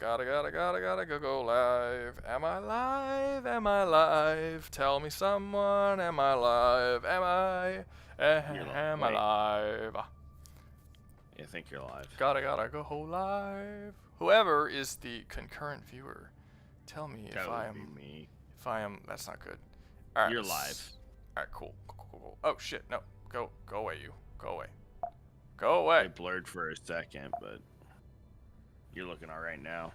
Gotta go live. Am I live? Am I live? Tell me someone, am I live? Am I? Am I live? I think you're live. Gotta go live. Whoever is the concurrent viewer, tell me That if would I am. be me. If I am, that's not good. All right, You're live. All right, cool. Oh shit, no, go away, you. Go away. Go away. It blurred for a second, but you're looking all right now.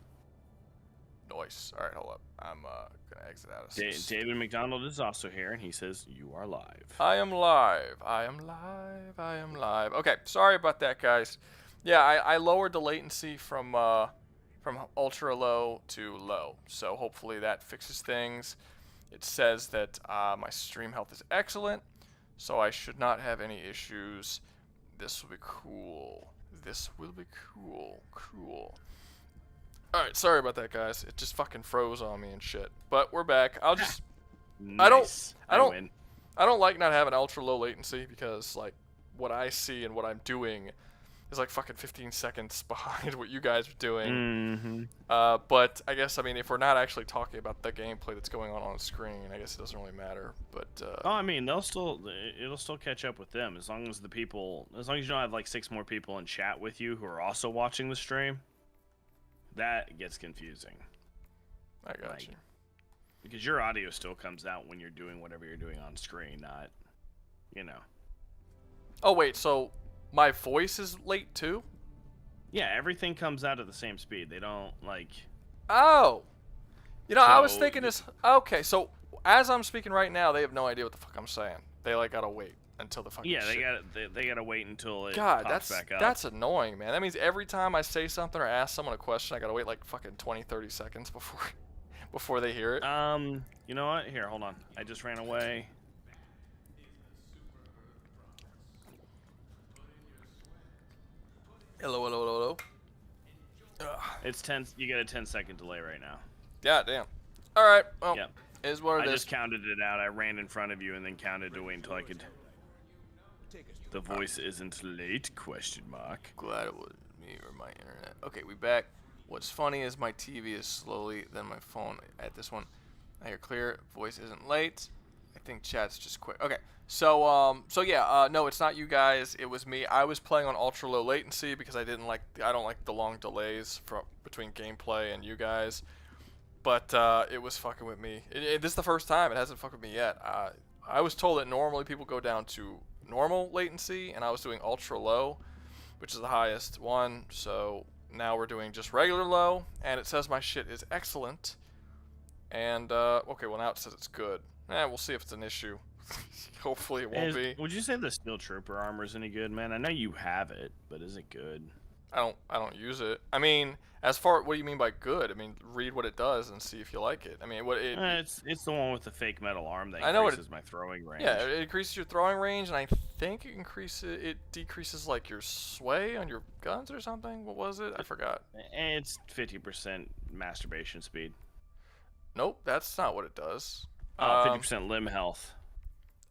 Nice. All right, hold up. I'm gonna exit out of David McDonald is also here, and he says you are live. I am live. I am live. I am live. Okay, sorry about that, guys. Yeah, I lowered the latency from ultra low to low, so hopefully that fixes things. It says that my stream health is excellent, so I should not have any issues. This will be cool. This will be cool. Cool. Alright, sorry about that, guys. It just fucking froze on me and shit. But we're back. I'll just... Nice. I don't like not having ultra low latency because, like, what I see and what I'm doing is like fucking 15 seconds behind what you guys are doing. But I guess, I mean, if we're not actually talking about the gameplay that's going on the screen, I guess it doesn't really matter. But oh, I mean, it'll still catch up with them as long as you don't have like 6 more people in chat with you who are also watching the stream. That gets confusing. I got you. Because your audio still comes out when you're doing whatever you're doing on screen, not, you know. Oh wait, so my voice is late too? Yeah, everything comes out at the same speed. They don't, like... Oh! You know, I was thinking this... Okay, so as I'm speaking right now, they have no idea what the fuck I'm saying. They, like, gotta wait until the fucking shit. they gotta wait until it God, pops back up. that's annoying, man. That means every time I say something or ask someone a question, I gotta wait, like, fucking 20, 30 seconds before they hear it. You know what? Here, hold on. I just ran away. Hello. It's 10. You get a 10-second delay right now. Yeah, damn. All right. Well, yeah. Is what it is. I just counted it out. I ran in front of you and then counted to wait until I could. The voice isn't late? Question mark. Glad it was me or my internet. Okay, we back. What's funny is my TV is slowly than my phone at this one. I hear clear. Voice isn't late. I think chat's just quick. Okay. So yeah, no, it's not you guys. It was me. I was playing on ultra low latency because I don't like the long delays between gameplay and you guys. But it was fucking with me. This is the first time. It hasn't fucked with me yet. I was told that normally people go down to normal latency, and I was doing ultra low, which is the highest one. So now we're doing just regular low, and it says my shit is excellent. And okay, well now it says it's good. We'll see if it's an issue. Hopefully it won't be. Would you say the Steel Trooper armor is any good, man? I know you have it, but is it good? I don't use it. I mean, as far what do you mean by good? I mean, read what it does and see if you like it. I mean, it's the one with the fake metal arm that increases my throwing range. Yeah, it increases your throwing range, and I think it decreases like your sway on your guns or something. What was it? I forgot. It's 50% masturbation speed. Nope, that's not what it does. 50% limb health.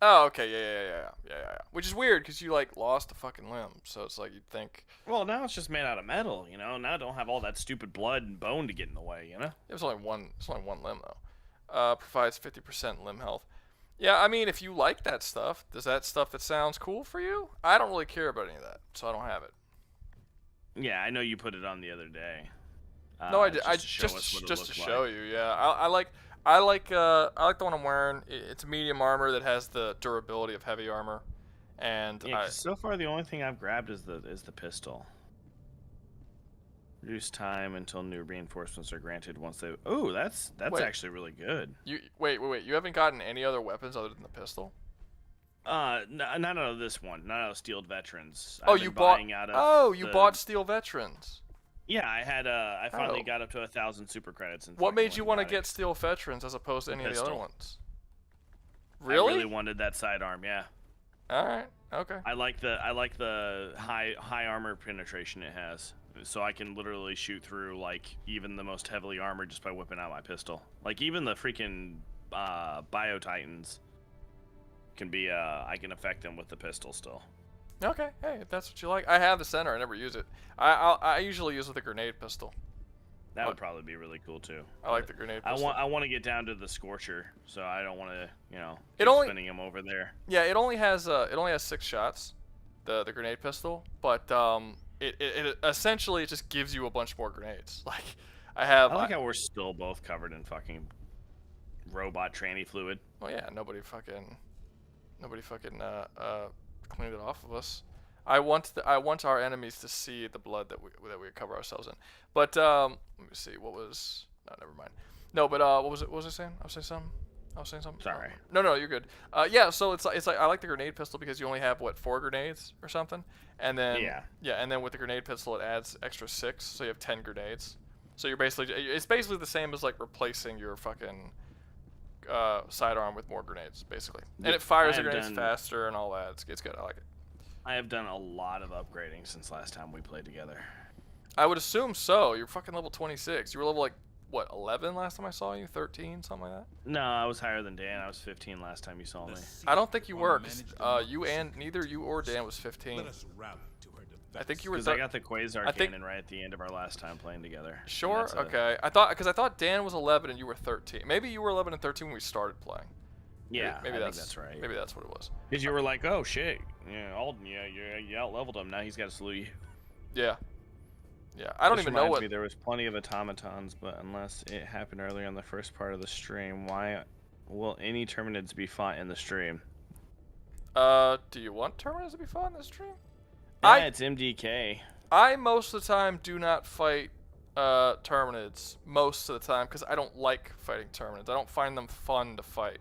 Oh, okay, yeah. Which is weird because you like lost a fucking limb, so it's like you'd think. Well, now it's just made out of metal, you know. Now I don't have all that stupid blood and bone to get in the way, you know. It's only one limb though. Provides 50% limb health. Yeah, I mean, if you like that stuff, does that stuff that sounds cool for you? I don't really care about any of that, so I don't have it. Yeah, I know you put it on the other day. No, I did. Just to show you. Yeah, I like the one I'm wearing. It's a medium armor that has the durability of heavy armor, and so far the only thing I've grabbed is the pistol. Reduce time until new reinforcements are granted once they. Oh, that's actually really good. Wait. You haven't gotten any other weapons other than the pistol? Not out of this one. Not out of Steeled Veterans. You bought Steel Veterans. Yeah, I had I finally got up to 1,000 super credits. What made you want to get Steel Veterans as opposed to any of the other ones? Really? I really wanted that sidearm, yeah. All right, okay. I like the high armor penetration it has, so I can literally shoot through like even the most heavily armored just by whipping out my pistol. Like even the freaking Bio Titans can be I can affect them with the pistol still. Okay, hey, if that's what you like. I have the center. I never use it. I usually use it with a grenade pistol. That would probably be really cool too. I like the grenade pistol. I want to get down to the Scorcher, so I don't want to, you know, keep spinning him over there. Yeah, it only has 6 shots, the grenade pistol, but it essentially just gives you a bunch more grenades. Like I like how we're still both covered in fucking robot tranny fluid. Well, yeah, nobody fucking cleaned it off of us. I want our enemies to see the blood that we cover ourselves in. But let me see, what was? No, never mind. No, but what was it? What was I saying? I was saying something. Sorry. No, you're good. Yeah, so it's like I like the grenade pistol because you only have what 4 grenades or something, and then and then with the grenade pistol it adds extra 6, so you have 10 grenades. So it's basically the same as like replacing your fucking sidearm with more grenades, basically. And it fires the grenades faster and all that. It's good. I like it. I have done a lot of upgrading since last time we played together. I would assume so. You're fucking level 26. You were level like what 11 last time I saw you? 13, something like that. No, I was higher than Dan. I was 15 last time you saw me. I don't think you were. 'Cause, neither you or Dan was 15. I think you were. Because I got the Quasar cannon right at the end of our last time playing together. Sure. Okay. I thought Dan was 11 and you were 13. Maybe you were 11 and 13 when we started playing. Yeah, maybe that's right. Maybe that's what it was. Because you were like, oh shit, yeah, Alden, you out leveled him. Now he's got to salute you. Yeah. Yeah. I don't even know what. There was plenty of automatons, but unless it happened earlier on the first part of the stream, why will any Terminids be fought in the stream? Do you want Terminids to be fought in the stream? Yeah, it's MDK. I most of the time do not fight Terminids most of the time because I don't like fighting Terminids. I don't find them fun to fight.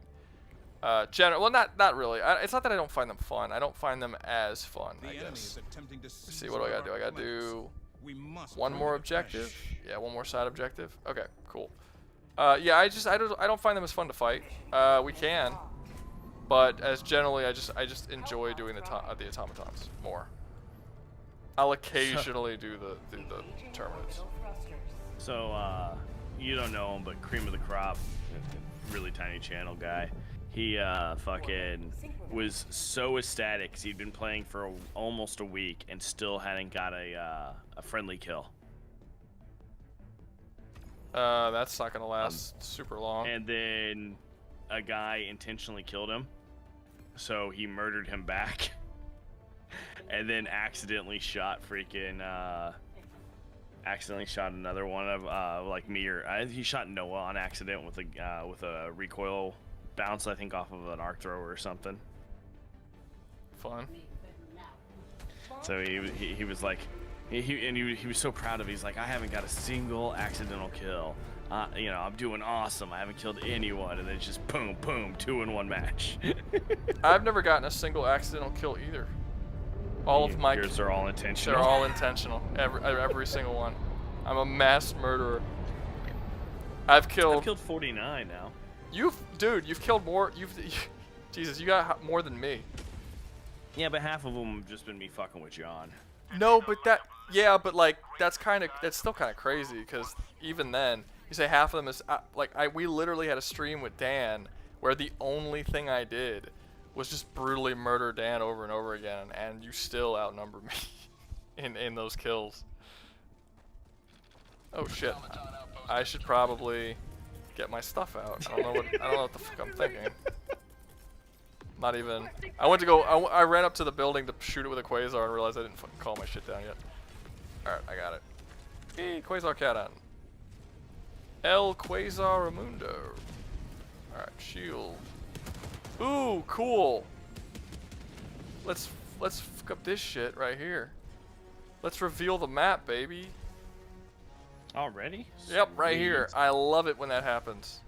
Well, not really. It's not that I don't find them fun. I don't find them as fun, I guess. Let's see, what do I gotta do? I gotta do one more objective. Yeah, one more side objective. Okay, cool. Yeah, I don't find them as fun to fight. We can, but as generally, I just enjoy doing the automatons more. I'll occasionally do the Terminids. So, you don't know him, but Cream of the Crop, really tiny channel guy. He fucking was so ecstatic because he'd been playing for almost a week and still hadn't got a friendly kill. That's not gonna last super long. And then a guy intentionally killed him, so he murdered him back, and then accidentally shot another one of like me or he shot Noah on accident with a recoil bounce, I think, off of an arc thrower or something. Fun. So he was like, he was so proud of it. He's like, I haven't got a single accidental kill. You know, I'm doing awesome. I haven't killed anyone, and then it's just boom, boom, 2-in-1 match. I've never gotten a single accidental kill either. All of my kills are all intentional. They're all intentional. Every single one. I'm a mass murderer. I've killed 49 now. You've killed more. Jesus, you got more than me. Yeah, but half of them have just been me fucking with John. No, but but like that's still kind of crazy because even then, you say half of them is we literally had a stream with Dan where the only thing I did was just brutally murder Dan over and over again, and you still outnumber me in those kills. Oh shit! I should probably get my stuff out. I don't know what the fuck I'm thinking. Not even. I ran up to the building to shoot it with a Quasar and realized I didn't fucking call my shit down yet. Alright, I got it. Hey, Quasar Cat El Quasar Amundo. Alright, shield. Ooh, cool. Let's fuck up this shit right here. Let's reveal the map, baby. Already? Yep, right here. I love it when that happens.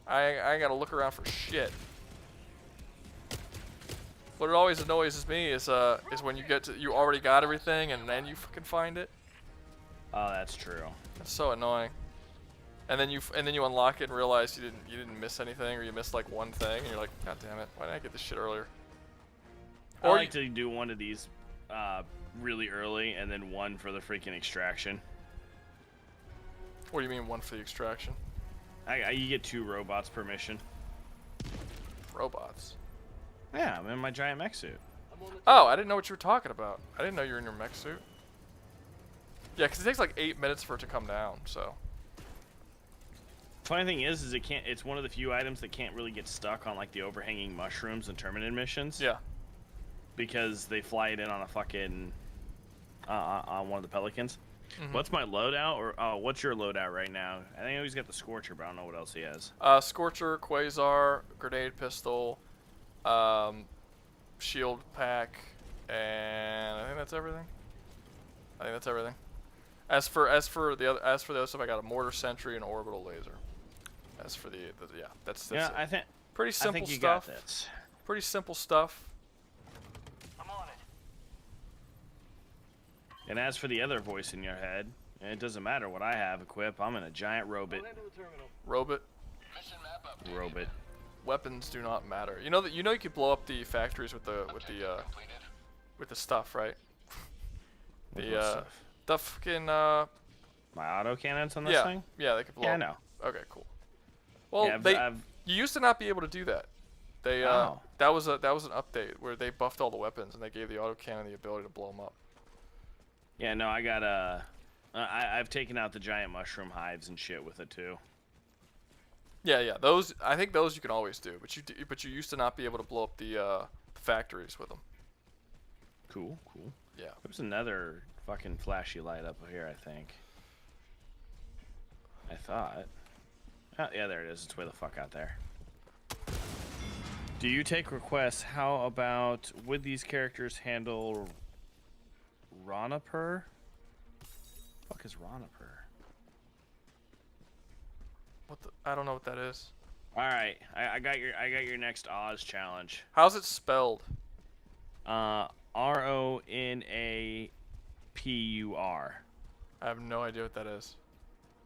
I gotta look around for shit. What always annoys me is when you already got everything and then you fucking find it. Oh, that's true. That's so annoying. And then you unlock it and realize you didn't miss anything, or you missed like one thing, and you're like, God damn it, why didn't I get this shit earlier? I like to do one of these really early, and then one for the freaking extraction. What do you mean one for the extraction? You get 2 robots per mission. Robots? Yeah, I'm in my giant mech suit. Oh, I didn't know what you were talking about. I didn't know you were in your mech suit. Yeah, because it takes like 8 minutes for it to come down, so. Funny thing is it can't. It's one of the few items that can't really get stuck on like the overhanging mushrooms and Terminid missions. Yeah. Because they fly it in on a fucking on one of the Pelicans. What's my loadout? Or what's your loadout right now? I think he's got the Scorcher, but I don't know what else he has. Scorcher, Quasar, grenade pistol, shield pack, and I think that's everything. As for the other stuff, I got a mortar sentry and orbital laser. As for that's Yeah, it. I think pretty simple I think you stuff. got this. Pretty simple stuff. I'm on it. And as for the other voice in your head, it doesn't matter what I have equipped. I'm in a giant robot. Robot. Robot. Weapons do not matter. You know you could blow up the factories with the stuff, right? The fucking my auto cannons on this thing? Yeah, they could blow. Yeah, up. I know. Okay, cool. Well, Yeah, you used to not be able to do that. They that was an update where they buffed all the weapons and they gave the autocannon the ability to blow them up. Yeah, no, I got I've taken out the giant mushroom hives and shit with it too. Yeah, I think those you can always do, but you used to not be able to blow up the factories with them. Cool. Yeah. There's another fucking flashy light up here, I think. I thought. Oh, yeah, there it is. It's way the fuck out there. Do you take requests? How about would these characters handle Ronaper? Fuck is Ronaper? I don't know what that is. All right, I got your next Oz challenge. How's it spelled? RONAPUR. I have no idea what that is.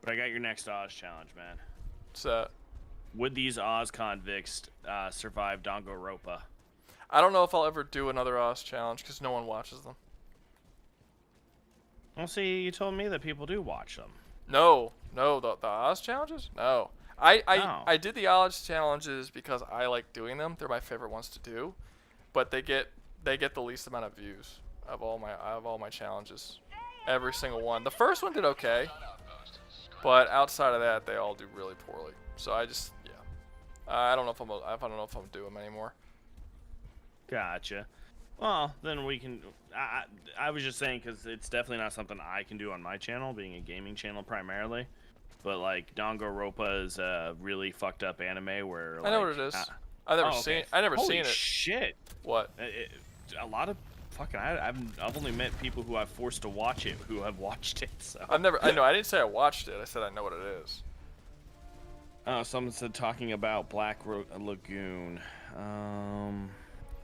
But I got your next Oz challenge, man. What's that? Would these Oz convicts survive Danganronpa? I don't know if I'll ever do another Oz challenge because no one watches them. Well, see, you told me that people do watch them. No, the Oz challenges? No. I did the Oz challenges because I like doing them. They're my favorite ones to do, but they get the least amount of views of all my challenges. Every single one. The first one did okay, but outside of that, they all do really poorly. So I just I don't know if I'm doing them anymore. Gotcha. Well, then we can. I was just saying because it's definitely not something I can do on my channel, being a gaming channel primarily. But like Danganronpa is a really fucked up anime where I know what it is. I've never seen it. I never Holy seen it. Shit. What? A lot of fucking. I've only met people who I've forced to watch it who have watched it. So. I didn't say I watched it. I said I know what it is. Oh, someone said talking about Black Lagoon.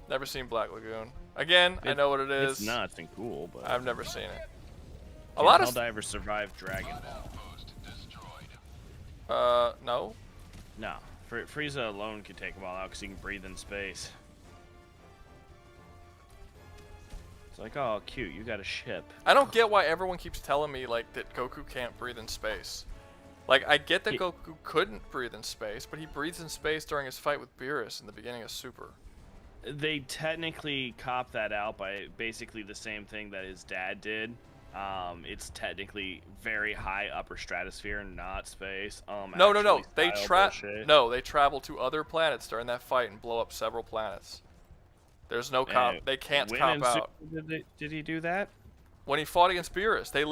Never seen Black Lagoon. Again, I know what it is. It's nuts and cool, but I've never seen it. A lot of Helldivers survived Dragon Ball. No. No. Frieza alone could take them all out because he can breathe in space. It's like, oh, cute, you got a ship. I don't get why everyone keeps telling me like that Goku can't breathe in space. Like, I get that Goku couldn't breathe in space, but he breathes in space during his fight with Beerus in the beginning of Super. They technically cop that out by basically the same thing that his dad did. It's technically very high upper stratosphere, not space. No. They travel to other planets during that fight and blow up several planets. There's no cop. They can't cop out. Did he do that? When he fought against Beerus, they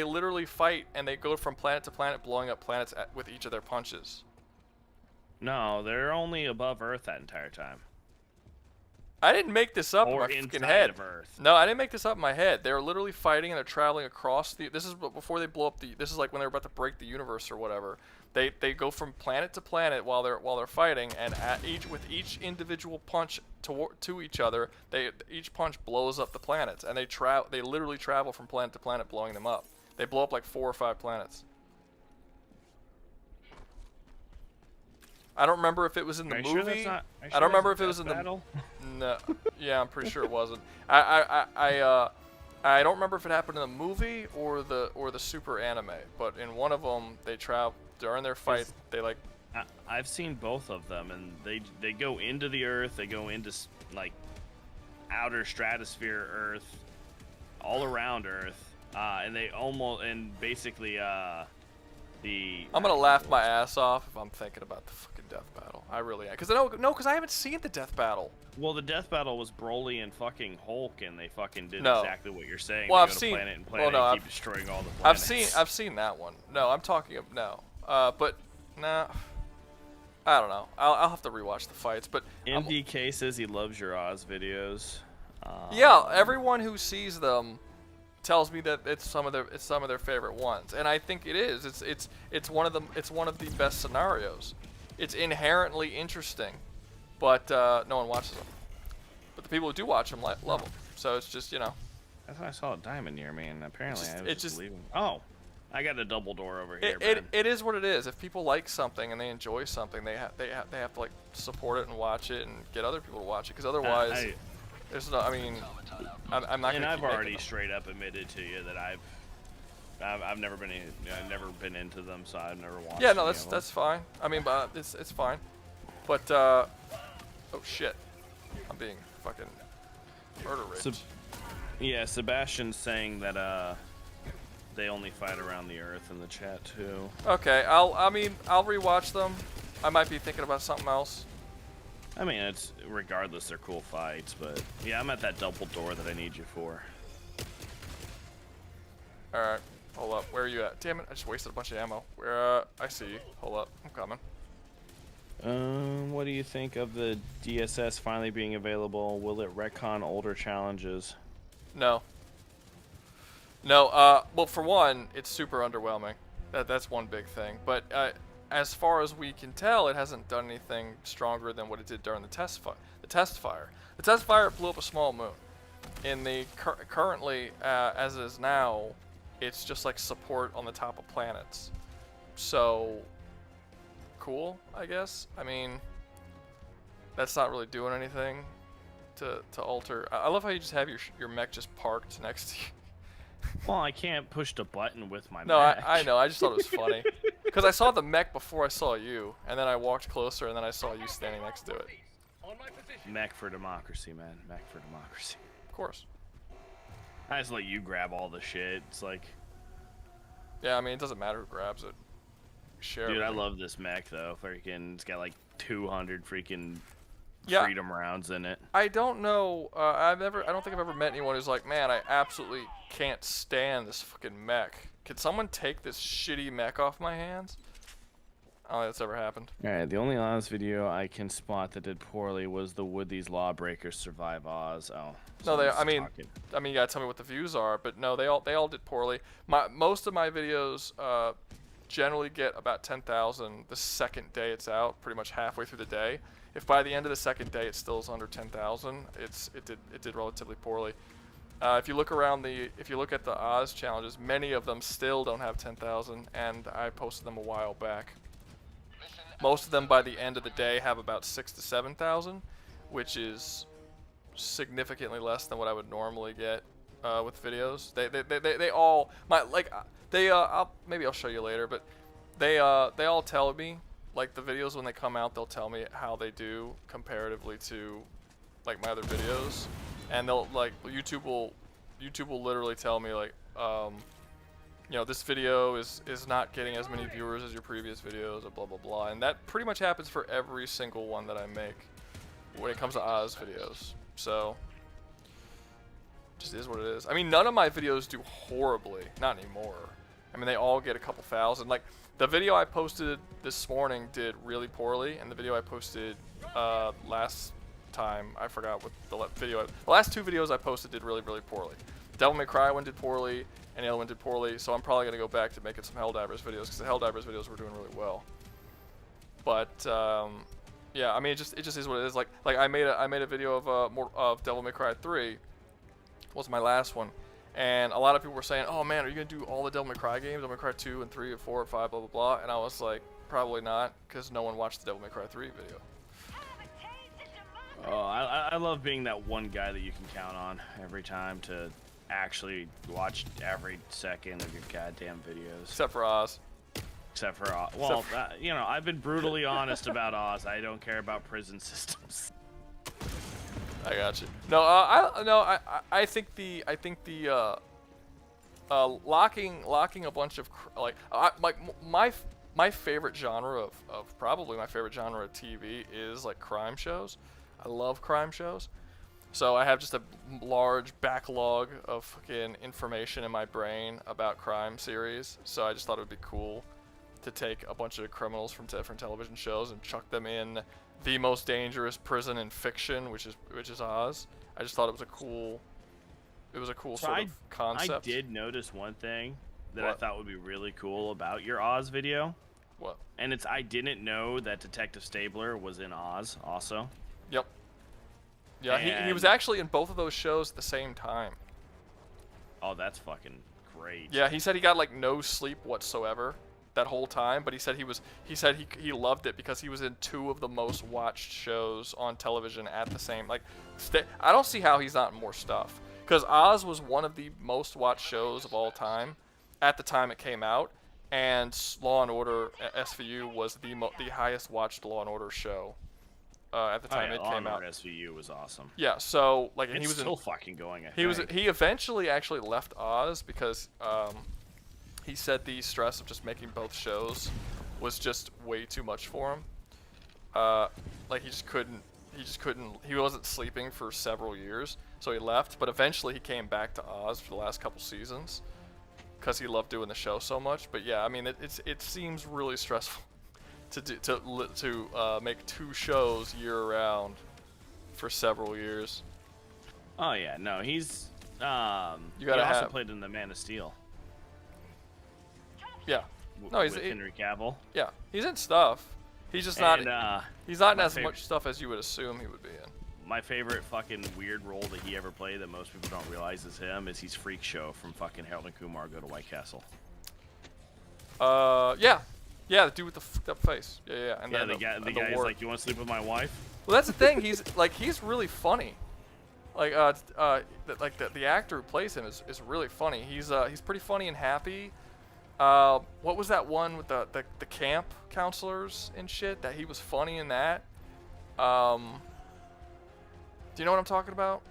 literally fight and they go from planet to planet, blowing up planets with each of their punches. No, they're only above Earth that entire time. I didn't make this up in my fucking head. Of Earth. No, I didn't make this up in my head. They're literally fighting and they're traveling across the. This is before they blow up the. This is like when they're about to break the universe or whatever. They go from planet to planet while they're fighting, and with each individual punch to each other, each punch blows up the planets, and they literally travel from planet to planet, blowing them up. They blow up like 4 or 5 planets. I don't remember if it was in the movie. I don't remember if it was in the. No, yeah, I'm pretty sure it wasn't. I don't remember if it happened in the movie or the Super anime, but in one of them they travel during their fight. They like. I've seen both of them, and they go into the Earth. They go into like outer stratosphere Earth, all around Earth, and they basically the I'm gonna laugh my ass off if I'm thinking about the fucking death battle. I really am. Because I haven't seen the death battle. Well, the death battle was Broly and fucking Hulk, and they fucking did No. exactly what you're saying. Well, they I've go to seen- planet and planet well, no, and keep I've- destroying all the planets. I've seen that one. No, I'm talking of no. But nah. I don't know. I'll have to rewatch the fights. But MDK says he loves your Oz videos. yeah, everyone who sees them tells me that it's some of their favorite ones, and I think it is. It's one of the best scenarios. It's inherently interesting, but no one watches them. But the people who do watch them love them. So it's just, you know. I thought I saw a diamond near me, and apparently I was It just just- leaving. Oh, I got a double door over here, man. It is what it is. If people like something and they enjoy something, they have to like support it and watch it and get other people to watch it, because otherwise, there's no. I mean, I'm not. And gonna I've keep making already them. straight up admitted to you that I've never been into them, so I've never watched. Yeah, no, any of them. that's fine. I mean, but it's fine. But oh shit, I'm being fucking murder raped. Yeah, Sebastian's saying that they only fight around the Earth in the chat too. Okay, I'll rewatch them. I might be thinking about something else. I mean, it's regardless, they're cool fights, but yeah, I'm at that double door that I need you for. All right, hold up. Where are you at? Damn it! I just wasted a bunch of ammo. Where? I see you. Hold up. I'm coming. What do you think of the DSS finally being available? Will it retcon older challenges? No. No. Well, for one, it's super underwhelming. That's one big thing. But as far as we can tell, it hasn't done anything stronger than what it did during the test fire. The test fire blew up a small moon. In the currently, as it is now, it's just like support on the top of planets. So cool, I guess. I mean, that's not really doing anything to alter. I love how you just have your mech just parked next to you. Well, I can't push the button with my No, mech. I know. I just thought it was funny. Because I saw the mech before I saw you, and then I walked closer, and then I saw you standing next to it. On my position. Mech for democracy, man. Mech for democracy. Of course. I just let you grab all the shit. It's like, Yeah, I mean, it doesn't matter who grabs it. Share dude, I everything. love this mech though. Freaking, it's got like 200 freaking Yeah. freedom rounds in it. I don't know. I don't think I've ever met anyone who's like, man, I absolutely can't stand this fucking mech. Can someone take this shitty mech off my hands? I don't think that's ever happened. Alright, the only Oz video I can spot that did poorly was the Would These Lawbreakers Survive Oz? Oh. No, they. someone's talking. I mean, you gotta tell me what the views are, but no, they all did poorly. Most of my videos generally get about 10,000 the second day it's out, pretty much halfway through the day. If by the end of the second day it still is under 10,000, it did relatively poorly. If you look at the Oz challenges, many of them still don't have 10,000, and I posted them a while back. Most of them by the end of the day have about 6,000 to 7,000, which is significantly less than what I would normally get with videos. They all maybe I'll show you later, but they all tell me, like, the videos when they come out, they'll tell me how they do comparatively to like my other videos, and they'll like YouTube will literally tell me like you know, this video is not getting as many viewers as your previous videos, or blah blah blah, and that pretty much happens for every single one that I make when it comes to Oz videos. So just is what it is. I mean, none of my videos do horribly, not anymore. I mean, they all get a couple thousand. Like, the video I posted this morning did really poorly, and the video I posted last time, I forgot what the last two videos I posted did really, really poorly. Devil May Cry one did poorly, and the other one did poorly, so I'm probably going to go back to making some Helldivers videos, because the Helldivers videos were doing really well. But, yeah, I mean, it just is what it is. Like I made a video of Devil May Cry 3, was my last one, and a lot of people were saying, oh man, are you going to do all the Devil May Cry games, Devil May Cry 2 and 3 and 4 and 5, blah blah blah, and I was like, probably not, because no one watched the Devil May Cry 3 video. Oh, I love being that one guy that you can count on every time to actually watch every second of your goddamn videos. Except for Oz. Except for Oz. Well, you know, I've been brutally honest about Oz. I don't care about prison systems. I got you. No, I think the locking a bunch of my favorite genre of probably my favorite genre of TV is like crime shows. I love crime shows. So I have just a large backlog of fucking information in my brain about crime series. So I just thought it would be cool to take a bunch of criminals from different television shows and chuck them in the most dangerous prison in fiction, which is Oz. I just thought it was a cool sort of concept. I did notice one thing that What? I thought would be really cool about your Oz video. What? And it's I didn't know that Detective Stabler was in Oz also. Yep. Yeah, he was And- actually in both of those shows at the same time. Oh, that's fucking great. Yeah, he said he got like no sleep whatsoever that whole time, but he said he loved it because he was in two of the most watched shows on television at the same I don't see how he's not in more stuff, because Oz was one of the most watched shows of all time at the time it came out, and Law and Order SVU was the highest watched Law and Order show at the time it came out. SVU was awesome. Yeah, so like, and It's he was still fucking going. he eventually actually left Oz because he said the stress of just making both shows was just way too much for him. Like he wasn't sleeping for several years, so he left. But eventually he came back to Oz for the last couple seasons because he loved doing the show so much. But yeah, I mean it seems really stressful to make two shows year round for several years. Oh yeah, no, he's You gotta he also have- played in the Man of Steel. Yeah. No, with Henry Cavill. Yeah, he's in stuff. He's just not. And, He's not in my as favorite- much stuff as you would assume he would be in. my favorite fucking weird role that he ever played that most people don't realize is him is he's Freak Show from fucking Harold and Kumar Go to White Castle. Yeah, the dude with the fucked up face. Yeah. And Yeah, then the and guy is wart. like, "You want to sleep with my wife?" Well, that's the thing. He's really funny. Like the actor who plays him is really funny. He's pretty funny and happy. What was that one with the camp counselors and shit? That he was funny in that. Do you know what I'm talking about?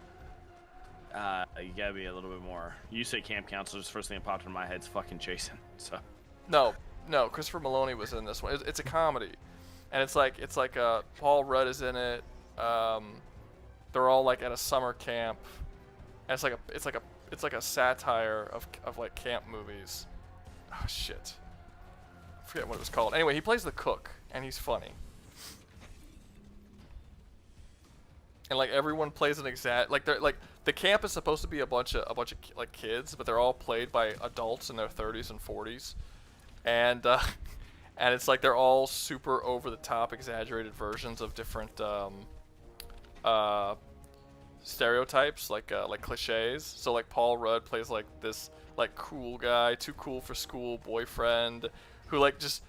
You gotta be a little bit more. You say camp counselors, first thing that popped in my head's fucking Jason. So No. Christopher Maloney was in this one. It's a comedy, and it's like Paul Rudd is in it. They're all like at a summer camp, and it's like a satire of like camp movies. Oh shit, I forget what it was called. Anyway, he plays the cook, and he's funny. And like everyone plays an exact they're like the camp is supposed to be a bunch of like kids, but they're all played by adults in their 30s and 40s, and it's like they're all super over the top, exaggerated versions of different stereotypes, like cliches. So like Paul Rudd plays like this like cool guy, too cool for school boyfriend, who like just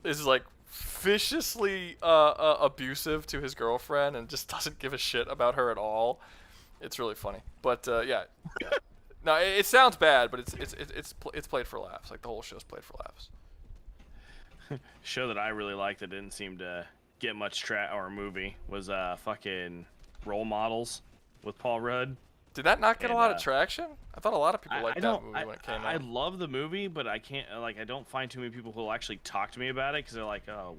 is like viciously abusive to his girlfriend and just doesn't give a shit about her at all. It's really funny, but yeah. No, it sounds bad, but it's played for laughs. Like the whole show's played for laughs. show that I really liked that didn't seem to get much or movie was fucking Role Models with Paul Rudd. Did that not get a And, lot of traction? I thought a lot of people liked I that don't. movie when it came I out. love the movie, but I can't. I don't find too many people who will actually talk to me about it because they're like, "Oh,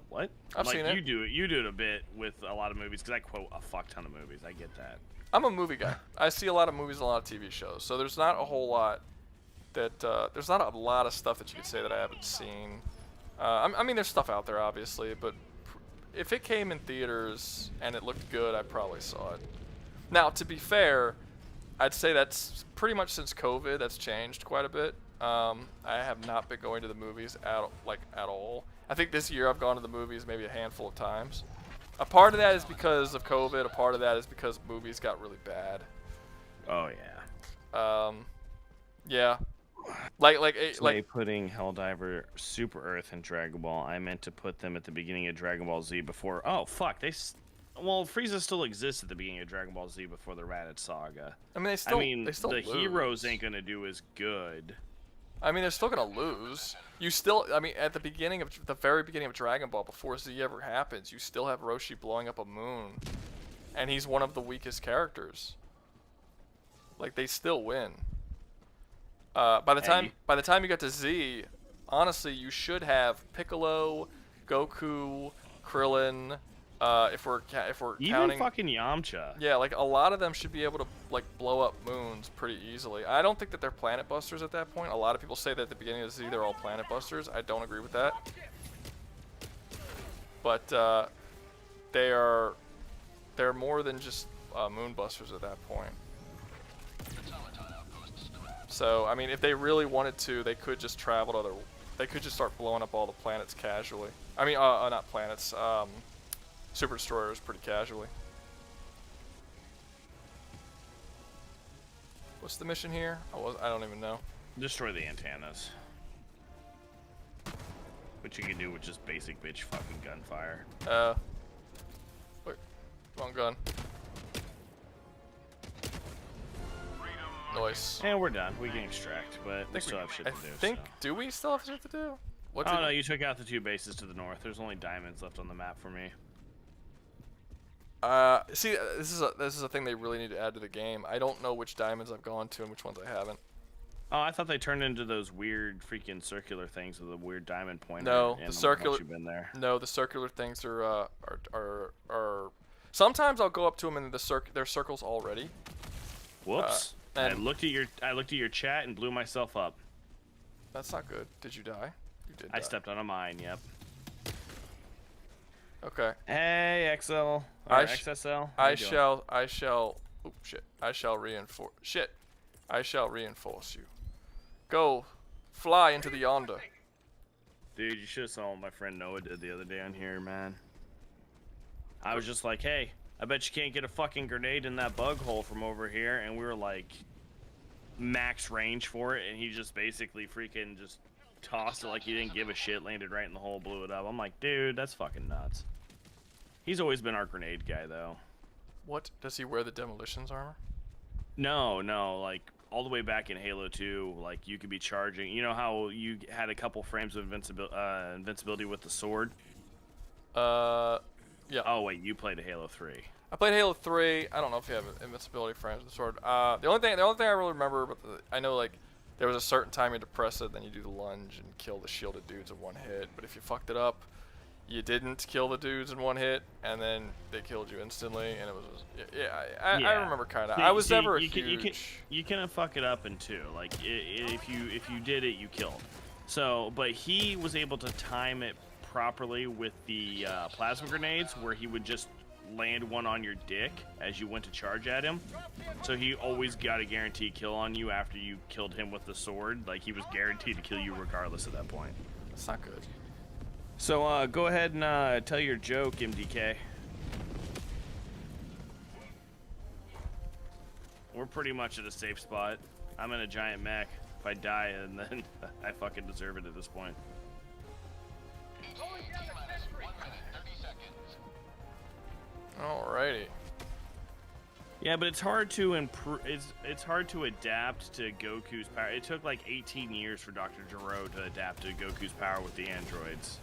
what?" I've like, seen it. You do it. You do it a bit with a lot of movies because I quote a fuck ton of movies. I get that. I'm a movie guy. I see a lot of movies and a lot of TV shows, so there's not a whole lot that there's not a lot of stuff that you could say that I haven't seen. I mean, there's stuff out there, obviously, but if it came in theaters and it looked good, I probably saw it. Now, to be fair, I'd say that's pretty much since COVID, that's changed quite a bit. I have not been going to the movies at all. I think this year I've gone to the movies maybe a handful of times. A part of that is because of COVID. A part of that is because movies got really bad. Oh yeah. Yeah. Like putting Helldiver, Super Earth, and Dragon Ball. I meant to put them at the beginning of Dragon Ball Z before. Oh fuck, well, Frieza still exists at the beginning of Dragon Ball Z before the Raditz Saga. I mean, they still the lose. heroes ain't gonna do as good. I mean, they're still gonna lose. I mean, at the very beginning of Dragon Ball, before Z ever happens, you still have Roshi blowing up a moon, and he's one of the weakest characters. Like, they still win. By the time you get to Z, honestly, you should have Piccolo, Goku, Krillin. If we're Even counting, fucking Yamcha. yeah, like a lot of them should be able to like blow up moons pretty easily. I don't think that they're planet busters at that point. A lot of people say that at the beginning of the season they're all planet busters. I don't agree with that. But they're more than just moon busters at that point. So I mean, if they really wanted to, they could just travel to other. They could just start blowing up all the planets casually. I mean, not planets. Super destroyers pretty casually. What's the mission here? I don't even know. Destroy the antennas. Which you can do with just basic bitch fucking gunfire. Wait, wrong gun. Nice. And we're done. We can extract, but we still have shit to do. I think, do we still have shit to do? What Oh no, you took out the 2 bases to the north. There's only diamonds left on the map for me. See, this is a thing they really need to add to the game. I don't know which diamonds I've gone to and which ones I haven't. Oh, I thought they turned into those weird freaking circular things with a weird diamond pointer. No, the circular. You've been there. No, the circular things are. Sometimes I'll go up to them and they're circles already. Whoops! I and looked at your chat and blew myself up. That's not good. Did you die? You did. I die. stepped on a mine. Yep. Okay. Hey, XL. Or XSL. I shall. Oop, shit. I shall reinforce. Shit. I shall reinforce you. Go, fly into the yonder. Dude, you should have saw what my friend Noah did the other day on here, man. I was just like, hey, I bet you can't get a fucking grenade in that bug hole from over here, and we were like max range for it, and he just basically freaking just tossed it like he didn't give a shit, landed right in the hole, blew it up. I'm like, dude, that's fucking nuts. He's always been our grenade guy, though. What? Does he wear the demolitions armor? No, like all the way back in Halo 2, like you could be charging. You know how you had a couple frames of invincibility with the sword? Yeah. Oh wait, you played a Halo 3. I played Halo 3. I don't know if you have invincibility frames with the sword. The only thing I really remember, I know like there was a certain time you had to press it, then you do the lunge and kill the shielded dudes in one hit. But if you fucked it up, you didn't kill the dudes in one hit, and then they killed you instantly, and it was I remember kind of. I was never a huge. You can fuck it up in 2. Like if you did it, you killed. So, but he was able to time it properly with the plasma grenades, where he would just land one on your dick as you went to charge at him. So he always got a guaranteed kill on you after you killed him with the sword. Like he was guaranteed to kill you regardless at that point. That's not good. So go ahead and tell your joke, MDK. We're pretty much at a safe spot. I'm in a giant mech. If I die, and then I fucking deserve it at this point. Alrighty. Yeah, but it's hard to improve. It's hard to adapt to Goku's power. It took like 18 years for Dr. Gero to adapt to Goku's power with the androids.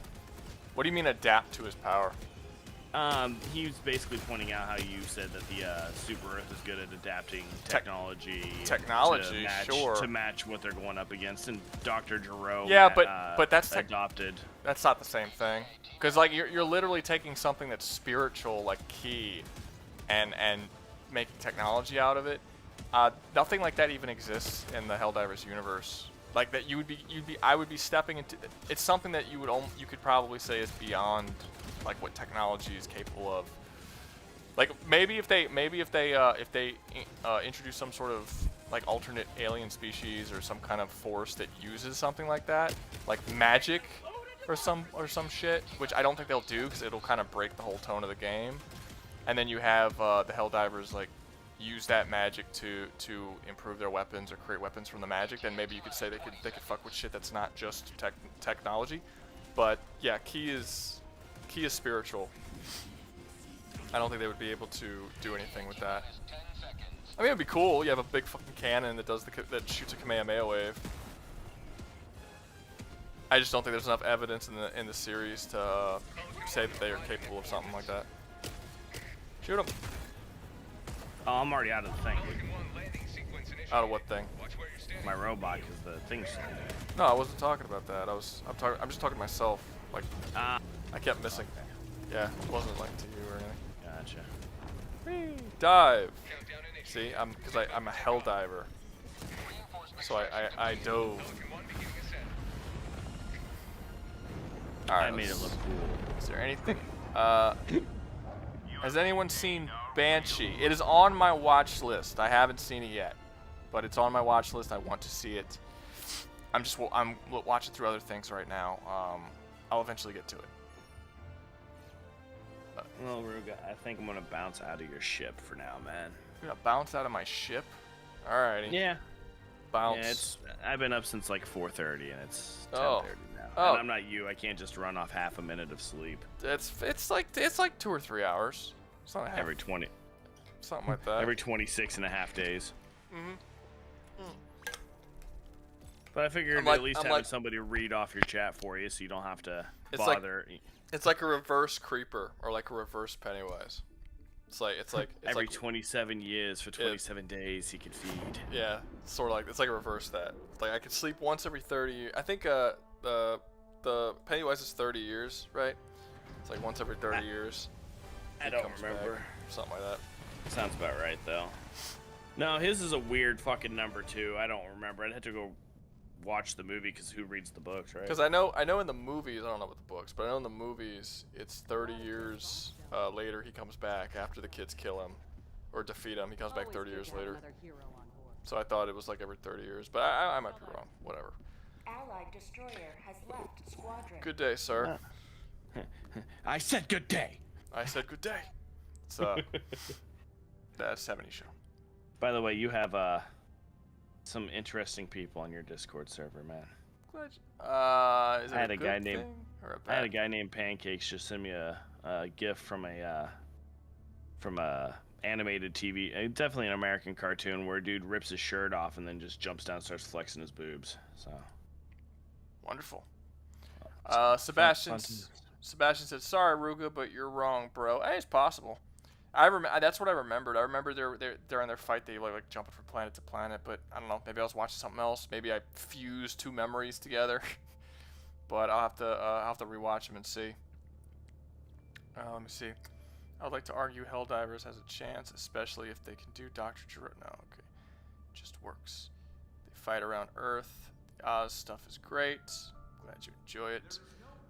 What do you mean adapt to his power? He was basically pointing out how you said that the Super Earth is good at adapting technology. To match what they're going up against, and Dr. Gero. Yeah, but that's adopted. That's not the same thing. Because like you're literally taking something that's spiritual, like Ki, and making technology out of it. Nothing like that even exists in the Helldivers universe. Like that, I would be stepping into. It's something that you could probably say is beyond like what technology is capable of. Like maybe if they introduce some sort of like alternate alien species or some kind of force that uses something like that, like magic or some shit, which I don't think they'll do because it'll kind of break the whole tone of the game. And then you have the Helldivers like use that magic to improve their weapons or create weapons from the magic. Then maybe you could say they could fuck with shit that's not just technology. But yeah, Ki is spiritual. I don't think they would be able to do anything with that. I mean, it'd be cool. You have a big fucking cannon that shoots a Kamehameha wave. I just don't think there's enough evidence in the series to say that they are capable of something like that. Shoot him. Oh, I'm already out of the thing. Out of what thing? My robot, because the thing's so dead. No, I wasn't talking about that. I'm just talking to myself. Like, Ah, I kept missing. Yeah, it wasn't like to you or anything. gotcha. Dive. See, I'm a Helldiver. So I dove. Alright, I made it look cool. is there anything? Has anyone seen Banshee? It is on my watch list. I haven't seen it yet, but it's on my watch list. I want to see it. I'm watching through other things right now. I'll eventually get to it. Well, Rouga, I think I'm gonna bounce out of your ship for now, man. You're gonna bounce out of my ship? Alrighty. Yeah. Bounce. Yeah, I've been up since like 4:30, and it's 10:30 Oh. now. Oh. And I'm not you. I can't just run off half a minute of sleep It's like 2 or 3 hours. It's not a half, every 20, something like that. every 26 and a half days. Mhm. But I figured I'm at least like- having somebody read off your chat for you, so you don't have to It's like- bother. It's like a reverse creeper or like a reverse Pennywise. It's Every like 27 years for 27 days, he can feed. yeah, sort of like it's like a reverse that. Like I could sleep once every 30 years. I think the Pennywise is 30 years, right? It's like once every 30 years. I he don't comes remember. back, something like that. Sounds about right, though. No, his is a weird fucking number, too. I don't remember. I'd have to go watch the movie, because who reads the books, right? Because I know in the movies, I don't know about the books, but I know in the movies it's 30 years later he comes back after the kids kill him or defeat him. He comes back 30 years later. So I thought it was like every 30 years, but I might be wrong. Whatever. Allied destroyer has left squadron. Good day, sir. I said good day. I said good day. It's that 70 show. By the way, you have some interesting people on your Discord server, man. Glad is it I had a good guy named- thing or a I had a bad- guy named Pancakes just send me a gift from a animated TV, definitely an American cartoon where a dude rips his shirt off and then just jumps down and starts flexing his boobs. So Wonderful. fun Sebastian to- said, "Sorry, Rouga, but you're wrong, bro." Hey, it's possible. That's what I remembered. I remember they're in their fight. They like jumping from planet to planet, but I don't know. Maybe I was watching something else. Maybe I fused two memories together. But I'll have to rewatch them and see. Let me see. I would like to argue Helldivers has a chance, especially if they can do Dr. Gero. No, okay. Just works. They fight around Earth. The Oz stuff is great. Glad you enjoy it.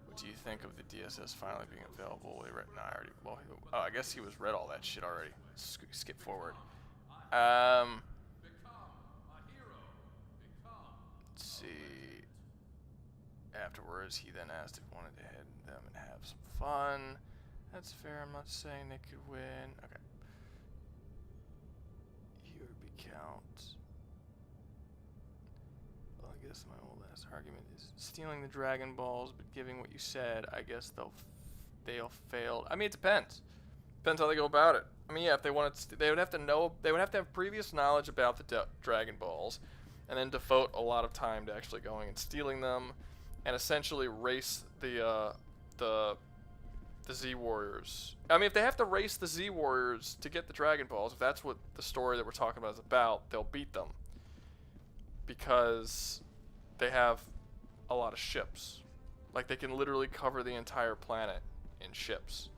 What do you think of the DSS finally being available? They read, no, I already. Well, I guess he was read all that shit already. Skip forward. Let's see. Afterwards, he then asked if he wanted to head them and have some fun. That's fair. I'm not saying they could win. Okay. Here be count. Well, I guess my old ass argument is stealing the Dragon Balls, but giving what you said, I guess they'll fail. I mean, it depends. Depends how they go about it. I mean, yeah, if they wanted, they would have to know. They would have to have previous knowledge about the Dragon Balls, and then devote a lot of time to actually going and stealing them, and essentially race the Z Warriors. I mean, if they have to race the Z Warriors to get the Dragon Balls, if that's what the story that we're talking about is about, they'll beat them. Because they have a lot of ships. Like, they can literally cover the entire planet in ships.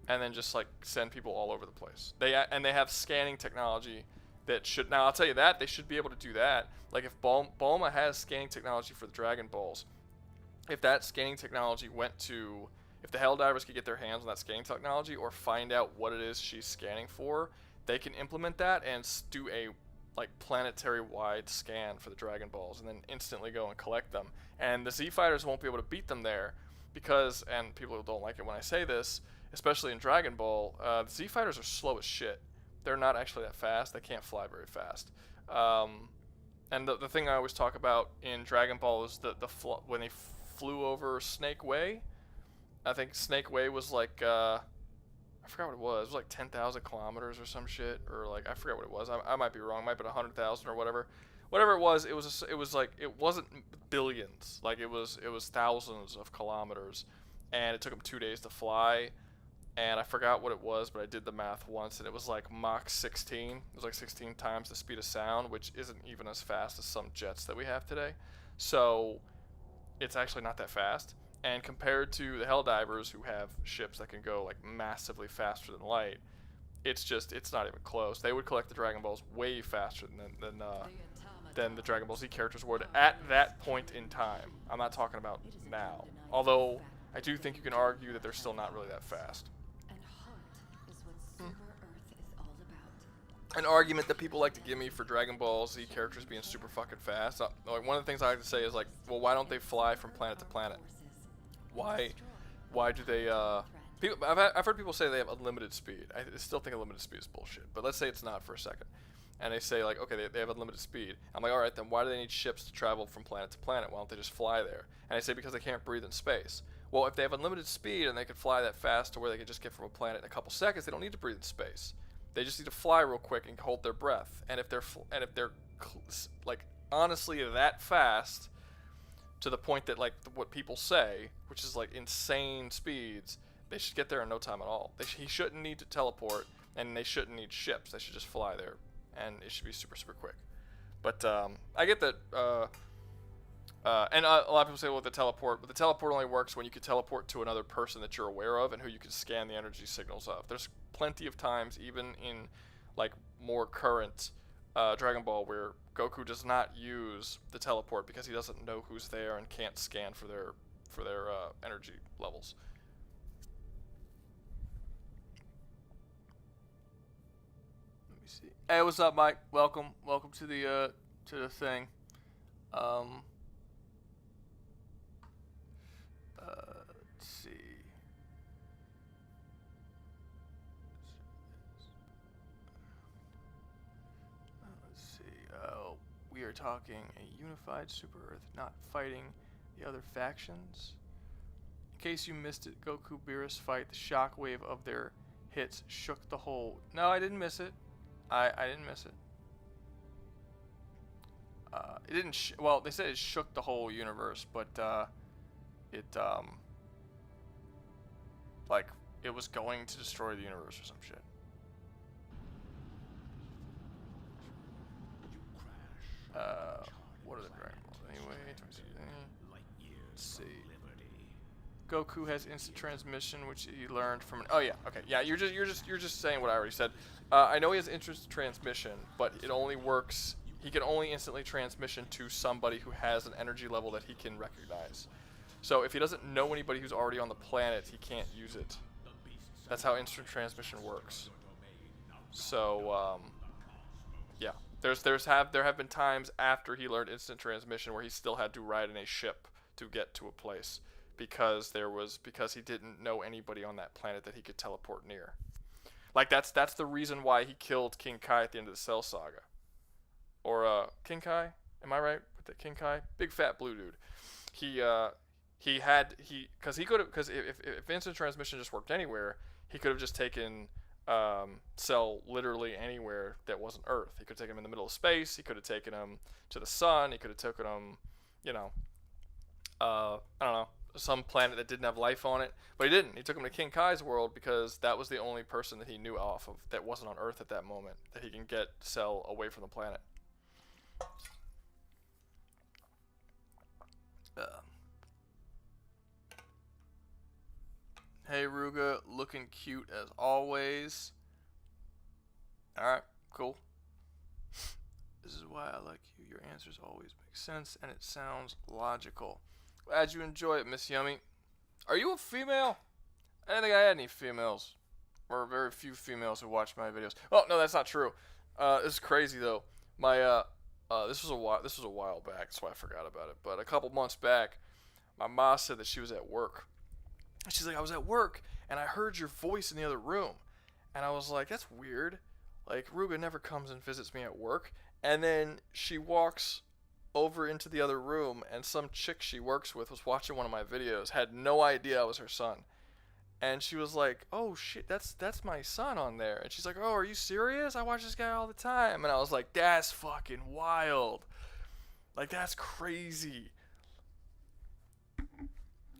And then just, like, send people all over the place. They have scanning technology that should... Now, I'll tell you that. They should be able to do that. Like, if Bulma has scanning technology for the Dragon Balls, if that scanning technology went to... If the Helldivers could get their hands on that scanning technology or find out what it is she's scanning for, they can implement that and do a, like, planetary-wide scan for the Dragon Balls and then instantly go and collect them. And the Z-Fighters won't be able to beat them there because... And people don't like it when I say this, especially in Dragon Ball, the Z-Fighters are slow as shit. They're not actually that fast. They can't fly very fast. And the thing I always talk about in Dragon Ball is when they flew over Snake Way. I think Snake Way was like, I forgot what it was. It was like 10,000 kilometers or some shit. Or like, I forgot what it was. I might be wrong. It might have been 100,000 or whatever. Whatever it was like, it wasn't billions. Like, it was thousands of kilometers. And it took them 2 days to fly. and I forgot what it was, but I did the math once, and it was like Mach 16. It was like 16 times the speed of sound, which isn't even as fast as some jets that we have today. So it's actually not that fast. And compared to the Helldivers, who have ships that can go like massively faster than light, it's not even close. They would collect the Dragon Balls way faster than the Dragon Ball Z characters would at that point in time. I'm not talking about now. Although I do think you can argue that they're still not really that fast. And heart is what Super Earth is all about. An argument that people like to give me for Dragon Ball Z characters being super fucking fast. Like one of the things I like to say is like, well, why don't they fly from planet to planet? Why do they? People, I've heard people say they have unlimited speed. I still think unlimited speed is bullshit. But let's say it's not for a second, and they say like, okay, they have unlimited speed. I'm like, all right, then why do they need ships to travel from planet to planet? Why don't they just fly there? And they say because they can't breathe in space. Well, if they have unlimited speed and they could fly that fast to where they could just get from a planet in a couple seconds, they don't need to breathe in space. They just need to fly real quick and hold their breath. And if they're like honestly that fast, to the point that like what people say, which is like insane speeds, they should get there in no time at all. He shouldn't need to teleport, and they shouldn't need ships. They should just fly there, and it should be super quick. But I get that. And a lot of people say, well, the teleport, but the teleport only works when you can teleport to another person that you're aware of and who you can scan the energy signals of. There's plenty of times, even in like more current Dragon Ball, where Goku does not use the teleport because he doesn't know who's there and can't scan for their energy levels. Let me see. Hey, what's up, Mike? Welcome to the thing. Let's see. We are talking a unified Super Earth, not fighting the other factions. In case you missed it, Goku Beerus fight, the shockwave of their hits shook the whole. No, I didn't miss it. I didn't miss it. It didn't. Well, they said it shook the whole universe, but it like it was going to destroy the universe or some shit. What are the Dragon Balls anyway? Let's see. Goku has instant transmission, which he learned from an. Oh yeah, okay, yeah. You're just saying what I already said. I know he has instant transmission, but it only works. He can only instantly transmission to somebody who has an energy level that he can recognize. So if he doesn't know anybody who's already on the planet, he can't use it. That's how instant transmission works. So yeah. There have been times after he learned instant transmission where he still had to ride in a ship to get to a place because he didn't know anybody on that planet that he could teleport near. Like that's the reason why he killed King Kai at the end of the Cell Saga. Or King Kai, am I right with the King Kai? Big fat blue dude. Because if instant transmission just worked anywhere, he could have just taken Cell literally anywhere that wasn't Earth. He could have taken him in the middle of space. He could have taken him to the sun. He could have taken him, I don't know, some planet that didn't have life on it. But he didn't. He took him to King Kai's world because that was the only person that he knew off of that wasn't on Earth at that moment that he can get Cell away from the planet. Hey Rouga, looking cute as always. Alright, cool. This is why I like you. Your answers always make sense and it sounds logical. Glad you enjoy it, Miss Yummy. Are you a female? I didn't think I had any females. Or very few females who watch my videos. Oh no, that's not true. This is crazy though. My this was a while back, that's why I forgot about it. But a couple months back, my mom said that she was at work. She's like, I was at work and I heard your voice in the other room. And I was like, that's weird. Like, Rouga never comes and visits me at work. And then she walks over into the other room and some chick she works with was watching one of my videos, had no idea I was her son. And she was like, oh shit, that's my son on there. And she's like, oh, are you serious? I watch this guy all the time. And I was like, that's fucking wild. Like, that's crazy.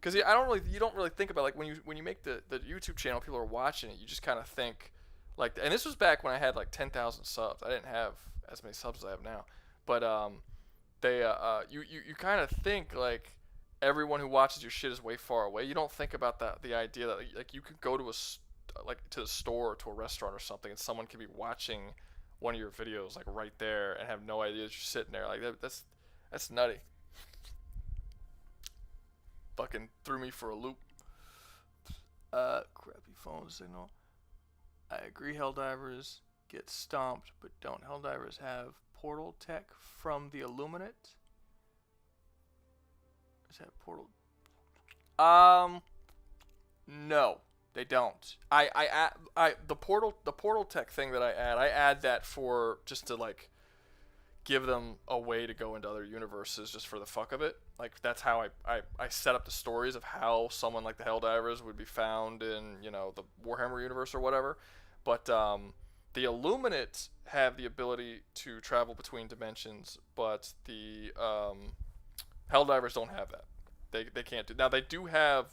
Because you don't really think about, like, when you make the YouTube channel, people are watching it. You just kind of think, like, and this was back when I had like 10,000 subs. I didn't have as many subs as I have now, but you kind of think like everyone who watches your shit is way far away. You don't think about the idea that like you could go to to the store or to a restaurant or something, and someone could be watching one of your videos like right there and have no idea that you're sitting there. Like that's nutty. Fucking threw me for a loop. Crappy phone signal. I agree, Helldivers get stomped, but don't Helldivers have portal tech from the Illuminate? Is that portal? No, they don't. The portal tech thing that I add that for just to like give them a way to go into other universes just for the fuck of it. Like that's how I set up the stories of how someone like the Helldivers would be found in, you know, the Warhammer universe or whatever. But the Illuminate have the ability to travel between dimensions, but the Helldivers don't have that. They can't do. Now they do have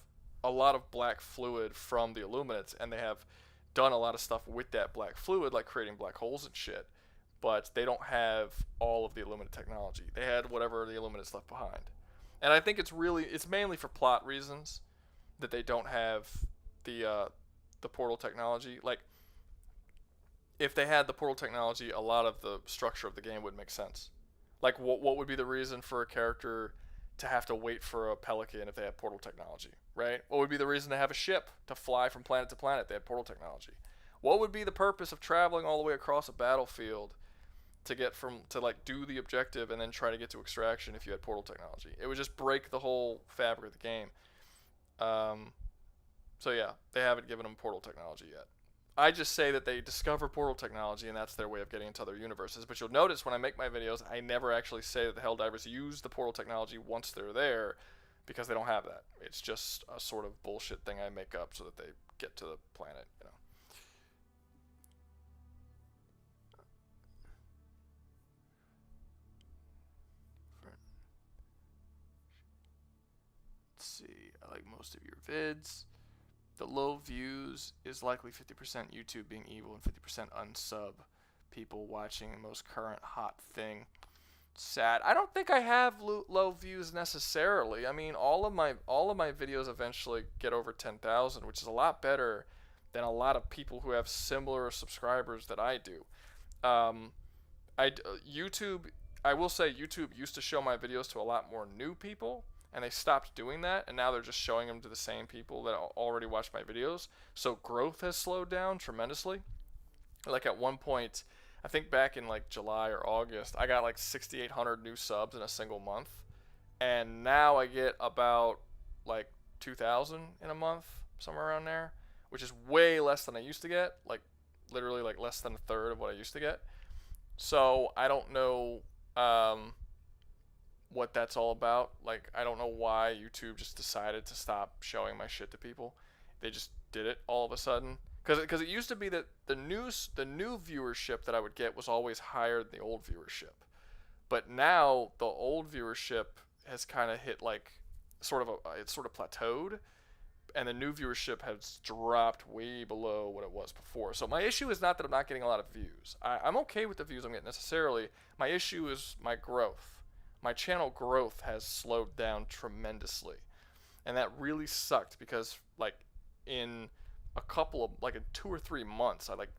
a lot of black fluid from the Illuminates, and they have done a lot of stuff with that black fluid, like creating black holes and shit. But they don't have all of the Illuminate technology. They had whatever the Illuminates left behind. And I think it's mainly for plot reasons that they don't have the portal technology. Like, if they had the portal technology, a lot of the structure of the game would make sense. Like, what would be the reason for a character to have to wait for a pelican if they had portal technology, right? What would be the reason to have a ship to fly from planet to planet if they had portal technology? What would be the purpose of traveling all the way across a battlefield to get to like do the objective and then try to get to extraction if you had portal technology? It would just break the whole fabric of the game. So yeah, they haven't given them portal technology yet. I just say that they discover portal technology and that's their way of getting into other universes. But you'll notice when I make my videos, I never actually say that the Helldivers use the portal technology once they're there, because they don't have that. It's just a sort of bullshit thing I make up so that they get to the planet, you know. Let's see. I like most of your vids. The low views is likely 50% YouTube being evil and 50% unsub people watching the most current hot thing. Sad. I don't think I have low views necessarily. I mean, all of my videos eventually get over 10,000, which is a lot better than a lot of people who have similar subscribers that I do. YouTube. I will say YouTube used to show my videos to a lot more new people, and they stopped doing that, and now they're just showing them to the same people that already watch my videos. So growth has slowed down tremendously. Like at one point, I think back in like July or August, I got like 6,800 new subs in a single month, and now I get about like 2,000 in a month, somewhere around there, which is way less than I used to get, like literally like less than a third of what I used to get. So I don't know what that's all about. Like, I don't know why YouTube just decided to stop showing my shit to people. They just did it all of a sudden. Because it used to be that the new viewership that I would get was always higher than the old viewership. But now the old viewership has kind of hit like it's sort of plateaued, and the new viewership has dropped way below what it was before. So my issue is not that I'm not getting a lot of views. I'm okay with the views I'm getting necessarily. My issue is my growth. My channel growth has slowed down tremendously, and that really sucked because like in in 2 or 3 months I like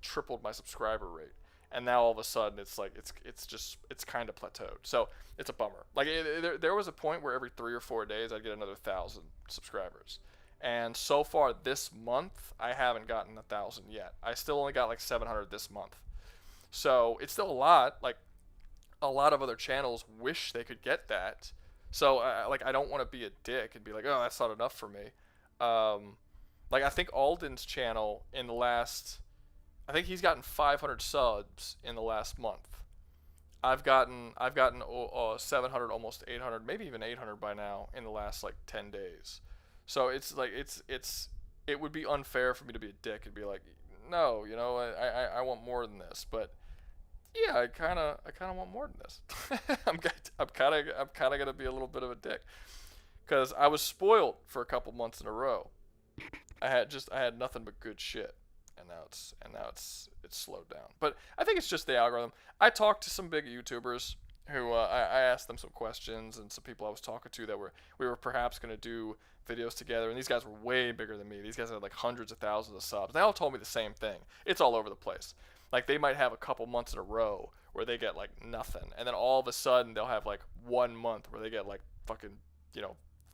tripled my subscriber rate, and now all of a sudden it's like it's kind of plateaued. So it's a bummer. Like there was a point where every 3 or 4 days I'd get another 1,000 subscribers, and so far this month I haven't gotten 1,000 yet. I still only got like 700 this month, so it's still a lot. Like a lot of other channels wish they could get that. So I don't want to be a dick and be like, oh, that's not enough for me. Like I think Alden's channel I think he's gotten 500 subs in the last month. I've gotten 700, almost 800, maybe even 800 by now in the last like 10 days. So it's like it would be unfair for me to be a dick and be like, no, you know, I want more than this, but yeah, I kind of want more than this. I'm kind of gonna be a little bit of a dick, because I was spoiled for a couple months in a row. I had nothing but good shit, and now it's slowed down. But I think it's just the algorithm. I talked to some big YouTubers who I asked them some questions, and some people I was talking to that we were perhaps going to do videos together, and these guys were way bigger than me. These guys had like hundreds of thousands of subs. They all told me the same thing. It's all over the place. Like, they might have a couple months in a row where they get like nothing, and then all of a sudden they'll have like 1 month where they get like fucking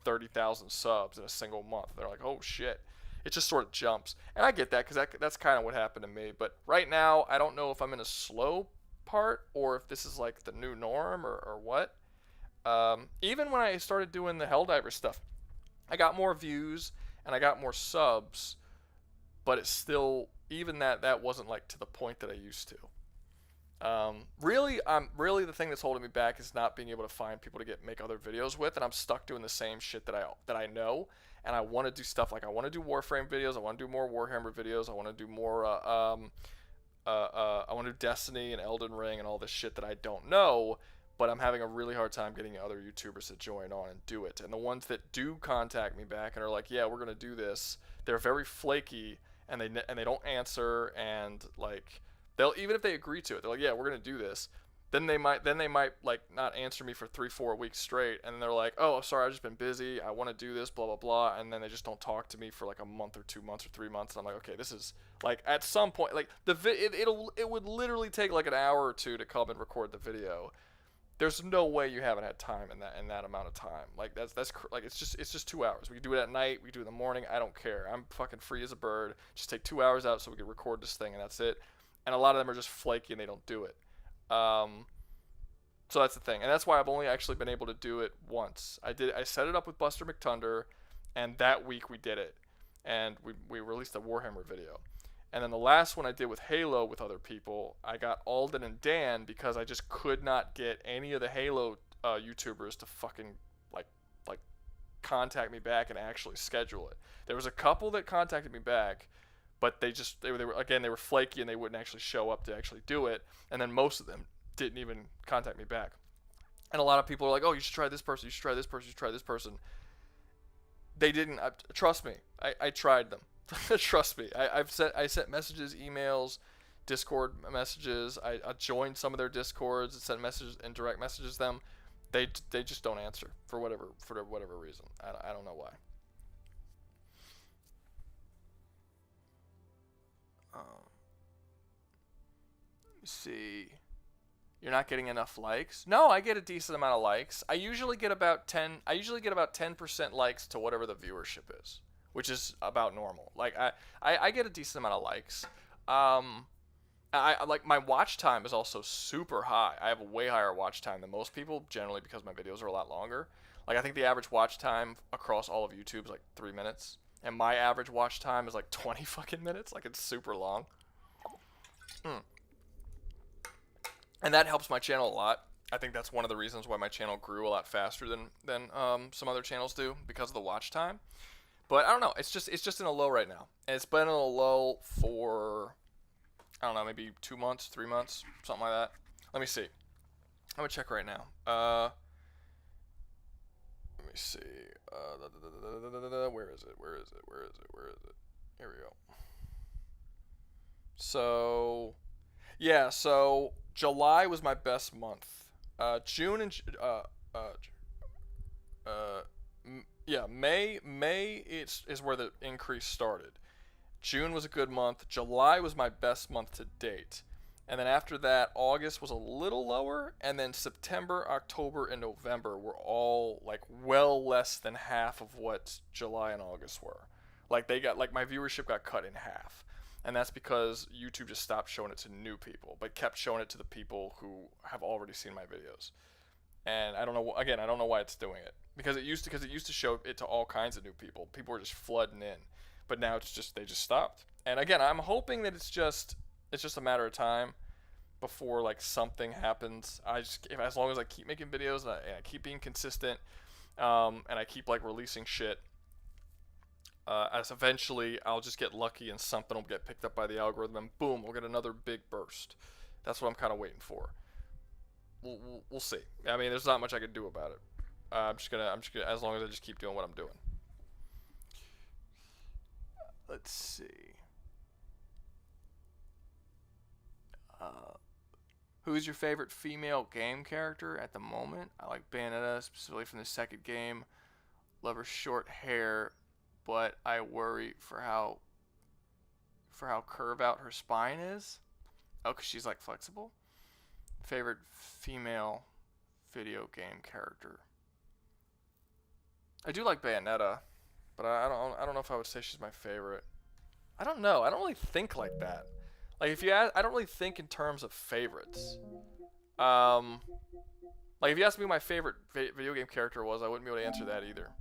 30,000 subs in a single month. They're like, oh shit. It just sort of jumps, and I get that because that's kind of what happened to me. But right now, I don't know if I'm in a slow part or if this is like the new norm or what. Even when I started doing the Helldivers stuff, I got more views and I got more subs, but it's still, even that wasn't like to the point that I used to. Really the thing that's holding me back is not being able to find people to make other videos with, and I'm stuck doing the same shit that I know. And I want to do stuff like I want to do Warframe videos, I want to do more Warhammer videos, I want to do more I want to do Destiny and Elden Ring and all this shit that I don't know, but I'm having a really hard time getting other YouTubers to join on and do it. And the ones that do contact me back and are like, yeah, we're gonna do this, they're very flaky, and they don't answer, and like they'll, even if they agree to it, they're like, yeah, we're gonna do this. Then they might like not answer me for 3-4 weeks straight, and then they're like, oh, I'm sorry, I've just been busy, I want to do this, blah blah blah, and then they just don't talk to me for like a month or 2 months or 3 months, and I'm like, okay, this is like, at some point, like it would literally take like an hour or two to come and record the video. There's no way you haven't had time in that amount of time. Like that's like it's just 2 hours. We can do it at night, we can do it in the morning. I don't care. I'm fucking free as a bird. Just take 2 hours out so we can record this thing, and that's it. And a lot of them are just flaky and they don't do it. So that's the thing, and that's why I've only actually been able to do it once. I set it up with Buster McTunder, and that week we did it, and we released a Warhammer video. And then the last one I did with Halo with other people, I got Alden and Dan because I just could not get any of the Halo YouTubers to fucking like contact me back and actually schedule it. There was a couple that contacted me back, but they were flaky and they wouldn't actually show up to actually do it. And then most of them didn't even contact me back. And a lot of people are like, oh, you should try this person, you should try this person, you should try this person. They didn't. Trust me, I tried them. Trust me. I sent messages, emails, Discord messages. I joined some of their Discords and sent messages and direct messages them. They just don't answer for whatever reason. I don't know why. Let me see. You're not getting enough likes? No, I get a decent amount of likes. I usually get about 10% likes to whatever the viewership is, which is about normal. Like I get a decent amount of likes. I like, my watch time is also super high. I have a way higher watch time than most people, generally because my videos are a lot longer. Like, I think the average watch time across all of YouTube is like 3 minutes, and my average watch time is like 20 fucking minutes. Like, it's super long. And that helps my channel a lot. I think that's one of the reasons why my channel grew a lot faster than some other channels do, because of the watch time. But I don't know. It's just in a low right now. And it's been in a low for, I don't know, maybe 2 months, 3 months, something like that. Let me see. I'm gonna check right now. Let me see. Where is it? Here we go. So, yeah. So July was my best month. June and May is where the increase started. June was a good month. July was my best month to date. And then after that, August was a little lower, and then September, October, and November were all like well less than half of what July and August were. Like, they got, like, my viewership got cut in half. And that's because YouTube just stopped showing it to new people, but kept showing it to the people who have already seen my videos. And I don't know, again, I don't know why it's doing it. Because it used to show it to all kinds of new people. People were just flooding in. But now they just stopped. And again, I'm hoping that it's just a matter of time before, like, something happens. As long as I keep making videos and I keep being consistent, and I keep, like, releasing shit, as eventually I'll just get lucky and something will get picked up by the algorithm, and boom, we'll get another big burst. That's what I'm kind of waiting for. We'll see. I mean, there's not much I can do about it. I'm just gonna as long as I just keep doing what I'm doing. Let's see. Who's your favorite female game character at the moment? I like Bayonetta, specifically from the second game. Love her short hair, but I worry for how curved out her spine is. Oh, 'cause she's like flexible. Favorite female video game character. I do like Bayonetta, but I don't know if I would say she's my favorite. I don't know. I don't really think like that. Like if you ask, I don't really think in terms of favorites. Like if you asked me who my favorite video game character was, I wouldn't be able to answer that either.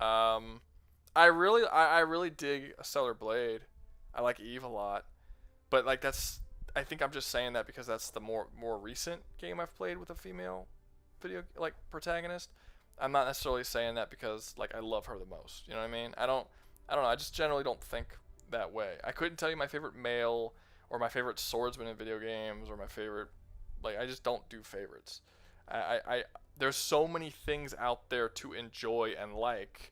I really dig A Stellar Blade. I like Eve a lot, but like I think I'm just saying that because that's the more recent game I've played with a female video like protagonist. I'm not necessarily saying that because like I love her the most. You know what I mean? I don't know. I just generally don't think that way. I couldn't tell you my favorite male or my favorite swordsman in video games or my favorite, like I just don't do favorites. There's so many things out there to enjoy and like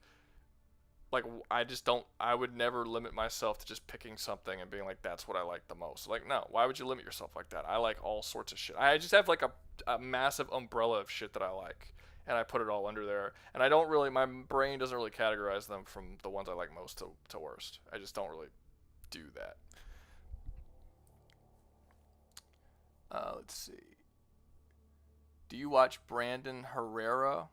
I just don't, I would never limit myself to just picking something and being like that's what I like the most. Like no, why would you limit yourself like that? I like all sorts of shit. I just have like a massive umbrella of shit that I like, and I put it all under there, and I don't really, my brain doesn't really categorize them from the ones I like most to worst. I just don't really do that. Let's see. Do you watch Brandon Herrera,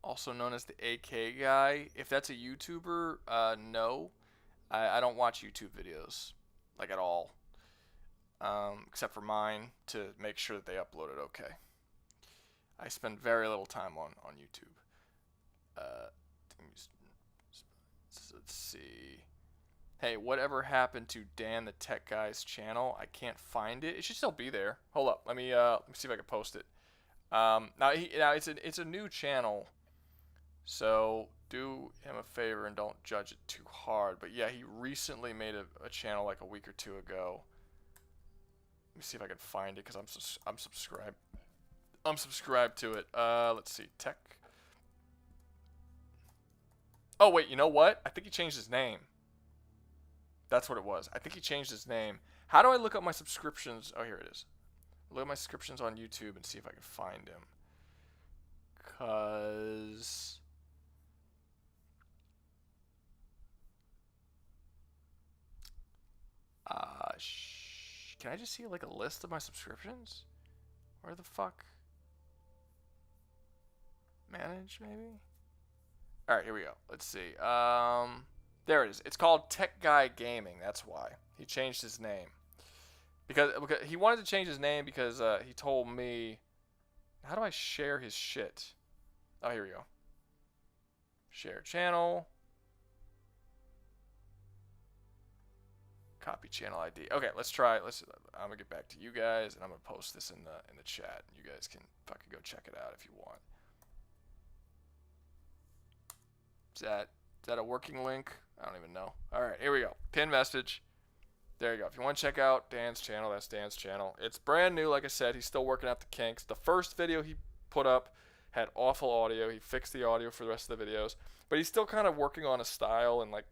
also known as the AK guy? If that's a YouTuber, no. I don't watch YouTube videos, like at all. Except for mine to make sure that they upload it okay. I spend very little time on YouTube. Let's see. Hey, whatever happened to Dan the Tech Guy's channel? I can't find it. It should still be there. Hold up. Let me see if I can post it. Now it's a new channel, so do him a favor and don't judge it too hard. But yeah, he recently made a channel like a week or two ago. Let me see if I can find it because I'm subscribed. I'm subscribed to it. Let's see, tech. Oh wait, you know what? I think he changed his name. That's what it was. I think he changed his name. How do I look up my subscriptions? Oh, here it is. Look at my subscriptions on YouTube and see if I can find him. Cause can I just see like a list of my subscriptions? Where the fuck? Manage maybe? All right, here we go. Let's see. There it is. It's called Tech Guy Gaming. That's why he changed his name. Because he wanted to change his name because he told me. How do I share his shit? Oh, here we go. Share channel. Copy channel ID. Okay, let's try. I'm gonna get back to you guys, and I'm gonna post this in the chat. You guys can fucking go check it out if you want. Is that a working link? I don't even know. All right, here we go. Pin message. There you go. If you want to check out Dan's channel, that's Dan's channel. It's brand new, like I said. He's still working out the kinks. The first video he put up had awful audio. He fixed the audio for the rest of the videos, but he's still kind of working on a style and like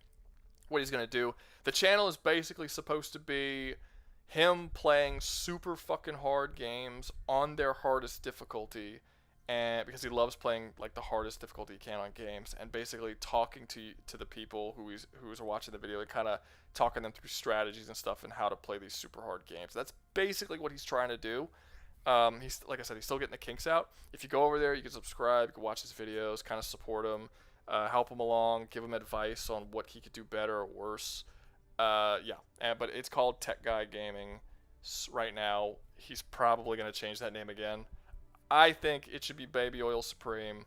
what he's gonna do. The channel is basically supposed to be him playing super fucking hard games on their hardest difficulty, and because he loves playing like the hardest difficulty he can on games, and basically talking to the people who's watching the video, and kind of talking them through strategies and stuff and how to play these super hard games. That's basically what he's trying to do. He's, like I said, he's still getting the kinks out. If you go over there, you can subscribe, you can watch his videos, kind of support him, help him along, give him advice on what he could do better or worse. But it's called Tech Guy Gaming right now. He's probably going to change that name again. I think it should be Baby Oil Supreme.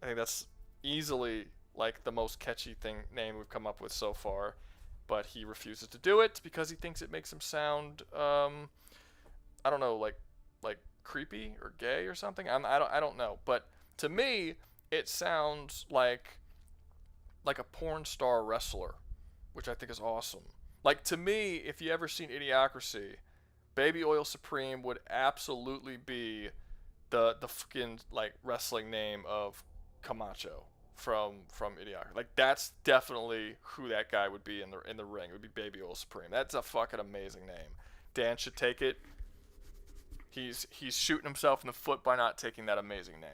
I think that's easily like the most catchy name we've come up with so far. But he refuses to do it because he thinks it makes him sound, I don't know, like creepy or gay or something. I don't know. But to me, it sounds like a porn star wrestler, which I think is awesome. Like, to me, if you ever seen Idiocracy, Baby Oil Supreme would absolutely be the fucking like wrestling name of Camacho from Idiocracy. Like, that's definitely who that guy would be in the ring. It would be Baby Oil Supreme. That's a fucking amazing name. Dan should take it. He's shooting himself in the foot by not taking that amazing name.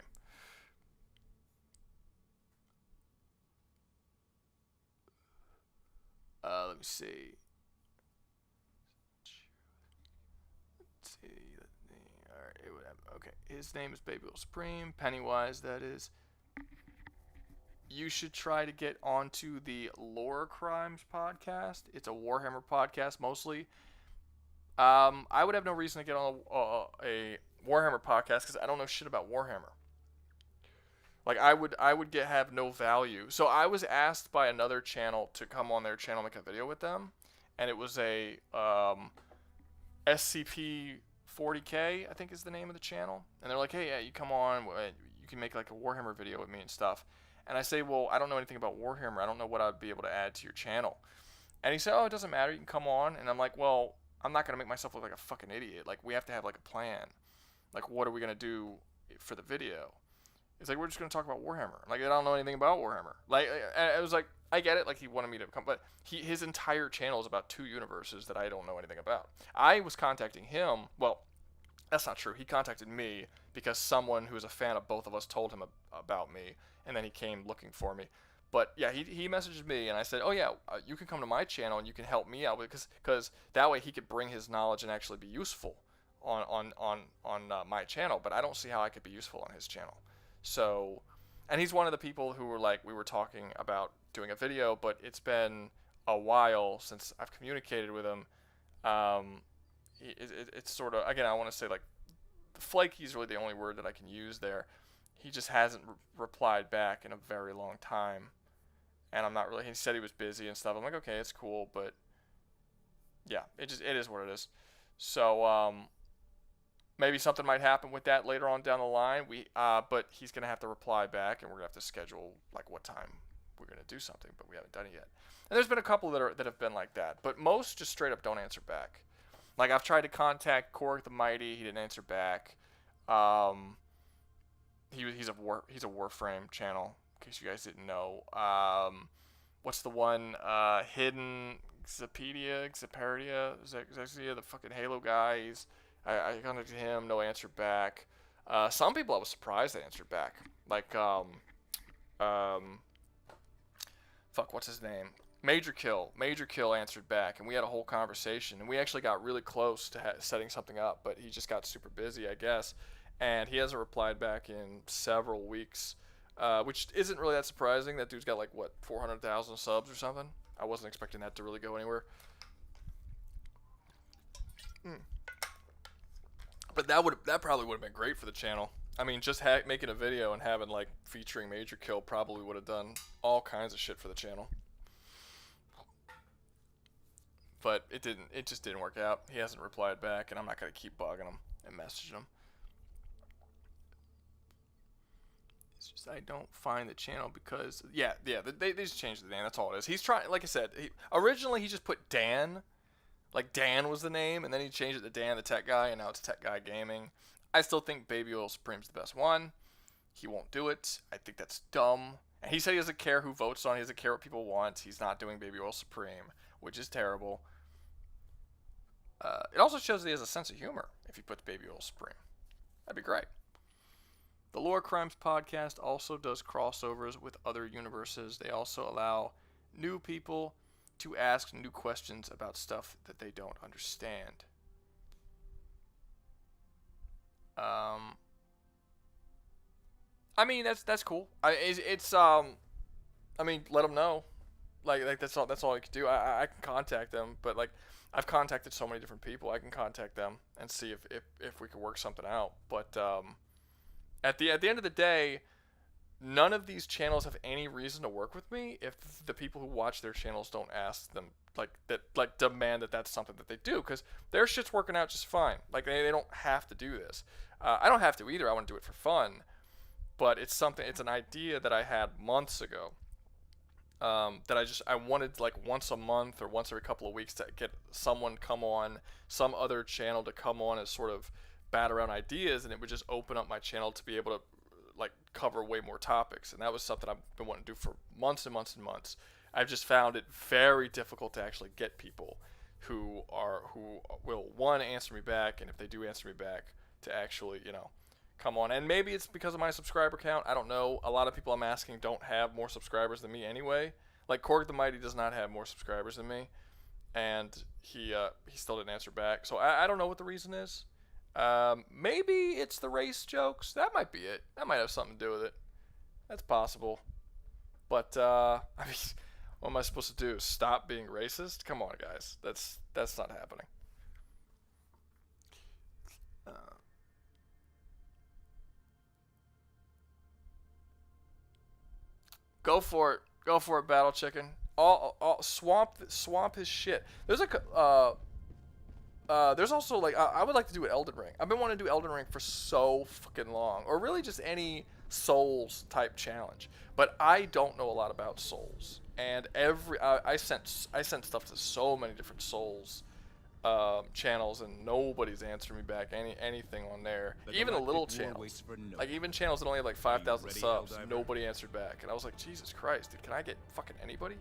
Let me see. Alright, it would have, okay. His name is Baby Oil Supreme. Pennywise, that is. You should try to get onto the Lore Crimes podcast. It's a Warhammer podcast mostly. I would have no reason to get on a Warhammer podcast because I don't know shit about Warhammer. Like, I would have no value. So I was asked by another channel to come on their channel and make a video with them, and it was a SCP-40K, I think is the name of the channel. And they're like, hey, yeah, you come on, you can make like a Warhammer video with me and stuff. And I say, well, I don't know anything about Warhammer. I don't know what I'd be able to add to your channel. And he said, oh, it doesn't matter. You can come on. And I'm like, well, I'm not going to make myself look like a fucking idiot. Like, we have to have like a plan. Like, what are we going to do for the video? It's like, we're just going to talk about Warhammer. Like, I don't know anything about Warhammer. Like, it was like, I get it. Like, he wanted me to come. But his entire channel is about 2 universes that I don't know anything about. I was contacting him. Well, that's not true. He contacted me because someone who was a fan of both of us told him about me. And then he came looking for me. But yeah, he messaged me, and I said, oh yeah, you can come to my channel and you can help me out because that way he could bring his knowledge and actually be useful on my channel. But I don't see how I could be useful on his channel. So, and he's one of the people who were like, we were talking about doing a video, but it's been a while since I've communicated with him. It's sort of, again, I want to say like, flaky is really the only word that I can use there. He just hasn't replied back in a very long time. And I'm not really, he said he was busy and stuff. I'm like, okay, it's cool, but yeah, it is what it is. So, maybe something might happen with that later on down the line. But he's going to have to reply back, and we're going to have to schedule like what time we're going to do something, but we haven't done it yet. And there's been a couple that have been like that, but most just straight up don't answer back. Like, I've tried to contact Korg the Mighty, he didn't answer back. He's a Warframe channel, in case you guys didn't know. What's the one? Hidden Xaperia, the fucking Halo guy. I contacted him, no answer back. Some people I was surprised they answered back. Like, fuck, what's his name? Major Kill answered back, and we had a whole conversation, and we actually got really close to setting something up, but he just got super busy, I guess. And he hasn't replied back in several weeks, which isn't really that surprising. That dude's got like, what, 400,000 subs or something? I wasn't expecting that to really go anywhere. But that probably would have been great for the channel. I mean, just making a video and having like featuring Major Kill probably would have done all kinds of shit for the channel. But it didn't. It just didn't work out. He hasn't replied back, and I'm not gonna keep bugging him and messaging him. It's just I don't find the channel because they just changed the name. That's all it is. He's trying, like I said, originally he just put Dan, like Dan was the name, and then he changed it to Dan the Tech Guy, and now it's Tech Guy Gaming. I still think Baby Oil Supreme's the best one. He won't do it. I think that's dumb. And he said he doesn't care who votes on it. He doesn't care what people want. He's not doing Baby Oil Supreme, which is terrible. It also shows that he has a sense of humor if he puts Baby Oil Supreme. That'd be great. The Lore Crimes podcast also does crossovers with other universes. They also allow new people to ask new questions about stuff that they don't understand. I mean, that's cool. I mean, let them know. Like that's all I can do. I can contact them, but like I've contacted so many different people. I can contact them and see if we can work something out. But at the end of the day, none of these channels have any reason to work with me if the people who watch their channels don't ask them demand that that's something that they do, because their shit's working out just fine. Like they don't have to do this. I don't have to either. I want to do it for fun, but it's an idea that I had months ago. That I wanted like once a month or once every couple of weeks to get someone come on, some other channel to come on and sort of bat around ideas, and it would just open up my channel to be able to like cover way more topics, and that was something I've been wanting to do for months and months and months. I've just found it very difficult to actually get people who will, one, answer me back, and if they do answer me back, to actually, you know, come on. And maybe it's because of my subscriber count. I don't know. A lot of people I'm asking don't have more subscribers than me anyway. Like Korg the Mighty does not have more subscribers than me, and he still didn't answer back. So I don't know what the reason is. Maybe it's the race jokes. That might be it. That might have something to do with it. That's possible. But I mean, what am I supposed to do? Stop being racist? Come on, guys. That's not happening. Go for it. Go for it, Battle Chicken. All swamp his shit. There's there's also like I would like to do an Elden Ring. I've been wanting to do Elden Ring for so fucking long, or really just any Souls type challenge. But I don't know a lot about Souls, and I sent stuff to so many different Souls channels, and nobody's answering me back anything on there. Even the little channels, like even channels that only have like 5,000 subs, nobody answered back, and I was like, Jesus Christ, dude, can I get fucking anybody?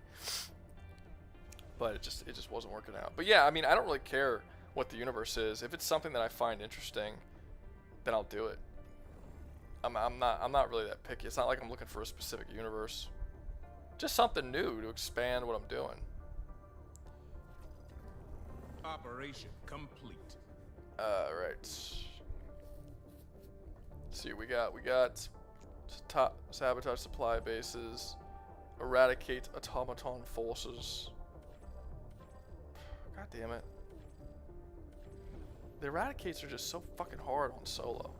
But it just wasn't working out. But yeah, I mean, I don't really care what the universe is. If it's something that I find interesting, then I'll do it. I'm not really that picky. It's not like I'm looking for a specific universe. Just something new to expand what I'm doing. Operation complete. Right. Let's see, we got sabotage supply bases, eradicate automaton forces. God damn it. The eradicates are just so fucking hard on solo.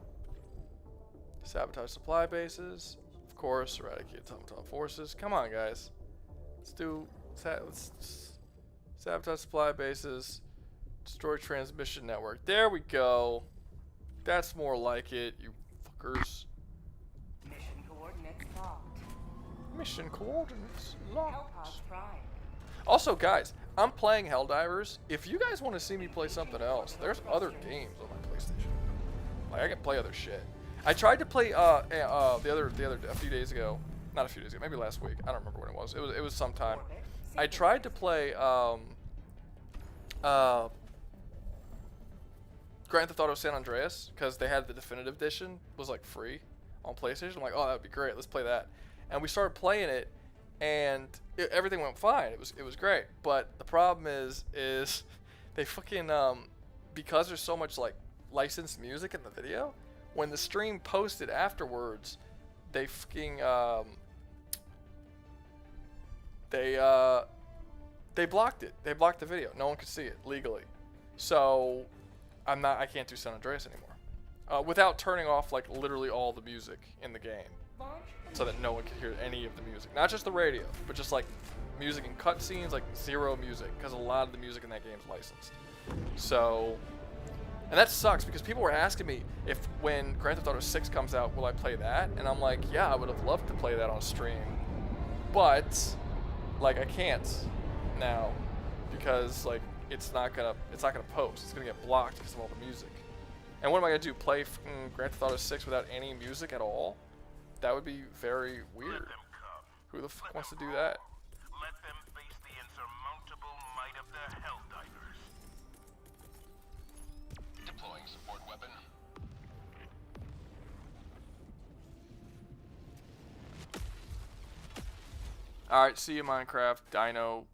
Sabotage supply bases, of course. Eradicate automaton forces. Come on, guys. Let's sabotage supply bases. Destroy transmission network. There we go. That's more like it, you fuckers. Mission coordinates locked. Mission coordinates locked. Hellpod prime. Also, guys, I'm playing Helldivers. If you guys want to see me play something else, there's other games on my PlayStation. Like, I can play other shit. I tried to play a few days ago. Not a few days ago, maybe last week. I don't remember when it was. It was sometime. I tried to play Grand Theft Auto San Andreas, because they had the definitive edition, was like free on PlayStation. I'm like, oh, that'd be great. Let's play that. And we started playing it, and everything went fine. It was great. But the problem is they fucking because there's so much like licensed music in the video, when the stream posted afterwards, they fucking they blocked it. They blocked the video. No one could see it legally. So I can't do San Andreas anymore. Without turning off like literally all the music in the game, so that no one could hear any of the music. Not just the radio, but just like music and cutscenes, like zero music, because a lot of the music in that game is licensed. So, and that sucks, because people were asking me if when Grand Theft Auto 6 comes out, will I play that? And I'm like, yeah, I would have loved to play that on stream, but like I can't now, because like it's not gonna post. It's gonna get blocked because of all the music. And what am I gonna do? Play Grand Theft Auto 6 without any music at all? That would be very weird. Who the fuck wants to do that? Let them face the insurmountable might of the Helldivers. Deploying support weapon. Alright, see you, Minecraft. Dino,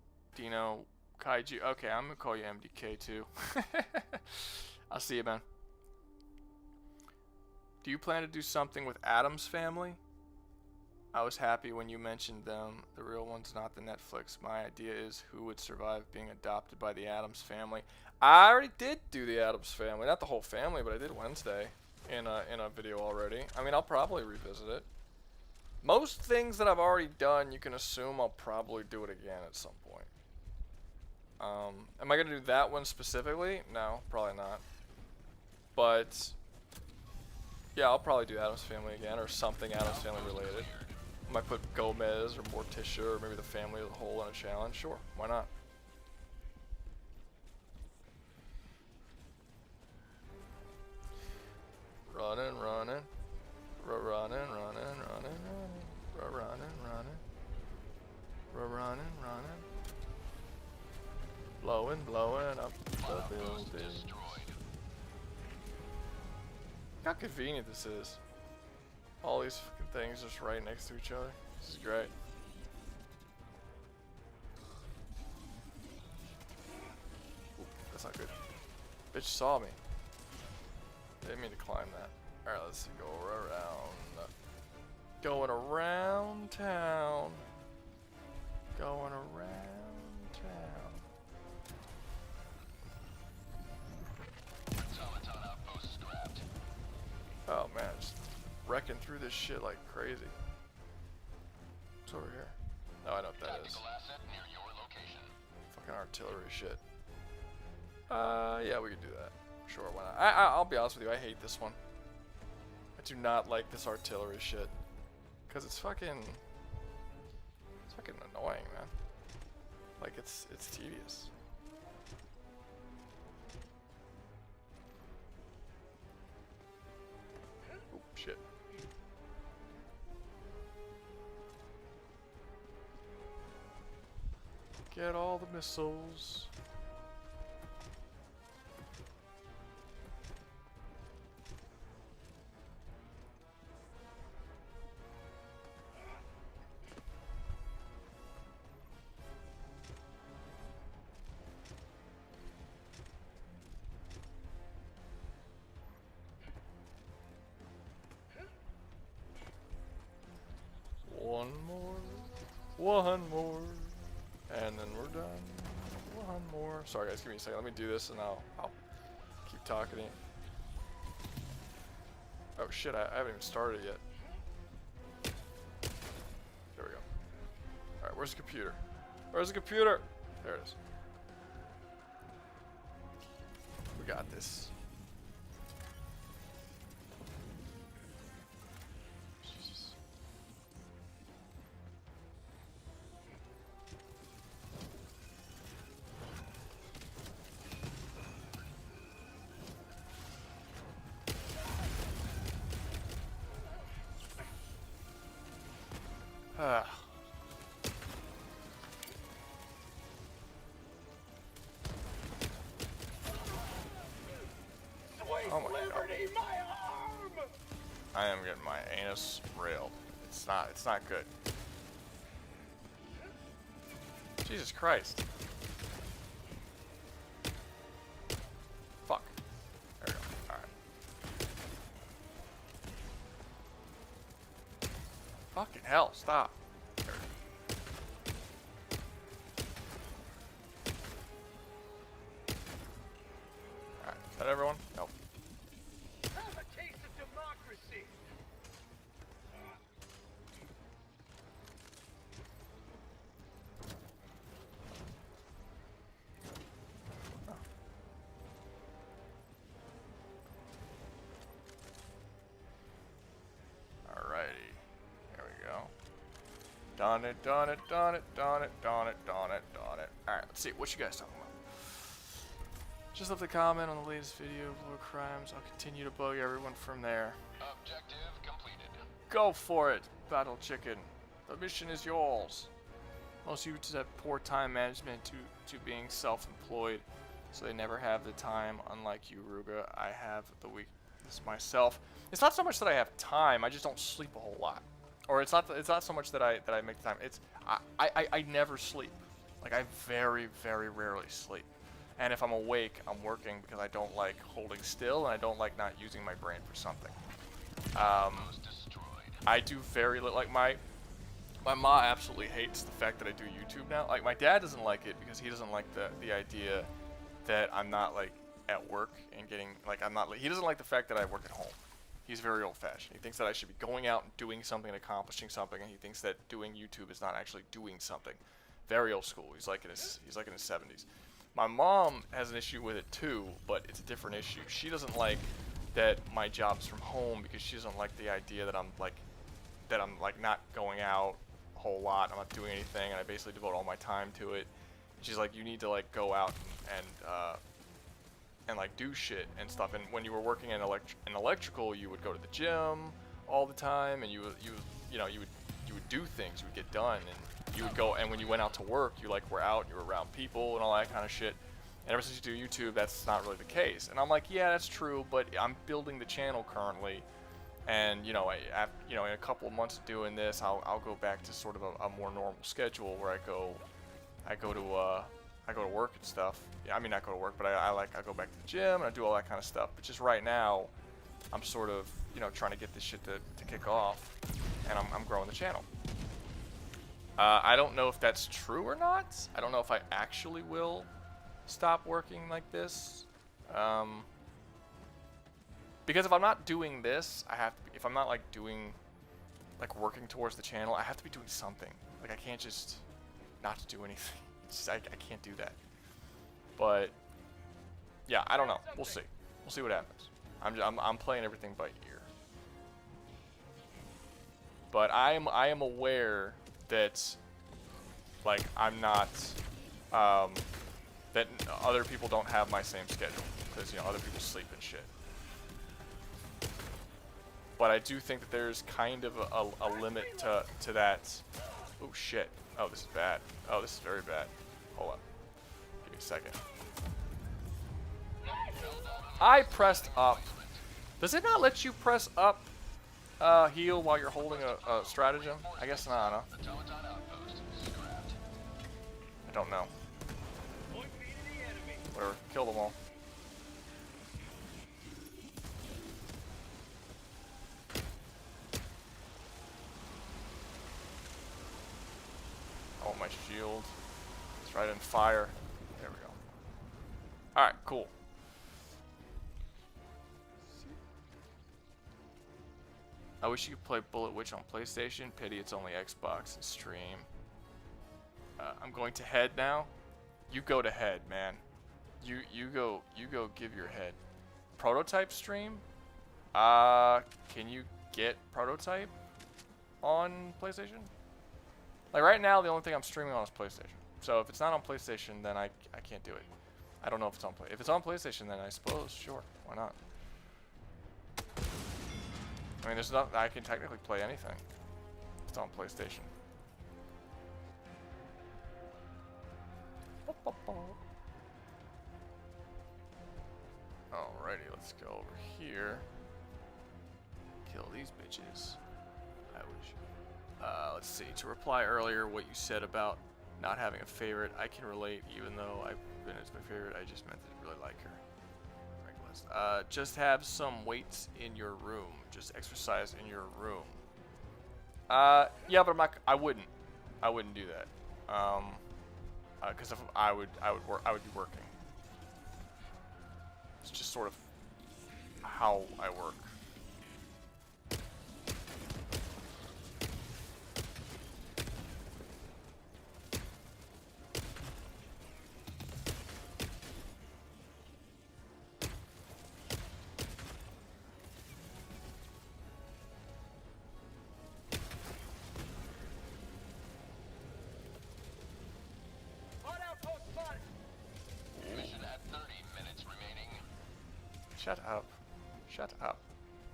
Kaiju. Okay, I'm gonna call you MDK too. I'll see you, man. Do you plan to do something with Adam's family? I was happy when you mentioned them. The real one's not the Netflix. My idea is who would survive being adopted by the Adams family. I already did do the Adams family. Not the whole family, but I did Wednesday in a video already. I mean, I'll probably revisit it. Most things that I've already done, you can assume I'll probably do it again at some point. Am I going to do that one specifically? No, probably not. But yeah, I'll probably do Adam's family again, or something Adam's family related. I might put Gomez or Morticia or maybe the family as a whole on a challenge. Sure, why not? Running. Running. Blowing up the building. How convenient this is. All these fucking things just right next to each other. This is great. Ooh, that's not good. Bitch saw me. Didn't mean to climb that. Alright, let's go around. Going around town. Going around town. Oh man, just wrecking through this shit like crazy. What's over here? Oh, I know what that is. Fucking artillery shit. Yeah, we could do that. Sure, why not? I'll be honest with you, I hate this one. I do not like this artillery shit. Cause it's fucking annoying, man. Like it's tedious. Oh shit. Get all the missiles. One more, and then we're done. One more. Sorry guys, give me a second. Let me do this and I'll keep talking to you. Oh shit, I haven't even started yet. There we go. Alright, where's the computer? Where's the computer? There it is. We got this. Ah. Oh my God. I am getting my anus railed. It's not good. Jesus Christ. Fuck. There we go. Alright. Fucking hell, stop. There we go. Alright, is that everyone? Nope. Have a taste of democracy. Alrighty. There we go. Done it. Alright, let's see. What you guys talking about? Just left a comment on the latest video of Blue Crimes. I'll continue to bug everyone from there. Objective completed. Go for it, Battle Chicken. The mission is yours. Most YouTubers have poor time management to being self-employed, so they never have the time. Unlike you, Rouga, I have the weakness myself. It's not so much that I have time; I just don't sleep a whole lot. Or it's not so much that I make the time. It's I never sleep. Like I very rarely sleep. And if I'm awake, I'm working because I don't like holding still and I don't like not using my brain for something. I do very little. Like my ma absolutely hates the fact that I do YouTube now. Like my dad doesn't like it because he doesn't like the idea that I'm not like at work and getting like I'm not. He doesn't like the fact that I work at home. He's very old-fashioned. He thinks that I should be going out and doing something and accomplishing something, and he thinks that doing YouTube is not actually doing something. Very old school. He's like in his 70s. My mom has an issue with it too, but it's a different issue. She doesn't like that my job's from home because she doesn't like the idea that I'm not going out a whole lot. I'm not doing anything, and I basically devote all my time to it. She's like, you need to like go out and like do shit and stuff. And when you were working in electrical, you would go to the gym all the time, and you would do things, you would get done, and you would go, and when you went out to work, you like were out, you were around people and all that kind of shit. And ever since you do YouTube, that's not really the case. And I'm like, yeah, that's true, but I'm building the channel currently, and in a couple of months of doing this, I'll go back to sort of a more normal schedule where I go to work and stuff. Yeah, I mean, not go to work, but I go back to the gym and I do all that kind of stuff. But just right now, I'm sort of, trying to get this shit to kick off, and I'm growing the channel. I don't know if that's true or not. I don't know if I actually will stop working like this. Because if I'm not doing this, if I'm not working towards the channel, I have to be doing something. Like, I can't just not do anything. I can't do that. But yeah, I don't know. We'll see. We'll see what happens. I'm playing everything by ear. But I am aware that I'm not that other people don't have my same schedule, because other people sleep and shit. But I do think that there's kind of a limit to that. Oh shit. Oh, this is bad. Oh, this is very bad. Hold up. Give me a second. I pressed up. Does it not let you press up heal while you're holding a stratagem? I guess not, huh? I don't know. Whatever. Kill them all. I want my shield. It's right in fire. There we go. Alright, cool. I wish you could play Bullet Witch on PlayStation. Pity it's only Xbox and stream. I'm going to head now. You go to head, man. You go give your head. Prototype stream? Can you get Prototype on PlayStation? Like right now, the only thing I'm streaming on is PlayStation. So if it's not on PlayStation, then I can't do it. I don't know if it's on Play. If it's on PlayStation, then I suppose sure, why not? I mean, there's not. I can technically play anything. It's on PlayStation. Alrighty, let's go over here. Kill these bitches. I wish. Let's see. To reply earlier, what you said about not having a favorite, I can relate. Even though I've been as my favorite, I just meant to really like her. Just have some weights in your room. Just exercise in your room. Yeah, but I'm not. I wouldn't do that. Because if I would be working. It's just sort of how I work. Shut up. Shut up.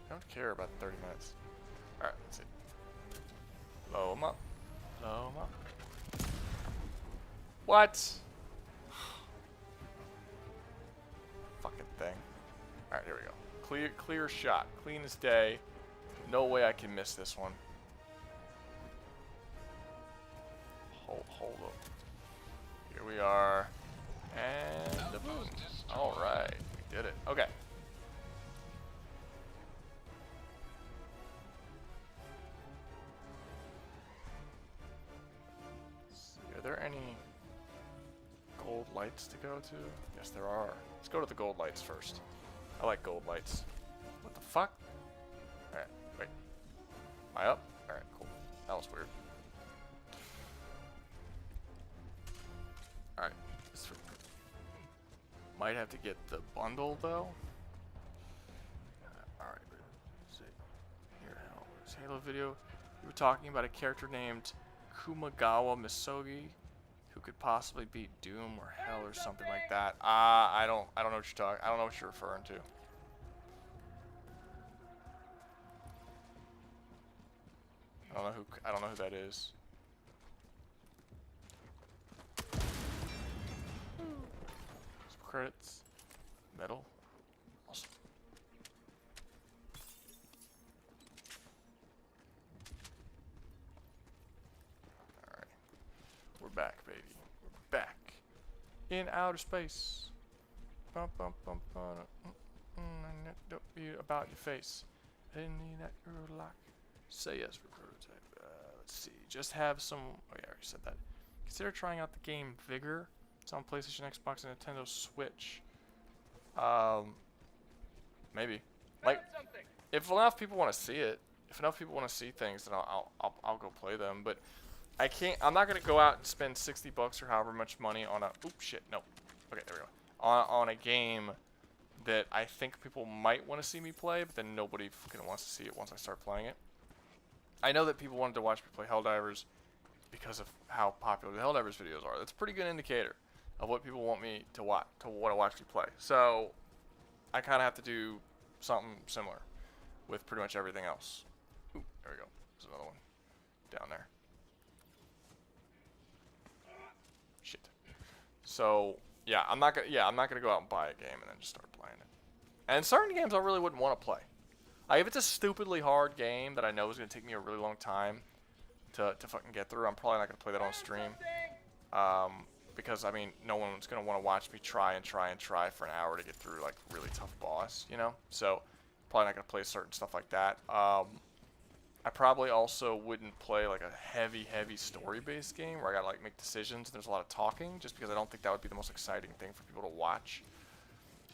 I don't care about 30 minutes. Alright, let's see. Blow him up. Blow him up. What? Fucking thing. Alright, here we go. Clear shot. Clean as day. No way I can miss this one. Hold up. Here we are. And the boom. Alright. We did it. Okay. Are there any gold lights to go to? Yes, there are. Let's go to the gold lights first. I like gold lights. What the fuck? Alright, wait. Am I up? Alright, cool. That was weird. Alright. Might have to get the bundle, though. Alright, let's see. Here, this Halo video. We were talking about a character named Kumagawa Misogi, who could possibly beat Doom or Hell or something like that. I don't know what you're talking. I don't know what you're referring to. I don't know who that is. Some credits. Metal. Awesome. Alright. We're back, baby. We're back. In outer space. Bum, bum, bum, bum, about your face. Any that you're like. Say yes for prototype. Let's see. Just have some. Oh yeah, I already said that. Consider trying out the game Vigor. It's on PlayStation, Xbox, and Nintendo Switch. Maybe. Like, if enough people want to see it, if enough people want to see things, then I'll go play them. But I can't. I'm not gonna go out and spend $60 or however much money on a. Oops, shit. No. Okay, there we go. On a game that I think people might want to see me play, but then nobody fucking wants to see it once I start playing it. I know that people wanted to watch me play Helldivers because of how popular the Helldivers videos are. That's a pretty good indicator of what people want me to watch, want to watch me play. So I kind of have to do something similar with pretty much everything else. Ooh, there we go. There's another one down there. Shit. So yeah, I'm not gonna go out and buy a game and then just start playing it. And certain games I really wouldn't want to play. Like if it's a stupidly hard game that I know is gonna take me a really long time to fucking get through, I'm probably not gonna play that on stream. Because I mean, no one's gonna want to watch me try for an hour to get through like really tough boss, you know. So probably not gonna play certain stuff like that. I probably also wouldn't play like a heavy story-based game where I gotta like make decisions and there's a lot of talking, just because I don't think that would be the most exciting thing for people to watch.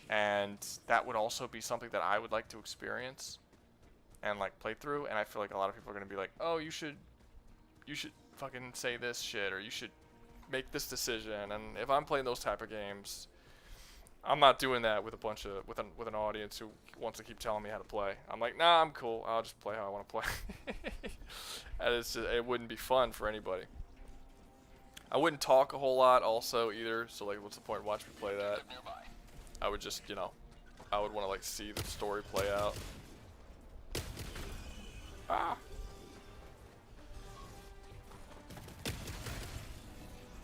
And that would also be something that I would like to experience and like play through. And I feel like a lot of people are gonna be like, oh, you should fucking say this shit, or you should make this decision. And if I'm playing those type of games, I'm not doing that with a bunch of with an audience who wants to keep telling me how to play. I'm like, nah, I'm cool. I'll just play how I want to play. And it's just, it wouldn't be fun for anybody. I wouldn't talk a whole lot also either. So like, what's the point of watching me play that? I would just, you know, I would want to like see the story play out. Ah.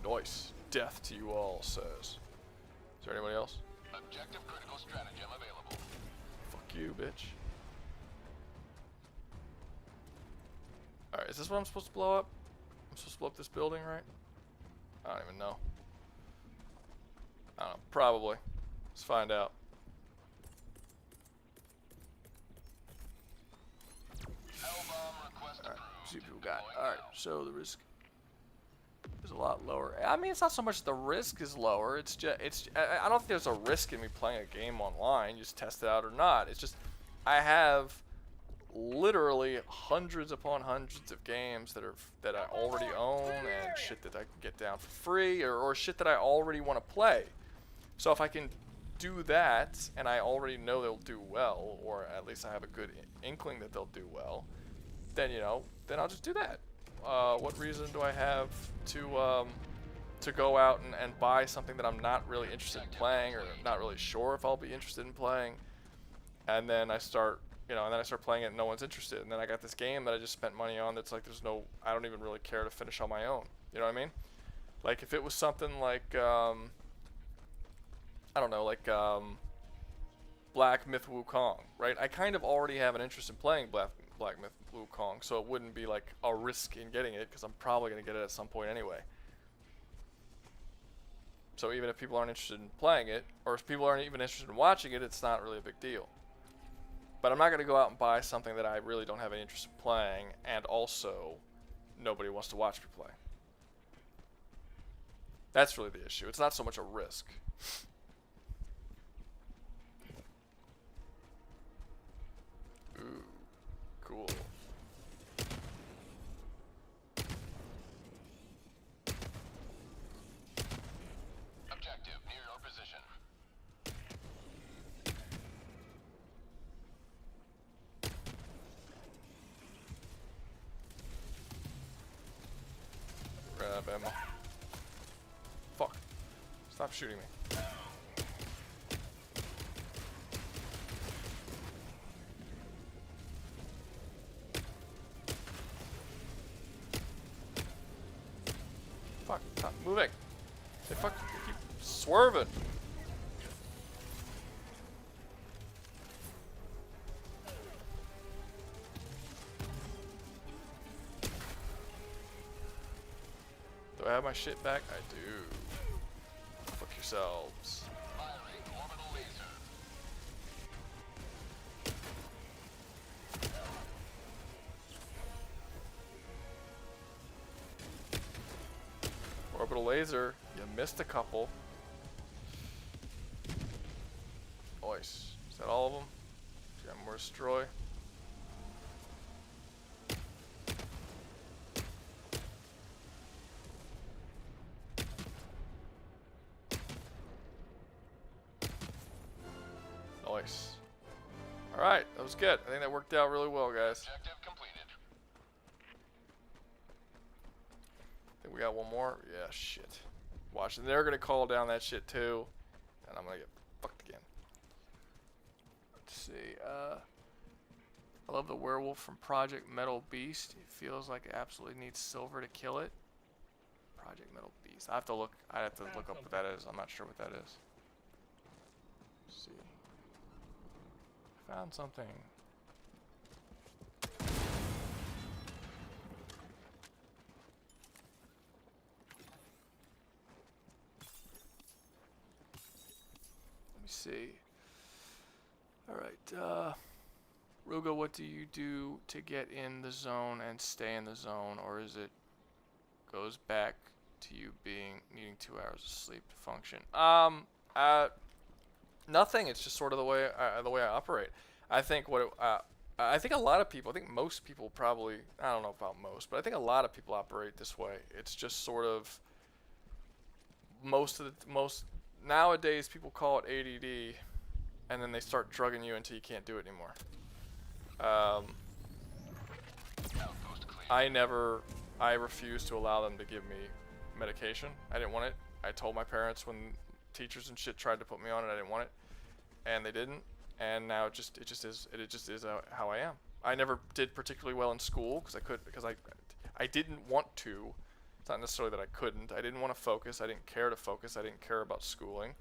Nice. Death to you all, says. Is there anybody else? Objective critical stratagem available. Fuck you, bitch. Alright, is this what I'm supposed to blow up? I'm supposed to blow up this building, right? I don't even know. I don't know. Probably. Let's find out. Alright, see what people got. Alright, so the risk is a lot lower. I mean, it's not so much the risk is lower. It's just, I don't think there's a risk in me playing a game online. You just test it out or not. It's just, I have literally hundreds upon hundreds of games that I already own and shit that I can get down for free or shit that I already want to play. So if I can do that and I already know they'll do well, or at least I have a good inkling that they'll do well, then, you know, then I'll just do that. What reason do I have to go out and buy something that I'm not really interested in playing, or not really sure if I'll be interested in playing, and then I start, you know, and then I start playing it and no one's interested, and then I got this game that I just spent money on that's like I don't even really care to finish on my own. You know what I mean? Like if it was something like I don't know, like Black Myth Wukong, right? I kind of already have an interest in playing Black Myth Wukong, so it wouldn't be like a risk in getting it because I'm probably going to get it at some point anyway. So even if people aren't interested in playing it, or if people aren't even interested in watching it, it's not really a big deal. But I'm not going to go out and buy something that I really don't have any interest in playing, and also nobody wants to watch me play. That's really the issue. It's not so much a risk. Ooh, cool. Objective near your position. Grab ammo. Fuck. Stop shooting me. moving. They keep swerving. Do I have my shit back? I do. Fuck yourselves. Orbital laser. You missed a couple. Nice. Is that all of them? Got more destroy. Nice. Alright, that was good. I think that worked out really well, guys. Objective completed. I think we got one more. Yeah, shit. Watch, and they're gonna call down that shit too. And I'm gonna get fucked again. Let's see, I love the werewolf from Project Metal Beast. It feels like it absolutely needs silver to kill it. Project Metal Beast. I'd have to look up what that is. I'm not sure what that is. Let's see. Found something. Let me see. Alright, Rouga, what do you do to get in the zone and stay in the zone, or is it goes back to you needing 2 hours of sleep to function? Nothing. It's just sort of the way I operate. I think I think a lot of people, I think most people probably, I don't know about most, but I think a lot of people operate this way. It's just sort of most nowadays people call it ADD, and then they start drugging you until you can't do it anymore. I refused to allow them to give me medication. I didn't want it. I told my parents when teachers and shit tried to put me on it, I didn't want it, and they didn't. And now it just is how I am. I never did particularly well in school because I didn't want to. It's not necessarily that I couldn't. I didn't want to focus. I didn't care to focus. I didn't care about schooling,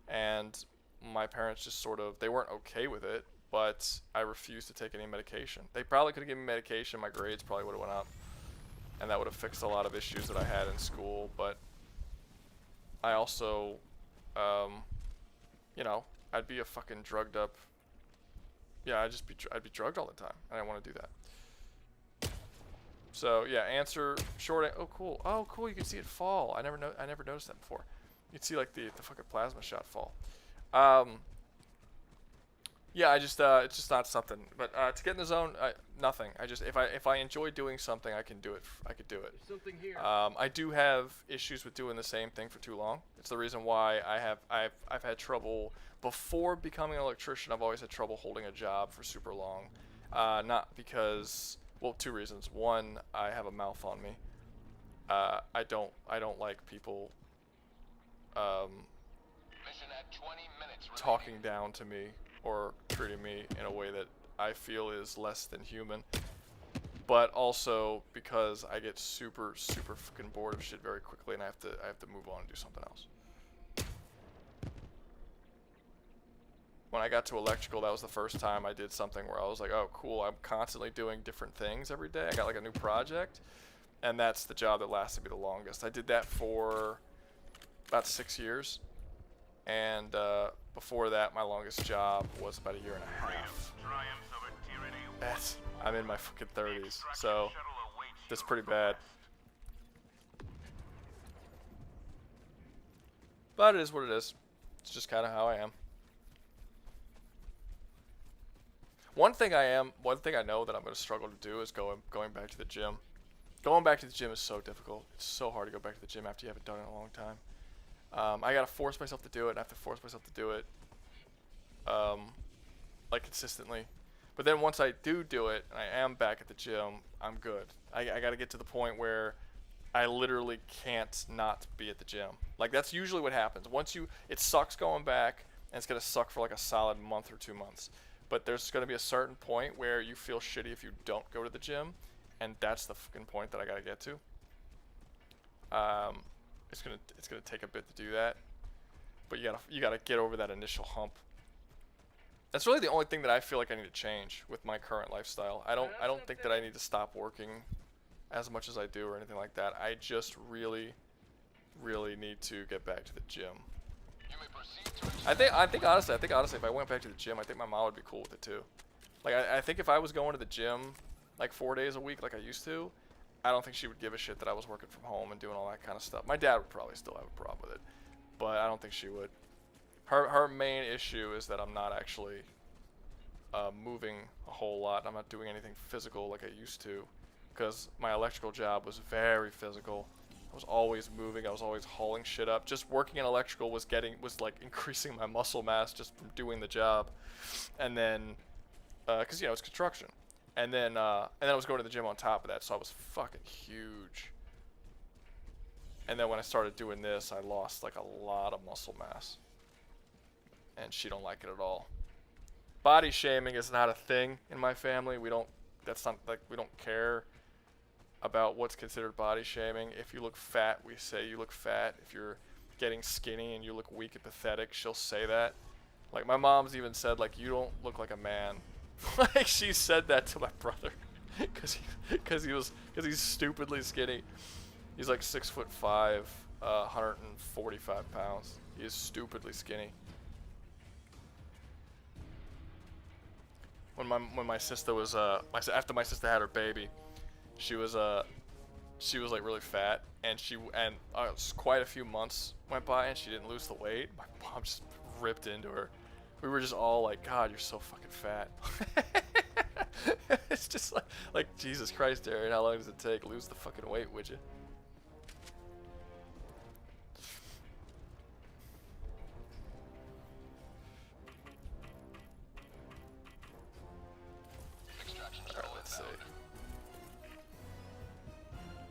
and my parents just they weren't okay with it. But I refused to take any medication. They probably could have given me medication. My grades probably would have went up, and that would have fixed a lot of issues that I had in school. But I also, you know, I'd be a fucking drugged up. Yeah, I'd be drugged all the time. I didn't want to do that. So yeah, answer short. Oh cool. Oh cool. You can see it fall. I never noticed that before. You can see like the fucking plasma shot fall. Yeah, it's just not something. But to get in the zone, nothing. If I enjoy doing something, I can do it. I could do it. There's something here. I do have issues with doing the same thing for too long. It's the reason why I've had trouble before becoming an electrician. I've always had trouble holding a job for super long. Not because, well, two reasons. One, I have a mouth on me. I don't like people Mission at 20 minutes talking down to me or treating me in a way that I feel is less than human. But also because I get super fucking bored of shit very quickly, and I have to move on and do something else. When I got to electrical, that was the first time I did something where I was like, oh cool, I'm constantly doing different things every day. I got like a new project, and that's the job that lasted me the longest. I did that for about 6 years, and before that, my longest job was about 1.5 years. I'm in my fucking 30s, so that's pretty bad. But it is what it is. It's just kind of how I am. One thing I know that I'm going to struggle to do is going back to the gym. Going back to the gym is so difficult. It's so hard to go back to the gym after you haven't done it in a long time. I gotta force myself to do it, and I have to force myself to do it, like consistently. But then once I do it, and I am back at the gym, I'm good. I gotta get to the point where I literally can't not be at the gym. Like that's usually what happens. It sucks going back, and it's gonna suck for like a solid month or 2 months. But there's gonna be a certain point where you feel shitty if you don't go to the gym, and that's the fucking point that I gotta get to. it's gonna take a bit to do that. But you gotta get over that initial hump. That's really the only thing that I feel like I need to change with my current lifestyle. I don't think that I need to stop working as much as I do or anything like that. I just really need to get back to the gym. I think honestly, if I went back to the gym, I think my mom would be cool with it too. Like I think if I was going to the gym like 4 days a week like I used to, I don't think she would give a shit that I was working from home and doing all that kind of stuff. My dad would probably still have a problem with it, but I don't think she would. Her main issue is that I'm not actually moving a whole lot. I'm not doing anything physical like I used to, because my electrical job was very physical. I was always moving. I was always hauling shit up. Just working in electrical was like increasing my muscle mass just from doing the job, and then because you know it's construction, and then I was going to the gym on top of that, so I was fucking huge. And then when I started doing this, I lost like a lot of muscle mass, and she don't like it at all. Body shaming is not a thing in my family. We don't care about what's considered body shaming. If you look fat, we say you look fat. If you're getting skinny and you look weak and pathetic, she'll say that. Like my mom's even said like, you don't look like a man. Like she said that to my brother because he's stupidly skinny. He's like 6'5", 145 pounds. He is stupidly skinny. When my sister was after my sister had her baby, she was like really fat, and quite a few months went by and she didn't lose the weight. My mom just ripped into her. We were just all like, God, you're so fucking fat. It's just like Jesus Christ, Darren, how long does it take? Lose the fucking weight, would you? Alright, let's see.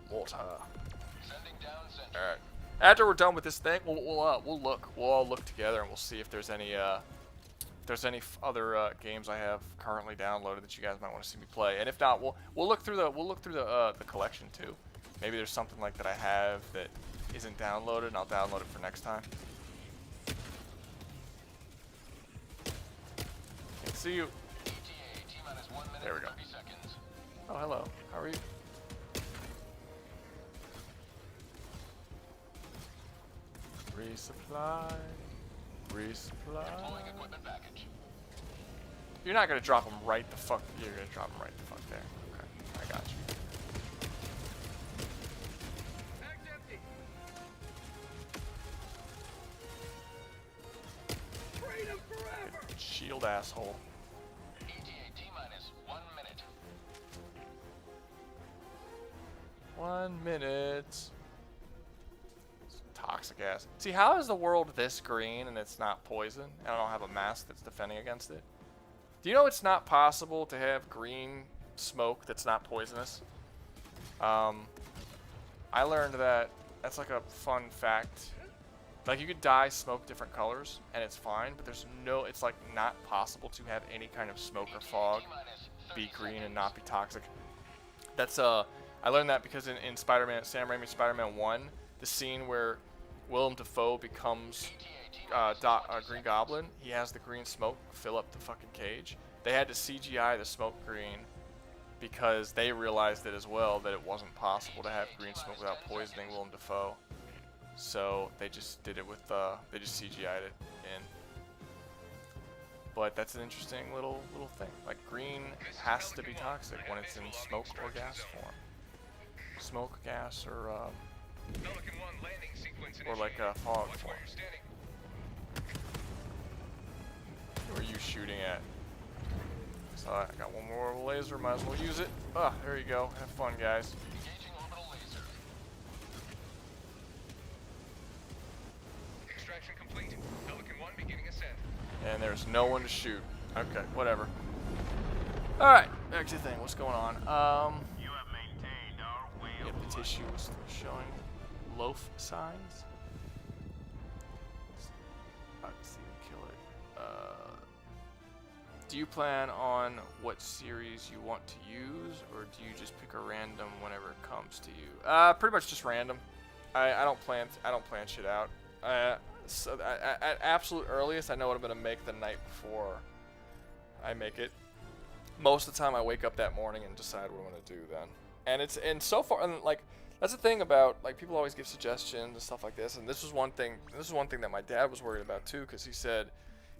Water. Alright. After we're done with this thing, we'll all look together and we'll see if there's any other games I have currently downloaded that you guys might want to see me play. And if not, we'll look through the collection too. Maybe there's something like that I have that isn't downloaded, and I'll download it for next time. Okay, see you. There we go. Oh, hello. How are you? Resupply. You're not gonna drop them right the fuck. You're gonna drop them right the fuck there. Okay, I got you. Shield asshole. ETA T-minus 1 minute. 1 minute. Toxic ass. See, how is the world this green and it's not poison? And I don't have a mask that's defending against it. Do you know it's not possible to have green smoke that's not poisonous? I learned that. That's like a fun fact. Like you could dye smoke different colors and it's fine, but it's like not possible to have any kind of smoke or fog be green and not be toxic. That's I learned that because in Sam Raimi's Spider-Man 1, the scene where Willem Dafoe becomes Green Goblin, he has the green smoke fill up the fucking cage. They had to CGI the smoke green because they realized it as well, that it wasn't possible to have green smoke without poisoning Willem Dafoe. So they just did it with they just CGI'd it in. But that's an interesting little thing. Like green has to be toxic when it's in smoke or gas form. Smoke, gas, or like a fog form. Who are you shooting at? So I got one more laser, might as well use it. Ah, there you go. Have fun, guys. Engaging orbital laser. Extraction complete. Pelican 1 beginning ascent. And there's no one to shoot. Okay, whatever. Alright, back to the thing. What's going on? You have maintained our way Yep, of the tissue is showing loaf signs. Let's see if we kill it. Do you plan on what series you want to use, or do you just pick a random whenever it comes to you? Pretty much just random. I don't plan shit out. So at absolute earliest, I know what I'm gonna make the night before I make it. Most of the time, I wake up that morning and decide what I'm gonna do then. And so far, and like that's the thing about like people always give suggestions and stuff like this. And this was one thing. This is one thing that my dad was worried about too, because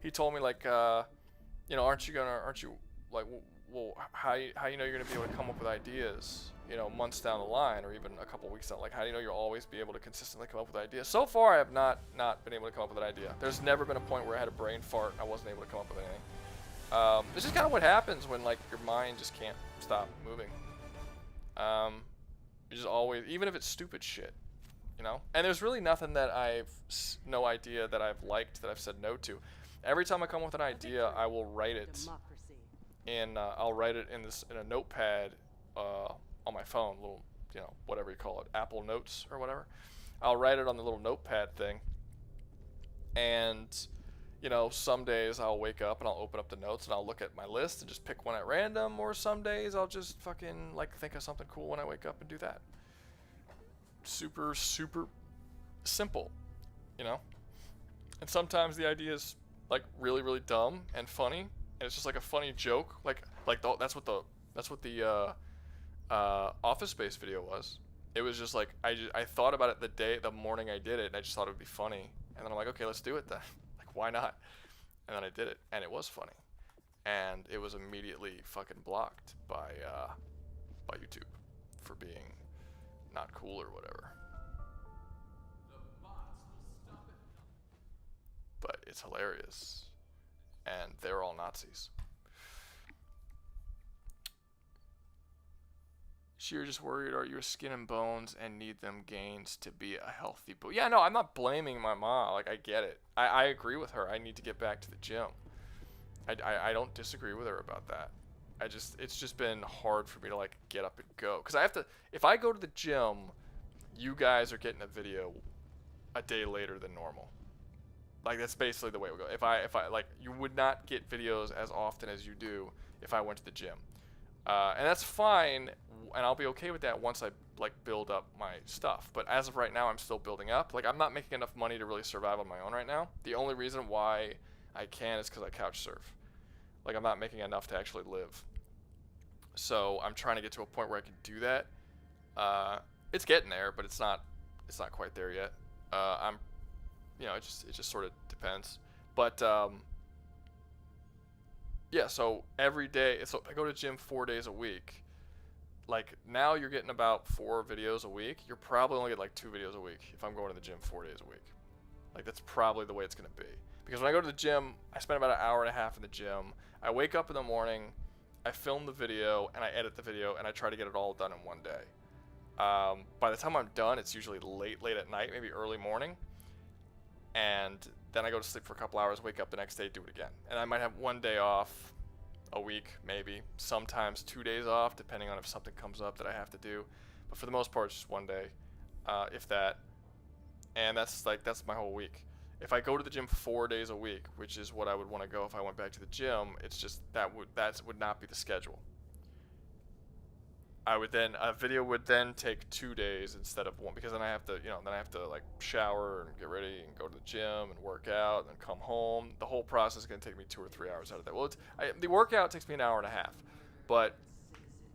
he told me like, you know, aren't you like, well, how you know you're gonna be able to come up with ideas, you know, months down the line or even a couple weeks down? Like, how do you know you'll always be able to consistently come up with ideas? So far, I have not been able to come up with an idea. There's never been a point where I had a brain fart and I wasn't able to come up with anything. This is kind of what happens when like your mind just can't stop moving. You just always, even if it's stupid shit, you know. And there's really nothing that no idea that I've liked that I've said no to. Every time I come up with an idea, I will write it. And I'll write it in a notepad on my phone, little, you know, whatever you call it, Apple Notes or whatever. I'll write it on the little notepad thing, and you know, some days I'll wake up and I'll open up the notes and I'll look at my list and just pick one at random, or some days I'll just fucking like think of something cool when I wake up and do that. Super simple, you know. And sometimes the idea is like really dumb and funny, and it's just like a funny joke, that's what the Office Space video was. It was just like I thought about it the morning I did it, and I just thought it would be funny, and then I'm like, okay, let's do it then. Like, why not? And then I did it, and it was funny, and it was immediately fucking blocked by YouTube for being not cool or whatever. But it's hilarious, and they're all Nazis. You're just worried, are you skin and bones and need them gains to be a healthy boy? Yeah, no, I'm not blaming my mom. Like, I get it. I agree with her. I need to get back to the gym. I don't disagree with her about that. It's just been hard for me to like get up and go. Because I have to, if I go to the gym, you guys are getting a video a day later than normal. Like, that's basically the way it would go. If I like, you would not get videos as often as you do if I went to the gym. And that's fine, and I'll be okay with that once I like build up my stuff. But as of right now, I'm still building up. Like, I'm not making enough money to really survive on my own right now. The only reason why I can is because I couch surf. Like, I'm not making enough to actually live. So I'm trying to get to a point where I can do that. It's getting there, but it's not quite there yet. You know, it just sort of depends. But yeah, so every day, so I go to the gym 4 days a week. Like, now you're getting about 4 videos a week. You're probably only get like 2 videos a week if I'm going to the gym 4 days a week. Like, that's probably the way it's going to be. Because when I go to the gym, I spend about an hour and a half in the gym. I wake up in the morning, I film the video, and I edit the video, and I try to get it all done in one day. By the time I'm done, it's usually late at night, maybe early morning. And then I go to sleep for a couple hours, wake up the next day, do it again. And I might have 1 day off a week, maybe. Sometimes 2 days off, depending on if something comes up that I have to do. But for the most part, it's just 1 day, if that. And that's my whole week. If I go to the gym 4 days a week, which is what I would want to go if I went back to the gym, it's just that would not be the schedule. A video would then take 2 days instead of 1, because then I have to like shower and get ready and go to the gym and work out and then come home. The whole process is going to take me 2 or 3 hours out of that. Well, the workout takes me an hour and a half, but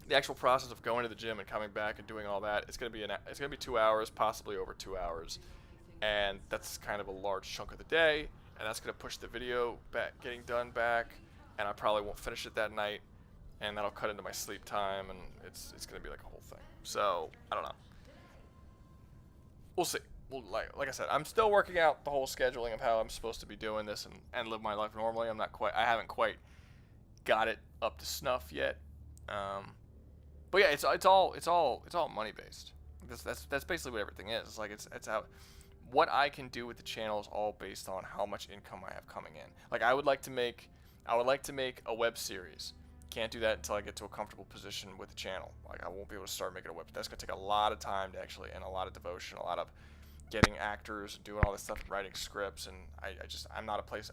the actual process of going to the gym and coming back and doing all that, it's going to be 2 hours, possibly over 2 hours, and that's kind of a large chunk of the day, and that's going to push the video getting done back, and I probably won't finish it that night. And that'll cut into my sleep time, and it's gonna be like a whole thing. So I don't know. We'll see. Well, like I said, I'm still working out the whole scheduling of how I'm supposed to be doing this and live my life normally. I haven't quite got it up to snuff yet. But yeah, it's all money based. That's basically what everything is. It's like it's how what I can do with the channel is all based on how much income I have coming in. Like, I would like to make a web series. Can't do that until I get to a comfortable position with the channel. Like, I won't be able to start making a web. That's gonna take a lot of time to actually, and a lot of devotion, a lot of getting actors and doing all this stuff, and writing scripts, and I'm not at a place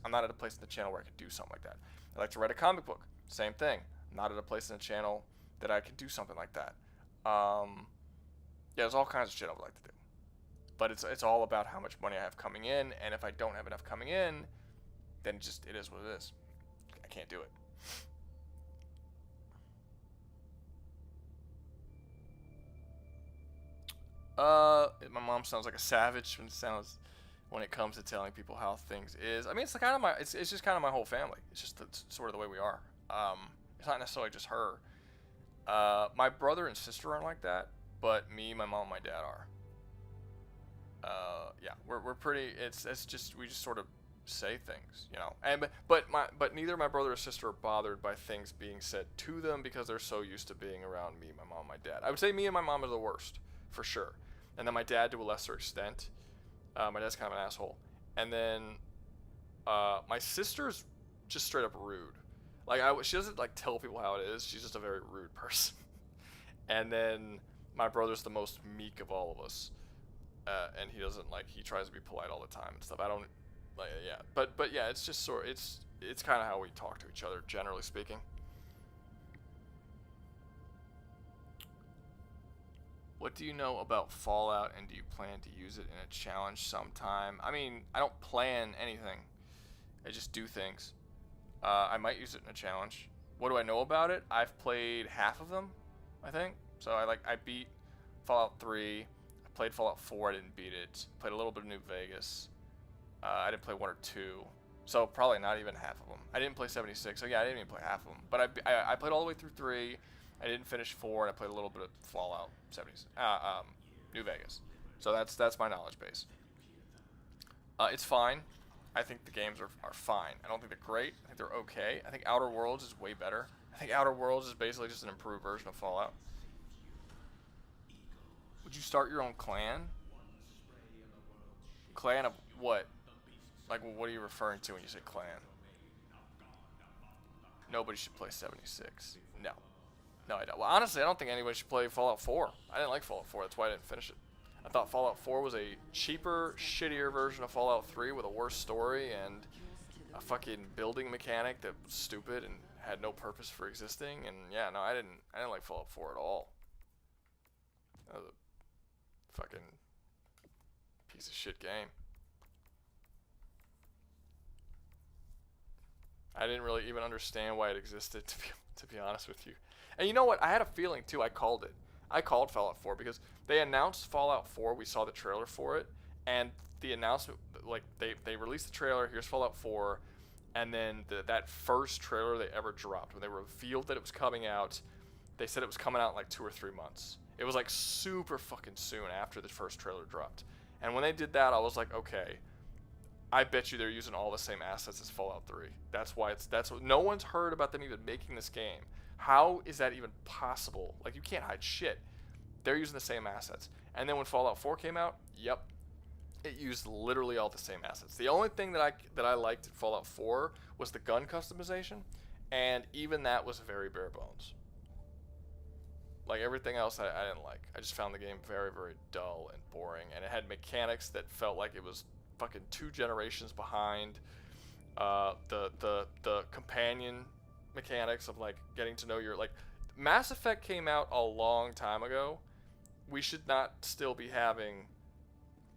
in the channel where I can do something like that. I like to write a comic book. Same thing. I'm not at a place in the channel that I can do something like that. Yeah, there's all kinds of shit I would like to do. But it's all about how much money I have coming in, and if I don't have enough coming in, then it is what it is. I can't do it. My mom sounds like a savage when it comes to telling people how things is. I mean, it's kind of it's just kind of my whole family. It's just sort of the way we are. It's not necessarily just her. My brother and sister aren't like that, but me, my mom, and my dad are. Yeah, we're pretty. It's just we just sort of say things, you know. And but neither my brother or sister are bothered by things being said to them because they're so used to being around me, my mom, my dad. I would say me and my mom are the worst for sure, and then my dad to a lesser extent. My dad's kind of an asshole, and then my sister's just straight up rude. Like she doesn't like tell people how it is. She's just a very rude person. And then my brother's the most meek of all of us. And he doesn't he tries to be polite all the time and stuff. I don't yeah, but yeah, it's just it's kind of how we talk to each other, generally speaking. What do you know about Fallout, and do you plan to use it in a challenge sometime? I mean, I don't plan anything. I just do things. I might use it in a challenge. What do I know about it? I've played half of them, I think. So I beat Fallout 3. Played Fallout 4, I didn't beat it. Played a little bit of New Vegas. I didn't play 1 or 2. So probably not even half of them. I didn't play 76, so yeah, I didn't even play half of them. But I played all the way through 3. I didn't finish 4, and I played a little bit of Fallout 70s, New Vegas. So that's my knowledge base. It's fine. I think the games are fine. I don't think they're great. I think they're okay. I think Outer Worlds is way better. I think Outer Worlds is basically just an improved version of Fallout. Would you start your own clan? Clan of what? Like, what are you referring to when you say clan? Nobody should play 76. No. No, I don't. Well, honestly, I don't think anybody should play Fallout 4. I didn't like Fallout 4. That's why I didn't finish it. I thought Fallout 4 was a cheaper, shittier version of Fallout 3 with a worse story and a fucking building mechanic that was stupid and had no purpose for existing. And yeah, no, I didn't like Fallout 4 at all. That was a fucking piece of shit game. I didn't really even understand why it existed, to be honest with you. And you know what? I had a feeling too. I called it. I called Fallout 4 because they announced Fallout 4. We saw the trailer for it, and the announcement, like they released the trailer. Here's Fallout 4, and then that first trailer they ever dropped when they revealed that it was coming out, they said it was coming out in like 2 or 3 months. It was like super fucking soon after the first trailer dropped. And when they did that, I was like, okay, I bet you they're using all the same assets as Fallout 3. That's why that's what no one's heard about them even making this game. How is that even possible? Like, you can't hide shit. They're using the same assets. And then when Fallout 4 came out, yep, it used literally all the same assets. The only thing that I liked in Fallout 4 was the gun customization, and even that was very bare bones. Like, everything else I didn't like. I just found the game very, very dull and boring, and it had mechanics that felt like it was fucking 2 generations behind. The companion mechanics of like getting to know your Mass Effect came out a long time ago. We should not still be having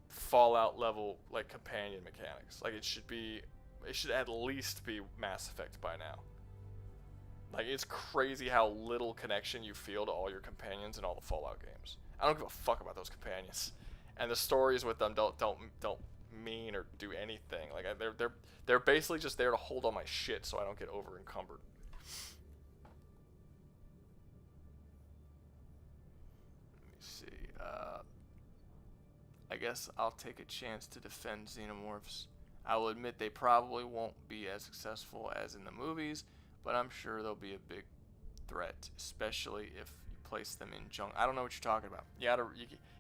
Fallout level like companion mechanics. Like, it should at least be Mass Effect by now. Like, it's crazy how little connection you feel to all your companions in all the Fallout games. I don't give a fuck about those companions, and the stories with them don't mean or do anything. Like, they're basically just there to hold all my shit so I don't get over encumbered. Let me see. I guess I'll take a chance to defend Xenomorphs. I will admit they probably won't be as successful as in the movies, but I'm sure they'll be a big threat, especially if you place them in junk. I don't know what you're talking about. You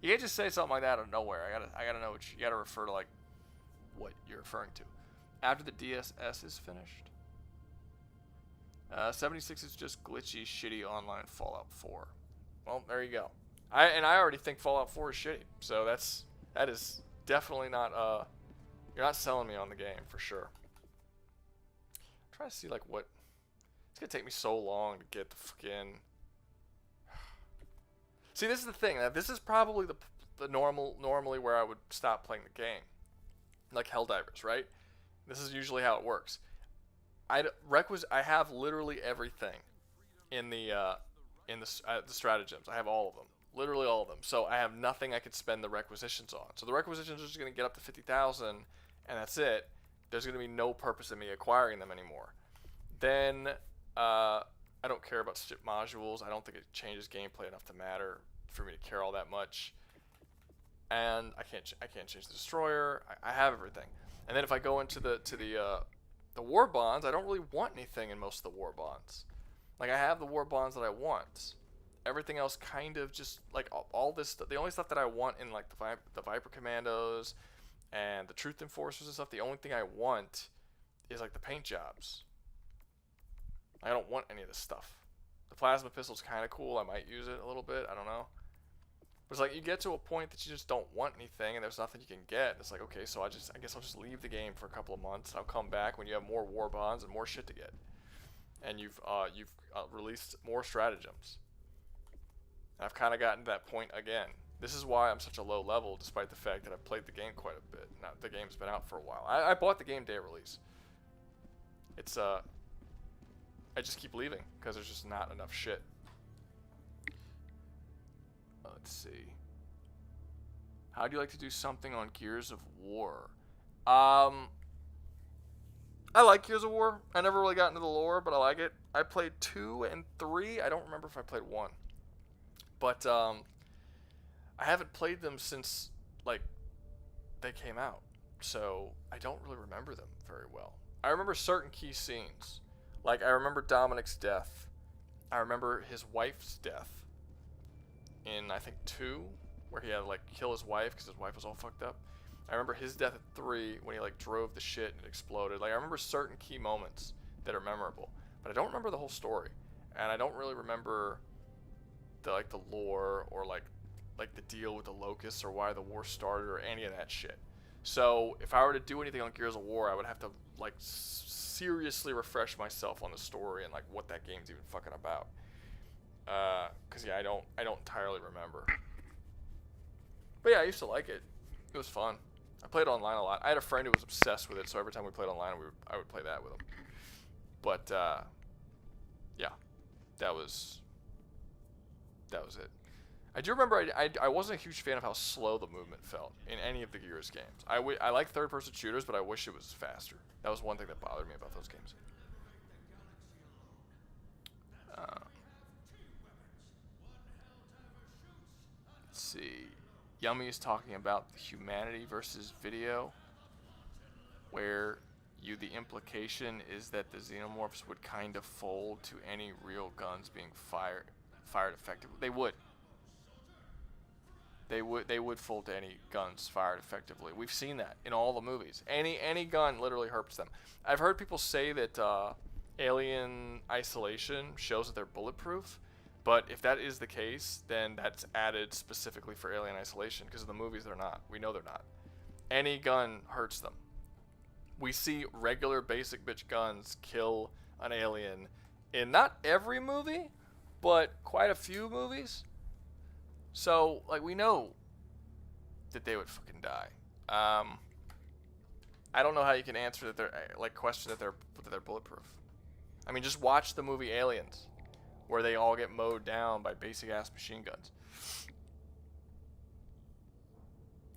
can't just say something like that out of nowhere. I gotta know what you gotta refer to, like what you're referring to. After the DSS is finished, 76 is just glitchy, shitty online Fallout 4. Well, there you go. I already think Fallout 4 is shitty, so that is definitely not you're not selling me on the game for sure. I'm trying to see like what. It's gonna take me so long to get the fucking. See, this is the thing. This is probably the normally where I would stop playing the game, like Helldivers, right? This is usually how it works. I have literally everything in the stratagems. I have all of them, literally all of them. So I have nothing I could spend the requisitions on. So the requisitions are just gonna get up to 50,000, and that's it. There's gonna be no purpose in me acquiring them anymore. Then I don't care about ship modules. I don't think it changes gameplay enough to matter for me to care all that much. And I can't change the destroyer. I have everything. And then if I go into the war bonds, I don't really want anything in most of the war bonds. Like, I have the war bonds that I want. Everything else kind of just, like, all this, the only stuff that I want in, like, the Viper Commandos and the Truth Enforcers and stuff, the only thing I want is, like, the paint jobs. I don't want any of this stuff. The Plasma Pistol's kind of cool. I might use it a little bit. I don't know. But it's like, you get to a point that you just don't want anything, and there's nothing you can get. It's like, okay, so I guess I'll just leave the game for a couple of months, and I'll come back when you have more war bonds and more shit to get, and you've released more stratagems. And I've kind of gotten to that point again. This is why I'm such a low level, despite the fact that I've played the game quite a bit. Now, the game's been out for a while. I bought the game day of release. It's I just keep leaving because there's just not enough shit. Let's see. How do you like to do something on Gears of War? I like Gears of War. I never really got into the lore, but I like it. I played 2 and 3. I don't remember if I played 1. But I haven't played them since, like, they came out. So I don't really remember them very well. I remember certain key scenes. Like, I remember Dominic's death. I remember his wife's death in, I think, 2, where he had to, like, kill his wife because his wife was all fucked up. I remember his death at 3 when he, like, drove the shit and it exploded. Like, I remember certain key moments that are memorable, but I don't remember the whole story, and I don't really remember the lore or like the deal with the locusts or why the war started or any of that shit. So if I were to do anything on Gears of War, I would have to, like, seriously refresh myself on the story and, like, what that game's even fucking about. Cause yeah, I don't entirely remember. But yeah, I used to like it. It was fun. I played online a lot. I had a friend who was obsessed with it, so every time we played online, I would play that with him. But yeah, that was it. I do remember I wasn't a huge fan of how slow the movement felt in any of the Gears games. I like third-person shooters, but I wish it was faster. That was one thing that bothered me about those games. Let's see. Yummy is talking about the humanity versus video, where the implication is that the xenomorphs would kind of fold to any real guns being fired effectively. They would. They would fold to any guns fired effectively. We've seen that in all the movies. Any gun literally hurts them. I've heard people say that Alien Isolation shows that they're bulletproof, but if that is the case, then that's added specifically for Alien Isolation, because in the movies they're not. We know they're not. Any gun hurts them. We see regular basic bitch guns kill an alien in not every movie, but quite a few movies. So, like, we know that they would fucking die. I don't know how you can answer that they're, like, question that they're bulletproof. I mean, just watch the movie Aliens, where they all get mowed down by basic ass machine guns.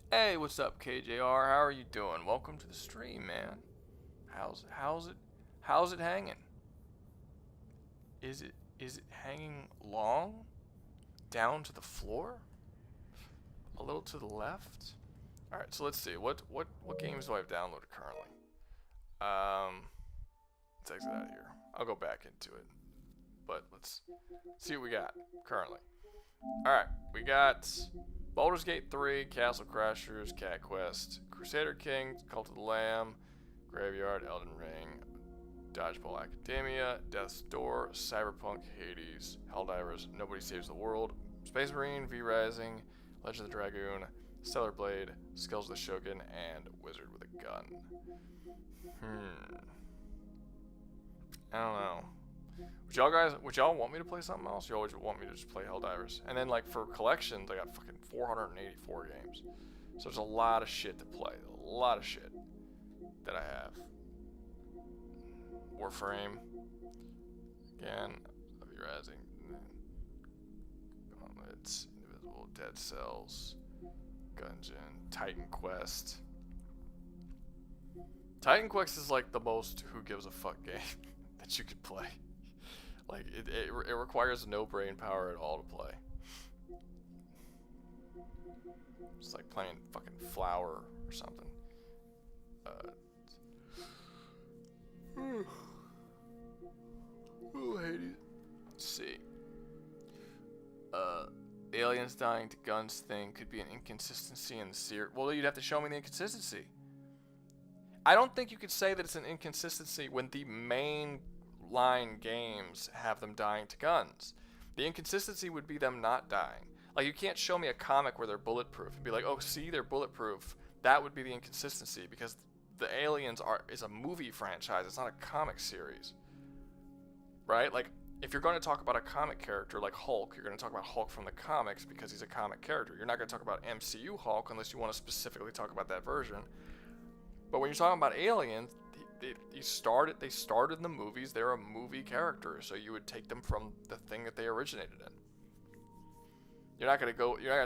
Hey, what's up, KJR? How are you doing? Welcome to the stream, man. How's it hanging? Is it hanging long? Down to the floor? A little to the left? Alright, so let's see. What games do I have downloaded currently? Let's exit out of here. I'll go back into it. But let's see what we got currently. Alright, we got Baldur's Gate 3, Castle Crashers, Cat Quest, Crusader Kings, Cult of the Lamb, Graveyard, Elden Ring, Dodgeball Academia, Death's Door, Cyberpunk, Hades, Helldivers, Nobody Saves the World, Space Marine, V-Rising, Legend of the Dragoon, Stellar Blade, Skills of the Shogun, and Wizard with a Gun. I don't know. Would y'all want me to play something else? You always want me to just play Helldivers. And then like for collections, I got fucking 484 games. So there's a lot of shit to play. A lot of shit that I have. Warframe. Again, I'll be rising. Gauntlets, Invisible, Dead Cells, Gungeon, Titan Quest. Titan Quest is like the most who gives a fuck game that you could play. Like it requires no brain power at all to play. It's like playing fucking Flower or something. Ooh, Hades. Let's see. Aliens dying to guns thing could be an inconsistency in the series. Well, you'd have to show me the inconsistency. I don't think you could say that it's an inconsistency when the main line games have them dying to guns. The inconsistency would be them not dying. Like, you can't show me a comic where they're bulletproof and be like, oh, see, they're bulletproof. That would be the inconsistency, because the Aliens is a movie franchise. It's not a comic series. Right? Like, if you're going to talk about a comic character like Hulk, you're going to talk about Hulk from the comics because he's a comic character. You're not going to talk about MCU Hulk unless you want to specifically talk about that version. But when you're talking about Aliens, they started in the movies. They're a movie character, so you would take them from the thing that they originated in. You're not gonna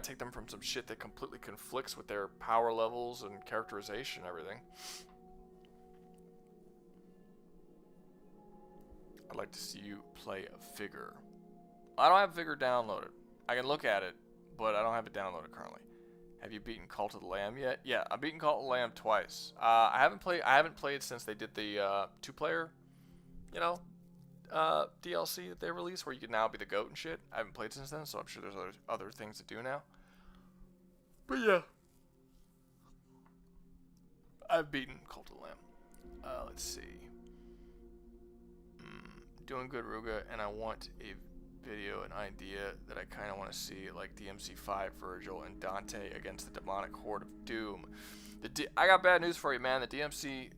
take them from some shit that completely conflicts with their power levels and characterization and everything. I'd like to see you play a Vigor. I don't have Vigor downloaded. I can look at it, but I don't have it downloaded currently. Have you beaten Cult of the Lamb yet? Yeah, I've beaten Cult of the Lamb twice. I haven't played since they did the two-player, DLC that they released where you can now be the goat and shit. I haven't played since then, so I'm sure there's other things to do now. But yeah, I've beaten Cult of the Lamb. Let's see. Doing good, Rouga, and I want a video, an idea that I kind of want to see, like DMC5 Virgil and Dante against the demonic horde of Doom. I got bad news for you, man. The DMC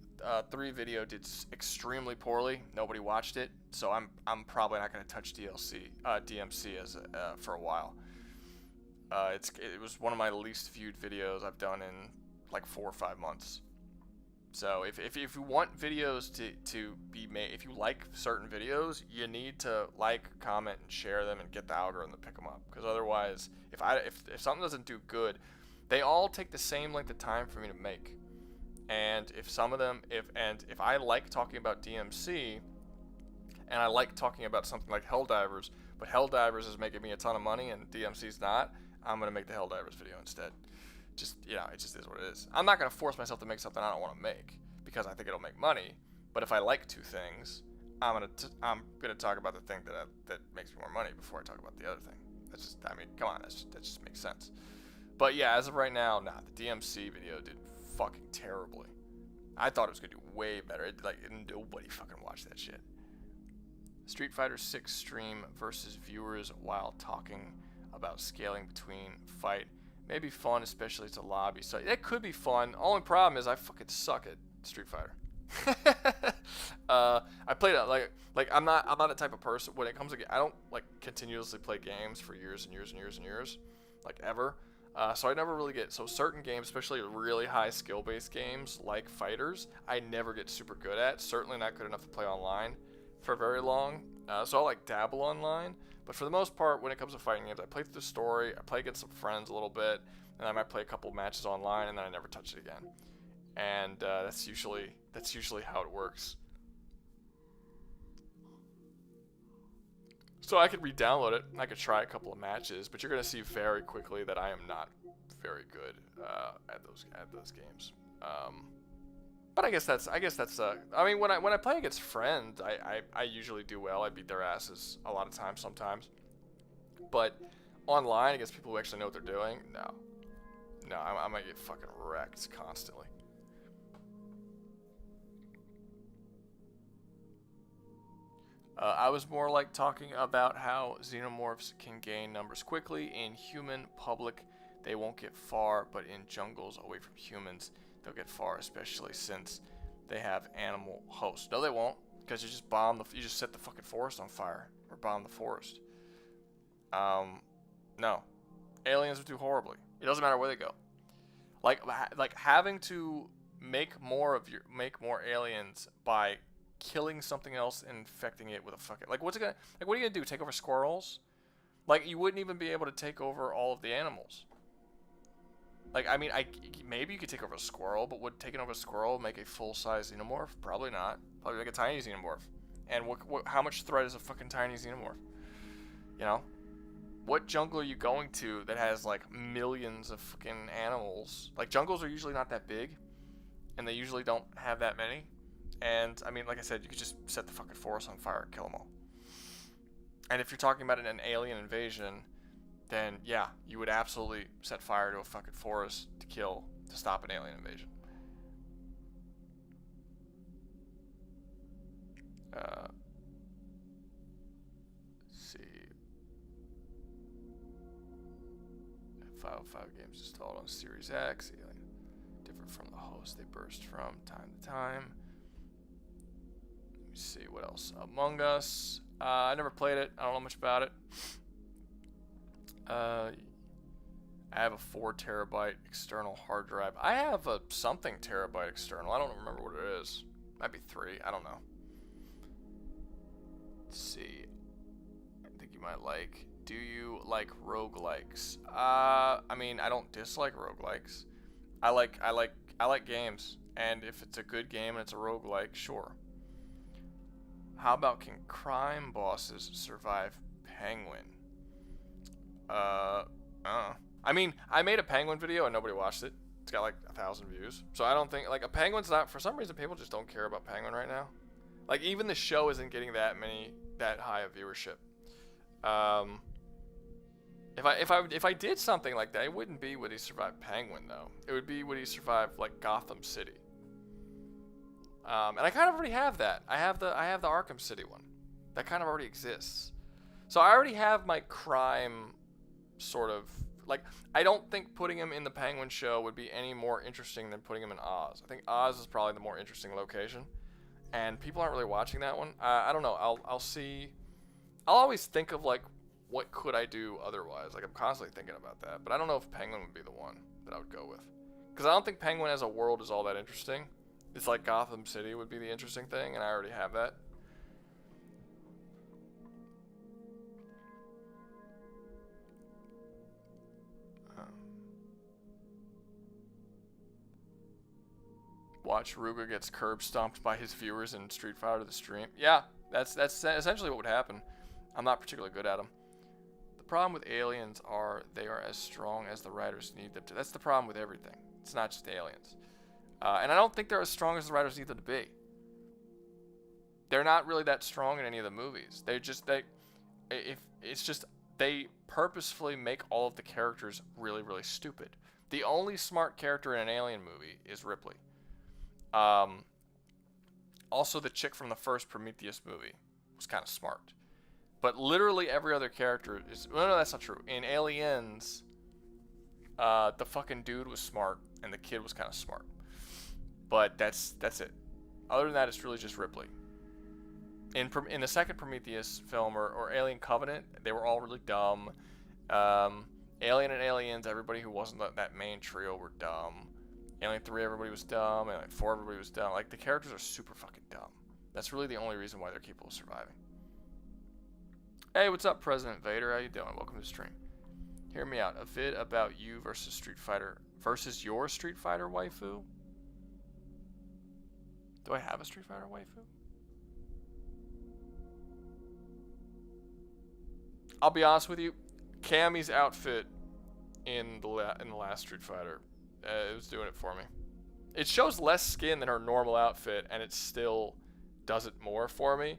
3 video did extremely poorly. Nobody watched it, so I'm probably not going to touch DMC as for a while. It was one of my least viewed videos I've done in like 4 or 5 months. So if you want videos to be made, if you like certain videos, you need to like, comment, and share them and get the algorithm to pick them up. Because otherwise, if something doesn't do good, they all take the same length of time for me to make. And if I like talking about DMC, and I like talking about something like Helldivers, but Helldivers is making me a ton of money and DMC's not, I'm gonna make the Helldivers video instead. It just is what it is. I'm not going to force myself to make something I don't want to make because I think it'll make money. But if I like two things, I'm gonna talk about the thing that makes me more money before I talk about the other thing. Come on, that just makes sense. But yeah, as of right now, the DMC video did fucking terribly. I thought it was gonna do way better. Nobody fucking watched that shit. Street Fighter 6 stream versus viewers while talking about scaling between fight. Maybe fun, especially as a lobby. So that could be fun. Only problem is I fucking suck at Street Fighter. I played it I'm not the type of person when it comes to I don't continuously play games for years and years and years and years, ever. So I never really get certain games, especially really high skill based games like fighters, I never get super good at. Certainly not good enough to play online for very long. So I dabble online. But for the most part, when it comes to fighting games, I play through the story, I play against some friends a little bit, and I might play a couple matches online, and then I never touch it again. And that's usually how it works. So I could re-download it, I could try a couple of matches, but you're gonna see very quickly that I am not very good at those games. But I guess that's when I play against friends, I usually do well. I beat their asses a lot of times sometimes. But online against people who actually know what they're doing, no, I might get fucking wrecked constantly. I was more like talking about how xenomorphs can gain numbers quickly. In human public, they won't get far, but in jungles away from humans, they'll get far, especially since they have animal hosts. No, they won't. because you just you just set the fucking forest on fire or bomb the forest. No, aliens would do horribly. It doesn't matter where they go. Like having to make more aliens by killing something else and infecting it with a fucking what are you gonna do? Take over squirrels? Like, you wouldn't even be able to take over all of the animals. Like, I mean, maybe you could take over a squirrel, but would taking over a squirrel make a full-size xenomorph? Probably not. Probably make a tiny xenomorph. And how much threat is a fucking tiny xenomorph? You know? What jungle are you going to that has, like, millions of fucking animals? Like, jungles are usually not that big, and they usually don't have that many. And, I mean, like I said, you could just set the fucking forest on fire and kill them all. And if you're talking about an alien invasion, then yeah, you would absolutely set fire to a fucking forest to stop an alien invasion. Let's see. 505 games installed on Series X. Alien different from the host they burst from time to time. Let me see what else. Among Us. I never played it. I don't know much about it. I have a 4 terabyte external hard drive. I have a something terabyte external. I don't remember what it is. Might be 3. I don't know. Let's see. I think you might like. Do you like roguelikes? I mean, I don't dislike roguelikes. I like games, and if it's a good game and it's a roguelike, sure. How about can crime bosses survive Penguin? I mean, I made a Penguin video and nobody watched it. It's got like 1,000 views. So I don't think, like, a Penguin's not, for some reason, people just don't care about Penguin right now. Like, even the show isn't getting that high of viewership. If I did something like that, it wouldn't be Would He Survive Penguin, though. It would be Would He Survive, like, Gotham City. And I kind of already have that. I have the Arkham City one. That kind of already exists. So I already have my crime sort of, like, I don't think putting him in the Penguin show would be any more interesting than putting him in Oz. I think Oz is probably the more interesting location. And people aren't really watching that one. I don't know. I'll see. I'll always think of, like, what could I do otherwise? Like, I'm constantly thinking about that. But I don't know if Penguin would be the one that I would go with. Because I don't think Penguin as a world is all that interesting. It's like Gotham City would be the interesting thing, and I already have that. Watch Rouga gets curb stomped by his viewers in Street Fighter the stream. Yeah, that's essentially what would happen. I'm not particularly good at them. The problem with aliens are they are as strong as the writers need them to. That's the problem with everything. It's not just aliens. And I don't think they're as strong as the writers need them to be. They're not really that strong in any of the movies. They purposefully make all of the characters really, really stupid. The only smart character in an alien movie is Ripley. Also, the chick from the first Prometheus movie was kind of smart. But literally every other character is... Well, no, that's not true. In Aliens, the fucking dude was smart, and the kid was kind of smart. But that's it. Other than that, it's really just Ripley. In the second Prometheus film, or Alien Covenant, they were all really dumb. Alien and Aliens, everybody who wasn't that main trio were dumb. Alien 3, everybody was dumb. Alien 4, everybody was dumb. Like, the characters are super fucking dumb. That's really the only reason why they're capable of surviving. Hey, what's up, President Vader? How you doing? Welcome to the stream. Hear me out. A vid about you versus Street Fighter versus your Street Fighter waifu? Do I have a Street Fighter waifu? I'll be honest with you. Cammy's outfit in the last Street Fighter, it was doing it for me. It shows less skin than her normal outfit, and it still does it more for me.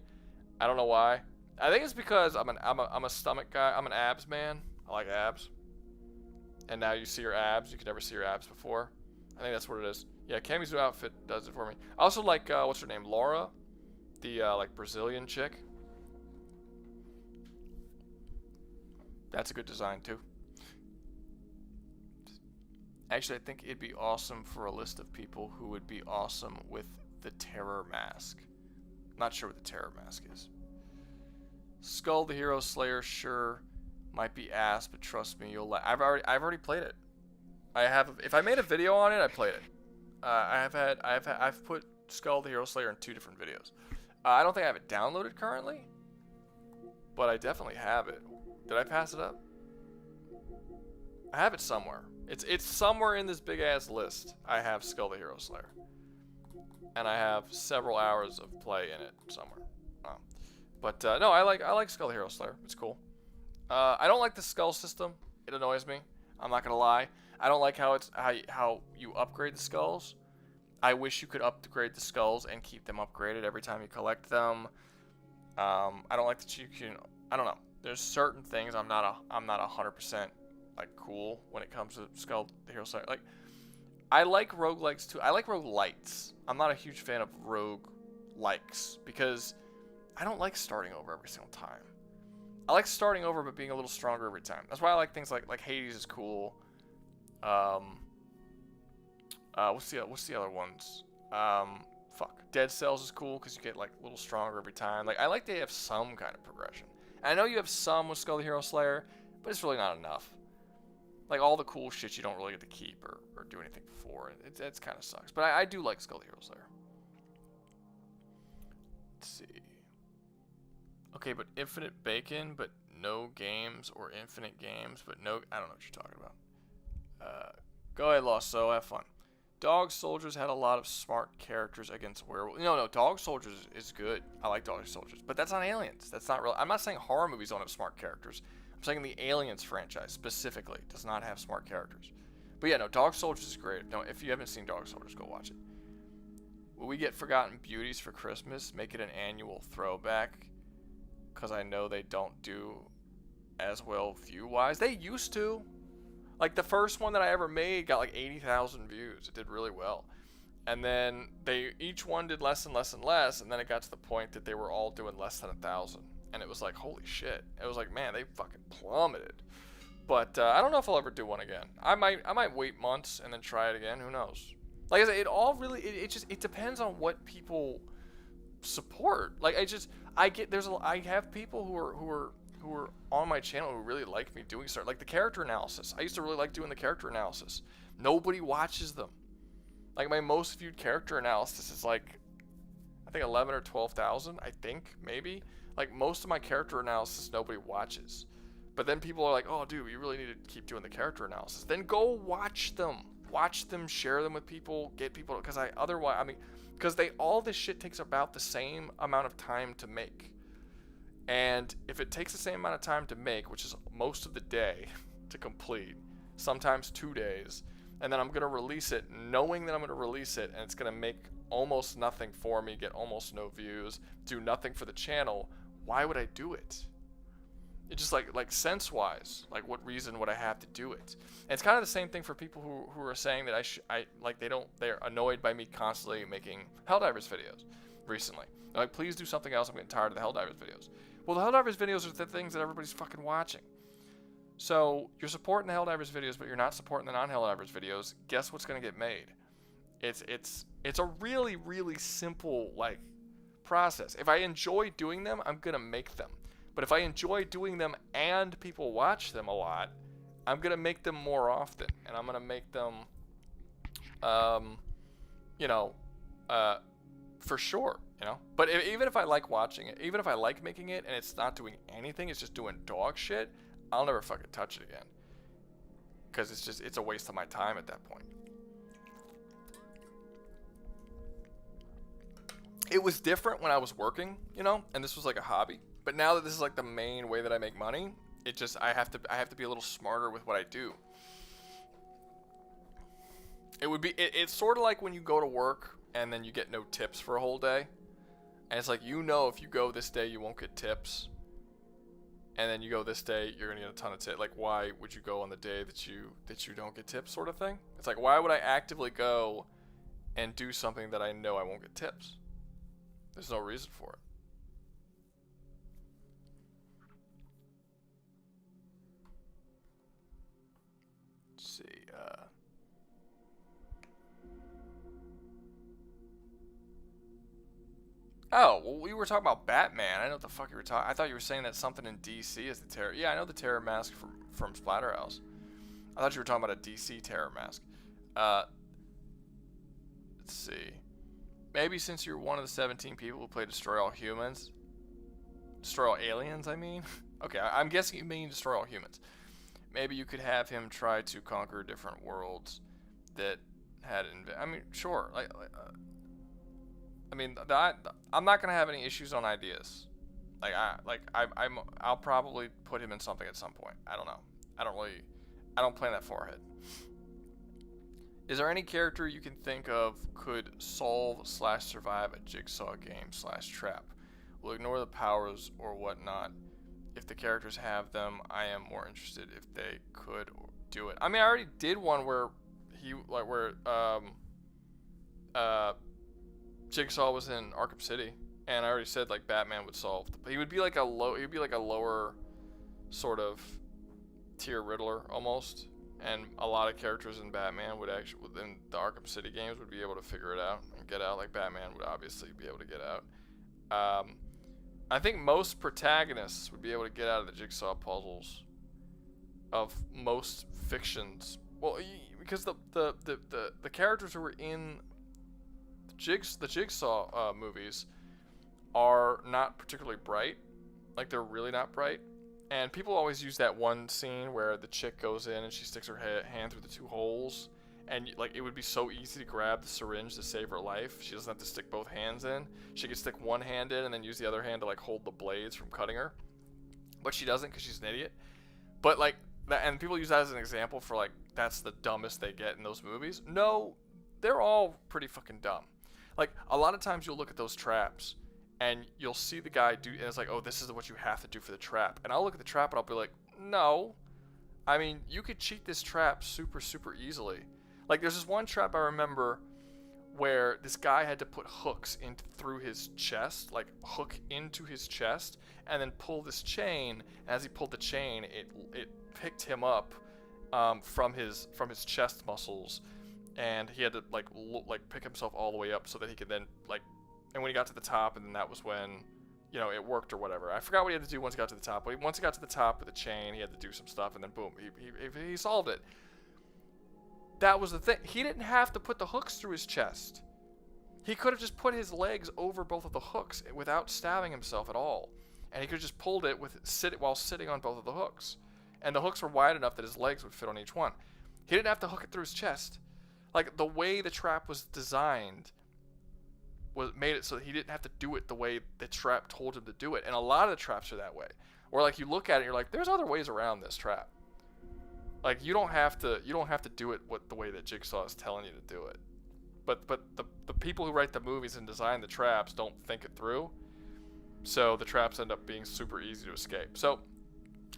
I don't know why. I think it's because I'm a stomach guy. I'm an abs man. I like abs. And now you see her abs. You could never see her abs before. I think that's what it is. Yeah, Cammy's new outfit does it for me. I also like, what's her name? Laura, the like Brazilian chick. That's a good design too. Actually, I think it'd be awesome for a list of people who would be awesome with the terror mask. Not sure what the Terror Mask is. Skull the Hero Slayer, sure, might be ass, but trust me, you'll. I've already played it. I have. If I made a video on it, I played it. I've put Skull the Hero Slayer in 2 different videos. I don't think I have it downloaded currently, but I definitely have it. Did I pass it up? I have it somewhere. It's somewhere in this big ass list. I have Skull the Hero Slayer, and I have several hours of play in it somewhere. But no, I like Skull the Hero Slayer. It's cool. I don't like the skull system. It annoys me. I'm not gonna lie. I don't like how you upgrade the skulls. I wish you could upgrade the skulls and keep them upgraded every time you collect them. I don't like that you can. I don't know. There's certain things I'm not 100% like cool when it comes to Skull the Hero Slayer. Like, I like roguelikes too. I like roguelites. I'm not a huge fan of rogue-likes because I don't like starting over every single time. I like starting over but being a little stronger every time. That's why I like things like Hades is cool. What's the other ones? Dead Cells is cool because you get like a little stronger every time. Like, I like to have some kind of progression. And I know you have some with Skull the Hero Slayer, but it's really not enough. Like, all the cool shit you don't really get to keep or do anything for. It kind of sucks. But I do like Skull the Hero Slayer. Let's see. Okay, but infinite bacon, but no games, or infinite games, but no. I don't know what you're talking about. Go ahead, Lost So, have fun. Dog Soldiers had a lot of smart characters against werewolves. No, Dog Soldiers is good. I like Dog Soldiers, but that's on Aliens. That's not real. I'm not saying horror movies don't have smart characters. I'm saying the Aliens franchise specifically does not have smart characters. But yeah, no, Dog Soldiers is great. No, if you haven't seen Dog Soldiers, go watch it. Will we get Forgotten Beauties for Christmas? Make it an annual throwback. Because I know they don't do as well view-wise. They used to. Like, the first one that I ever made got like 80,000 views. It did really well. And then each one did less and less and less. And then it got to the point that they were all doing less than 1,000. And it was like, holy shit. It was like, man, they fucking plummeted. But I don't know if I'll ever do one again. I might wait months and then try it again. Who knows? Like I said, it all really, it depends on what people support. Like, I have people who are on my channel who really like me doing stuff. Like the character analysis. I used to really like doing the character analysis. Nobody watches them. Like, my most viewed character analysis is like, I think 11 or 12,000, I think, maybe. Like, most of my character analysis nobody watches. But then people are like, oh, dude, you really need to keep doing the character analysis. Then go watch them. Watch them, share them with people, get people, because all this shit takes about the same amount of time to make. And if it takes the same amount of time to make, which is most of the day to complete, sometimes 2 days, and then I'm going to release it knowing that I'm going to release it and it's going to make almost nothing for me, get almost no views, do nothing for the channel, why would I do it? It's just like sense-wise, like what reason would I have to do it? And it's kind of the same thing for people who are saying that they're annoyed by me constantly making Helldivers videos recently. They're like, please do something else, I'm getting tired of the Helldivers videos. Well, the Helldivers videos are the things that everybody's fucking watching. So, you're supporting the Helldivers videos, but you're not supporting the non-Helldivers videos. Guess what's going to get made? It's a really, really simple, like, process. If I enjoy doing them, I'm going to make them. But if I enjoy doing them and people watch them a lot, I'm going to make them more often. And I'm going to make them, for sure, But even if I like watching it, even if I like making it and it's not doing anything, it's just doing dog shit, I'll never fucking touch it again. Because it's a waste of my time at that point. It was different when I was working, and this was like a hobby. But now that this is like the main way that I make money, I have to be a little smarter with what I do. It's sort of like when you go to work and then you get no tips for a whole day. And it's like, if you go this day, you won't get tips. And then you go this day, you're going to get a ton of tips. Like, why would you go on the day that you don't get tips, sort of thing? It's like, why would I actively go and do something that I know I won't get tips? There's no reason for it. Let's see. Oh, well, we were talking about Batman. I know what the fuck you were talking. I thought you were saying that something in DC is the terror. Yeah, I know the terror mask from Splatterhouse. I thought you were talking about a DC terror mask. Let's see. Maybe since you're one of the 17 people who play Destroy All Humans. Destroy All Aliens, I mean. Okay, I'm guessing you mean Destroy All Humans. Maybe you could have him try to conquer different worlds that had. I mean, sure. I'm not gonna have any issues on ideas. I'll probably put him in something at some point. I don't know. I don't plan that far ahead. Is there any character you can think of could solve/survive a Jigsaw game/trap? We'll ignore the powers or whatnot. If the characters have them, I am more interested if they could do it. I mean, I already did one where Jigsaw was in Arkham City, and I already said like Batman would solve. He would be like a lower sort of tier Riddler almost, and a lot of characters in Batman would actually within the Arkham City games would be able to figure it out and get out. Like Batman would obviously be able to get out. I think most protagonists would be able to get out of the Jigsaw puzzles of most fictions. Well, because the characters who were in the Jigsaw movies are not particularly bright. Like, they're really not bright. And people always use that one scene where the chick goes in and she sticks her hand through the 2 holes. And, like, it would be so easy to grab the syringe to save her life. She doesn't have to stick both hands in. She could stick one hand in and then use the other hand to, like, hold the blades from cutting her. But she doesn't because she's an idiot. But, like, and people use that as an example for, like, that's the dumbest they get in those movies. No, they're all pretty fucking dumb. Like, a lot of times you'll look at those traps and you'll see the guy do, and it's like, oh, this is what you have to do for the trap. And I'll look at the trap and I'll be like, no. I mean, you could cheat this trap super, super easily. Like, there's this one trap I remember where this guy had to put hooks through his chest, like hook into his chest, and then pull this chain. As he pulled the chain, it picked him up from his chest muscles, and he had to like pick himself all the way up so that he could then like. And when he got to the top, and then that was when, you know, it worked or whatever. I forgot what he had to do once he got to the top. But once he got to the top with the chain, he had to do some stuff, and then boom, he solved it. That was the thing. He didn't have to put the hooks through his chest. He could have just put his legs over both of the hooks without stabbing himself at all. And he could have just pulled it while sitting on both of the hooks. And the hooks were wide enough that his legs would fit on each one. He didn't have to hook it through his chest. Like, the way the trap was designed made it so that he didn't have to do it the way the trap told him to do it. And a lot of the traps are that way. Or like, you look at it and you're like, there's other ways around this trap. Like, you don't have to do it the way that Jigsaw is telling you to do it. But the people who write the movies and design the traps don't think it through. So the traps end up being super easy to escape. So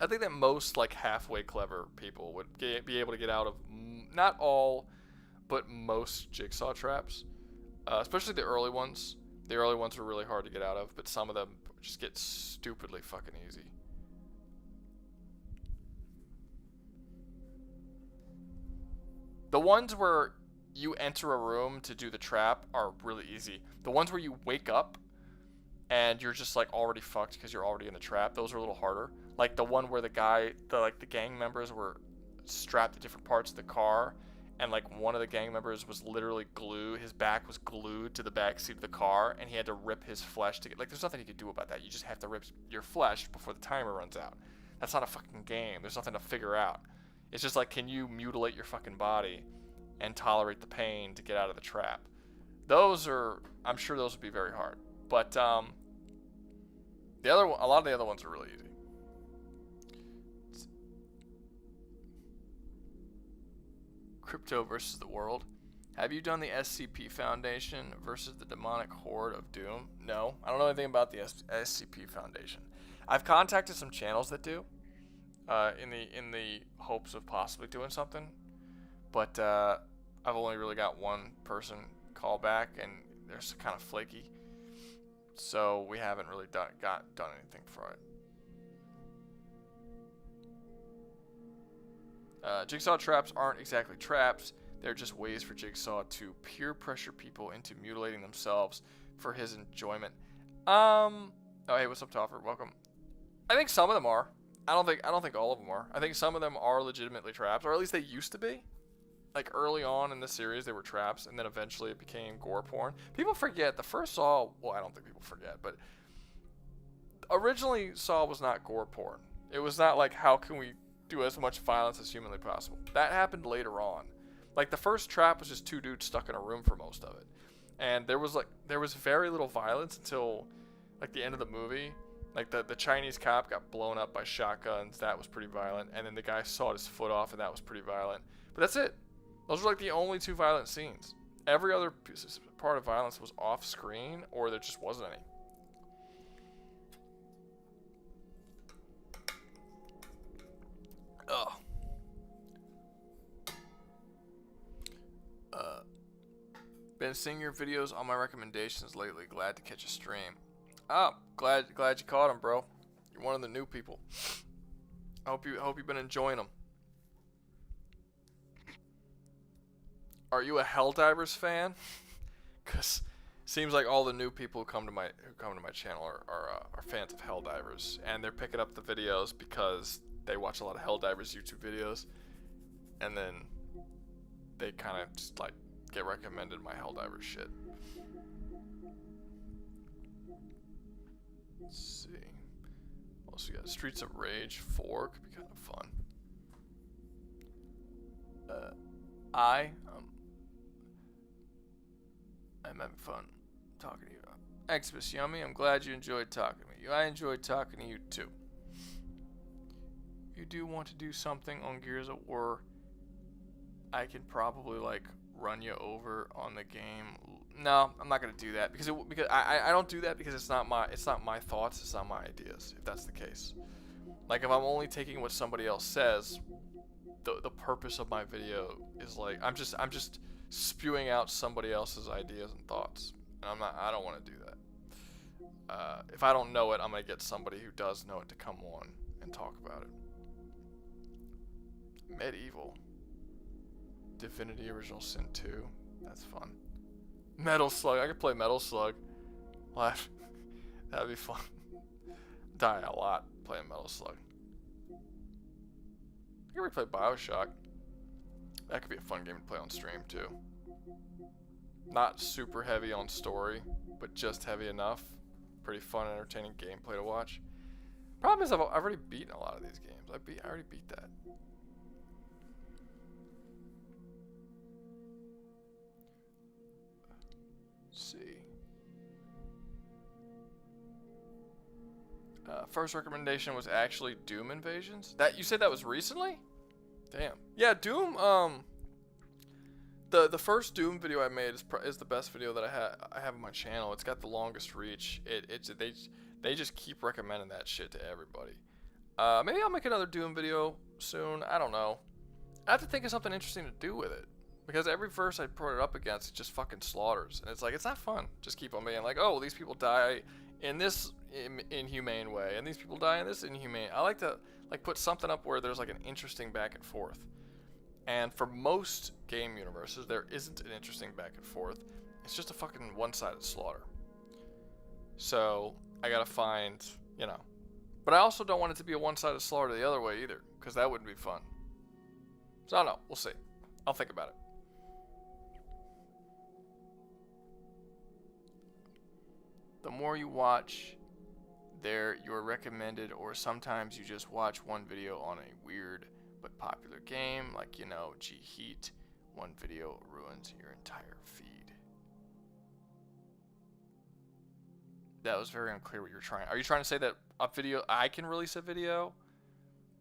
I think that most like halfway clever people would be able to get out of not all, but most Jigsaw traps. Especially the early ones. The early ones were really hard to get out of, but some of them just get stupidly fucking easy. The ones where you enter a room to do the trap are really easy. The ones where you wake up and you're just like already fucked because you're already in the trap, those are a little harder. Like the one where the gang members were strapped to different parts of the car, and like one of the gang members was literally his back was glued to the back seat of the car, and he had to rip his flesh to get, like, there's nothing you can do about that. You just have to rip your flesh before the timer runs out. That's not a fucking game. There's nothing to figure out. It's just like, can you mutilate your fucking body and tolerate the pain to get out of the trap? I'm sure those would be very hard. But a lot of the other ones are really easy. Crypto versus the world. Have you done the SCP Foundation versus the demonic horde of doom? No, I don't know anything about the SCP Foundation. I've contacted some channels that do, in the hopes of possibly doing something, but I've only really got one person call back, and they're kind of flaky, so we haven't really done anything for it. Jigsaw traps aren't exactly traps. They're just ways for Jigsaw to peer pressure people into mutilating themselves for his enjoyment. Oh, hey, what's up, Toffer? Welcome. I think some of them are. I don't think all of them are. I think some of them are legitimately traps, or at least they used to be. Like early on in the series, they were traps, and then eventually it became gore porn. People forget the first Saw. Well, I don't think people forget, but originally Saw was not gore porn. It was not like how can we do as much violence as humanly possible. That happened later on. Like the first trap was just two dudes stuck in a room for most of it, and there was very little violence until like the end of the movie. Like the Chinese cop got blown up by shotguns. That was pretty violent, and then the guy sawed his foot off, and that was pretty violent. But that's it. Those were like the only two violent scenes. Every other part of violence was off screen, or there just wasn't any. Ugh. Been seeing your videos on my recommendations lately. Glad to catch a stream. Ah, glad you caught him, bro. You're one of the new people. I hope you've been enjoying them. Are you a Helldivers fan? Cause seems like all the new people who come to my channel are fans of Helldivers, and they're picking up the videos because they watch a lot of Helldivers YouTube videos, and then they kind of just like get recommended my Helldivers shit. Let's see. Also, got Streets of Rage 4 could be kind of fun. I'm having fun talking to you. Xmas Yummy, I'm glad you enjoyed talking to me. I enjoyed talking to you too. If you do want to do something on Gears of War, I can probably like run you over on the game. No, I'm not gonna do that because I don't do that because it's not my thoughts, it's not my ideas. If that's the case, like if I'm only taking what somebody else says, the purpose of my video is like I'm just spewing out somebody else's ideas and thoughts, and I don't want to do that. If I don't know it, I'm gonna get somebody who does know it to come on and talk about it. Medieval. Divinity Original Sin 2. That's fun. Metal Slug. I could play Metal Slug. What? That'd be fun. Die a lot playing Metal Slug. I could replay Bioshock. That could be a fun game to play on stream too. Not super heavy on story, but just heavy enough. Pretty fun, entertaining gameplay to watch. Problem is I've already beaten a lot of these games. I already beat that. Let's see. First recommendation was actually Doom Invasions. That you said that was recently? Damn. Yeah, Doom. The first Doom video I made is the best video that I have on my channel. It's got the longest reach. They just keep recommending that shit to everybody. Maybe I'll make another Doom video soon. I don't know. I have to think of something interesting to do with it. Because every verse I put it up against, it just fucking slaughters. And it's like, it's not fun. Just keep on being like, oh, well, these people die in this inhumane way. And these people die in this inhumane. I like to like put something up where there's like an interesting back and forth. And for most game universes, there isn't an interesting back and forth. It's just a fucking one-sided slaughter. So I gotta find, you know. But I also don't want it to be a one-sided slaughter the other way either. Because that wouldn't be fun. So I don't know. We'll see. I'll think about it. The more you watch, you're recommended, or sometimes you just watch one video on a weird but popular game, like, you know, G-Heat. One video ruins your entire feed. That was very unclear what you're trying. Are you trying to say that I can release a video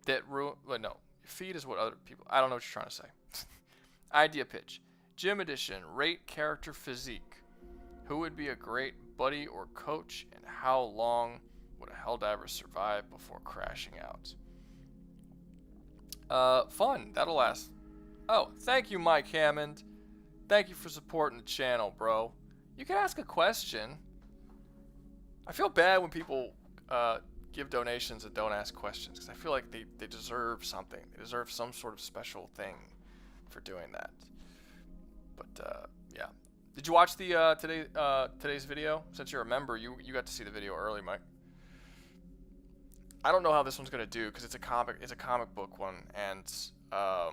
that well, no. Your feed is what other people, I don't know what you're trying to say. Idea pitch. Gym edition, rate character physique. Who would be a great buddy or coach, and how long would a Helldiver survive before crashing out? Fun. That'll last. Oh, thank you, Mike Hammond. Thank you for supporting the channel, bro. You can ask a question. I feel bad when people give donations and don't ask questions, because I feel like they deserve something. They deserve some sort of special thing for doing that. But, yeah. Did you watch the today's video? Since you're a member, you got to see the video early, Mike. I don't know how this one's gonna do because it's a comic book one, and I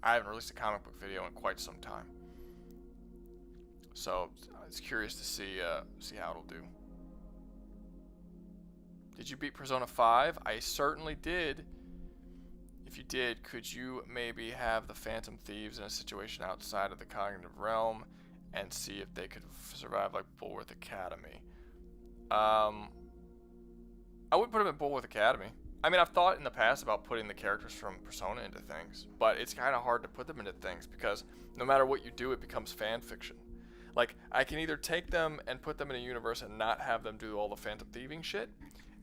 haven't released a comic book video in quite some time. So I was curious to see how it'll do. Did you beat Persona 5? I certainly did. If you did, could you maybe have the Phantom Thieves in a situation outside of the cognitive realm and see if they could survive like Bullworth Academy? I would put them in Bullworth Academy. I mean, I've thought in the past about putting the characters from Persona into things, but it's kind of hard to put them into things because no matter what you do, it becomes fan fiction. Like, I can either take them and put them in a universe and not have them do all the Phantom Thieving shit,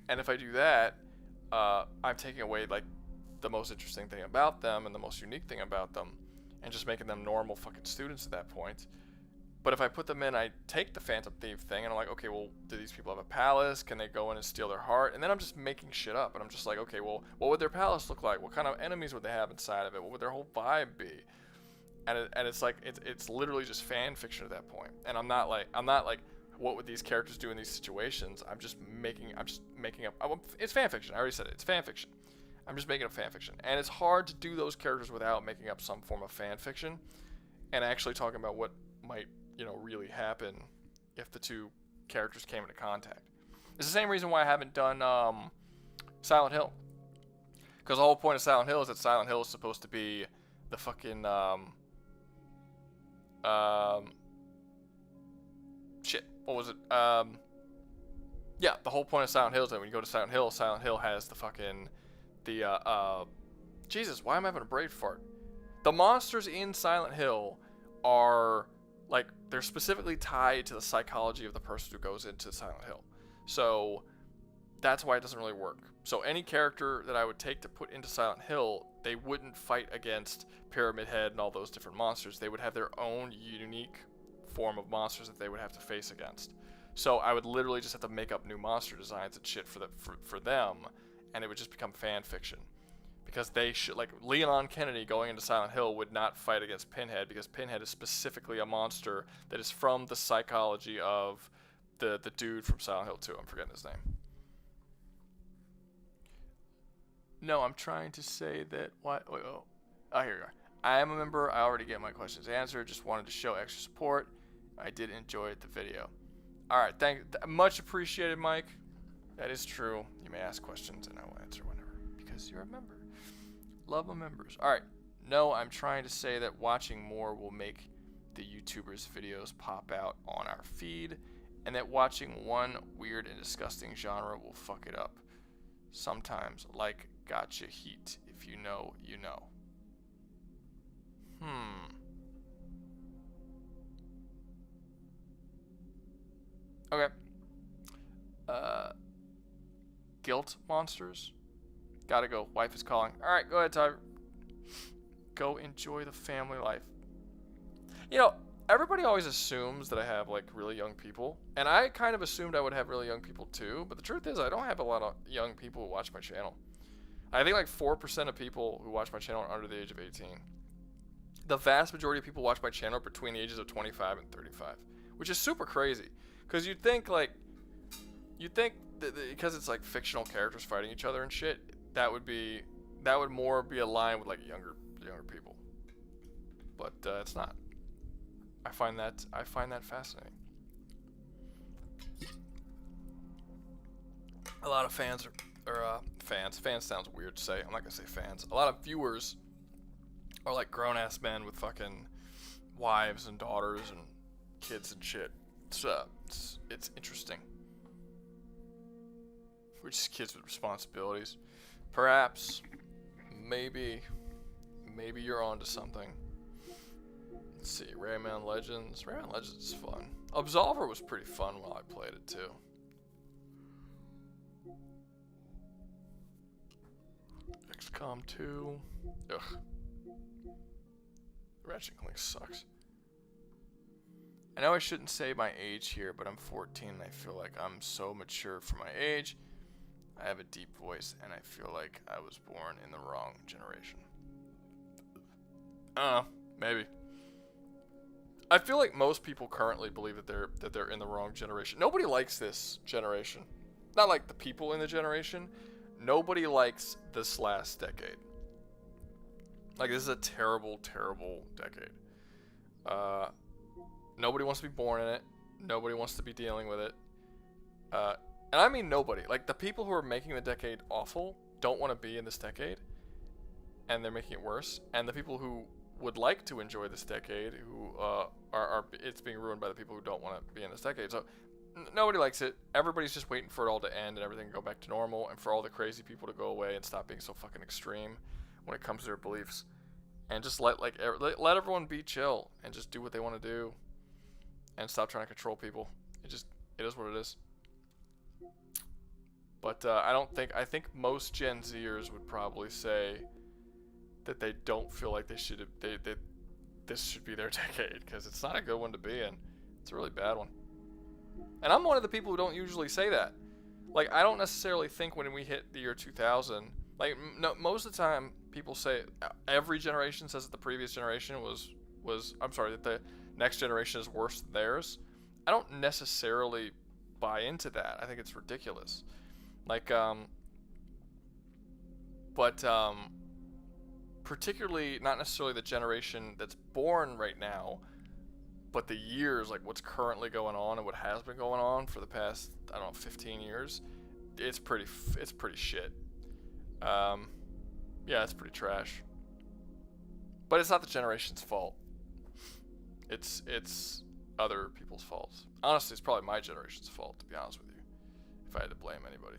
and if I do that, I'm taking away, like, the most interesting thing about them and the most unique thing about them, and just making them normal fucking students at that point. But if I put them in, I take the Phantom Thief thing, and I'm like, okay, well, do these people have a palace? Can they go in and steal their heart? And then I'm just making shit up, and I'm just like, okay, well, what would their palace look like? What kind of enemies would they have inside of it? What would their whole vibe be? And it's like, it's literally just fan fiction at that point. And I'm not like, what would these characters do in these situations? I'm just making up. It's fan fiction. I already said it. It's fan fiction. I'm just making up fan fiction, and it's hard to do those characters without making up some form of fan fiction, and actually talking about what might, really happen if the two characters came into contact. It's the same reason why I haven't done Silent Hill, because the whole point of Silent Hill is that Silent Hill is supposed to be the fucking shit. What was it? Yeah, the whole point of Silent Hill is that when you go to Silent Hill has the fucking Jesus, why am I having a brain fart? The monsters in Silent Hill are like, they're specifically tied to the psychology of the person who goes into Silent Hill. So that's why it doesn't really work. So any character that I would take to put into Silent Hill, they wouldn't fight against Pyramid Head and all those different monsters. They would have their own unique form of monsters that they would have to face against. So I would literally just have to make up new monster designs and shit for them, and it would just become fan fiction. Because they should, like, Leon Kennedy going into Silent Hill would not fight against Pinhead, because Pinhead is specifically a monster that is from the psychology of the dude from Silent Hill 2. I'm forgetting his name. No, I'm trying to say that, oh, here you are. I am a member. I already get my questions answered. Just wanted to show extra support. I did enjoy the video. Alright, much appreciated, Mike. That is true. You may ask questions and I will answer whenever, because you're a member. Love my members. Alright, no, I'm trying to say that watching more will make the YouTubers' videos pop out on our feed, and that watching one weird and disgusting genre will fuck it up. Sometimes, like Gotcha Heat. If you know, you know. Okay. Guilt monsters. Gotta go. Wife is calling. Alright, go ahead, Tyler. Go enjoy the family life. Everybody always assumes that I have, like, really young people. And I kind of assumed I would have really young people, too. But the truth is, I don't have a lot of young people who watch my channel. I think, like, 4% of people who watch my channel are under the age of 18. The vast majority of people watch my channel between the ages of 25 and 35. Which is super crazy. Because you'd think that because it's, like, fictional characters fighting each other and shit, that would more be aligned with, like, younger people. But it's not. I find that fascinating. A lot of fans fans sounds weird to say. I'm not gonna say fans. A lot of viewers are like grown-ass men with fucking wives and daughters and kids and shit. It's interesting. We're just kids with responsibilities. Perhaps, maybe you're onto something. Let's see, Rayman Legends. Rayman Legends is fun. Absolver was pretty fun while I played it too. XCOM 2. Ugh. Ratchet & Clank sucks. I know I shouldn't say my age here, but I'm 14 and I feel like I'm so mature for my age. I have a deep voice and I feel like I was born in the wrong generation. I don't know, maybe. I feel like most people currently believe that they're in the wrong generation. Nobody likes this generation. Not like the people in the generation. Nobody likes this last decade. Like, this is a terrible, terrible decade. Nobody wants to be born in it. Nobody wants to be dealing with it. And I mean nobody. Like, the people who are making the decade awful don't want to be in this decade. And they're making it worse. And the people who would like to enjoy this decade, who it's being ruined by the people who don't want to be in this decade. So, nobody likes it. Everybody's just waiting for it all to end and everything to go back to normal. And for all the crazy people to go away and stop being so fucking extreme when it comes to their beliefs. And just let everyone be chill and just do what they want to do. And stop trying to control people. It is what it is. But I think most Gen Zers would probably say that they don't feel like this should be their decade, because it's not a good one to be in. It's a really bad one. And I'm one of the people who don't usually say that. Like, I don't necessarily think when we hit the year 2000, like, no, most of the time people say, every generation says that the previous generation that the next generation is worse than theirs. I don't necessarily buy into that. I think it's ridiculous. Like, particularly not necessarily the generation that's born right now, but the years, like what's currently going on and what has been going on for the past, I don't know, 15 years, it's pretty shit. Yeah, it's pretty trash. But it's not the generation's fault. It's other people's faults. Honestly, it's probably my generation's fault, to be honest with you, if I had to blame anybody.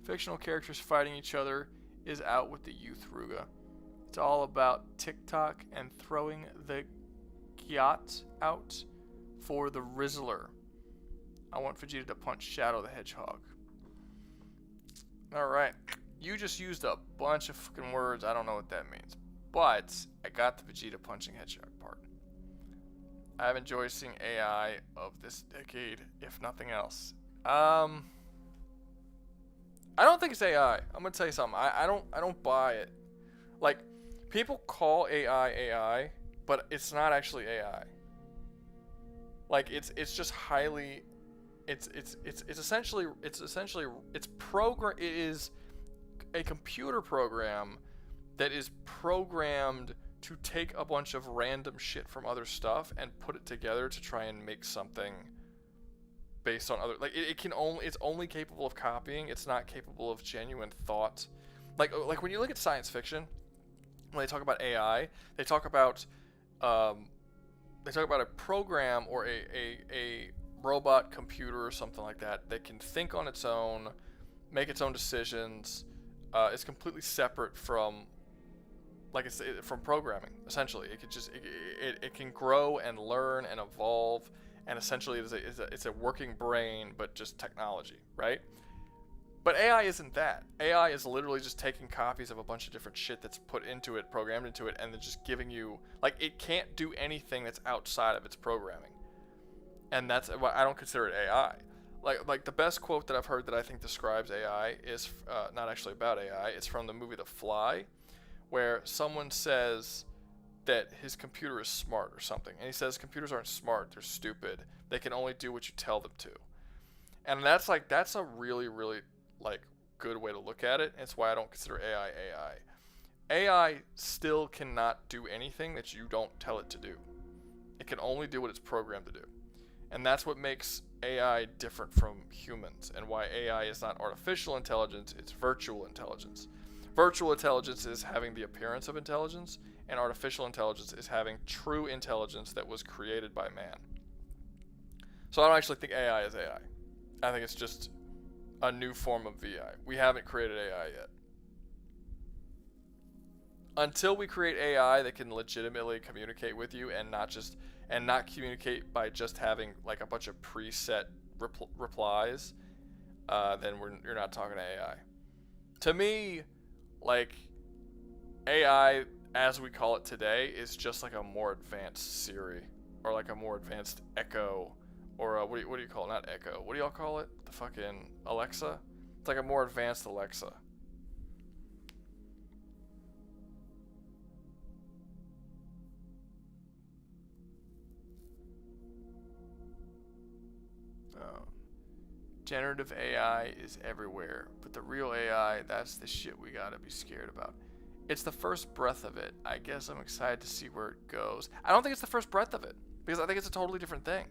Fictional characters fighting each other is out with the youth Rouga. It's all about TikTok and throwing the gyat out for the Rizzler. I want Vegeta to punch Shadow the Hedgehog. Alright. You just used a bunch of fucking words. I don't know what that means. But I got the Vegeta punching Hedgehog part. I've enjoyed seeing AI of this decade, if nothing else. I don't think it's AI. I'm gonna tell you something. I don't buy it. Like, people call AI, but it's not actually AI. Like, it's just highly, it is a computer program that is programmed to take a bunch of random shit from other stuff and put it together to try and make something based on other, like, it's only capable of copying. It's not capable of genuine thought. Like when you look at science fiction, when they talk about AI, they talk about a program or a robot computer or something like that that can think on its own, make its own decisions. It's completely separate from, like, from programming. Essentially, it can grow and learn and evolve. And essentially, it's a working brain, but just technology, right? But AI isn't that. AI is literally just taking copies of a bunch of different shit that's put into it, programmed into it, and then just giving you, like, it can't do anything that's outside of its programming. And that's why I don't consider it AI. Like the best quote that I've heard that I think describes AI is not actually about AI. It's from the movie The Fly, where someone says that his computer is smart or something, and he says computers aren't smart, they're stupid, they can only do what you tell them to. And that's a really, really, like, good way to look at it. It's why I don't consider AI still cannot do anything that you don't tell it to do. It can only do what it's programmed to do. And that's what makes AI different from humans, and why AI is not artificial intelligence, it's virtual intelligence. Virtual intelligence is having the appearance of intelligence, and artificial intelligence is having true intelligence that was created by man. So I don't actually think AI is AI. I think it's just a new form of VI. We haven't created AI yet. Until we create AI that can legitimately communicate with you and not communicate by just having, like, a bunch of preset replies, then you're not talking to AI. To me, like, AI as we call it today is just like a more advanced Siri, or like a more advanced Echo, or what do you call it? Not Echo. What do y'all call it? The fucking Alexa? It's like a more advanced Alexa. Generative AI is everywhere, but the real AI, that's the shit we gotta be scared about. It's the first breath of it. I guess I'm excited to see where it goes. I don't think it's the first breath of it, because I think it's a totally different thing.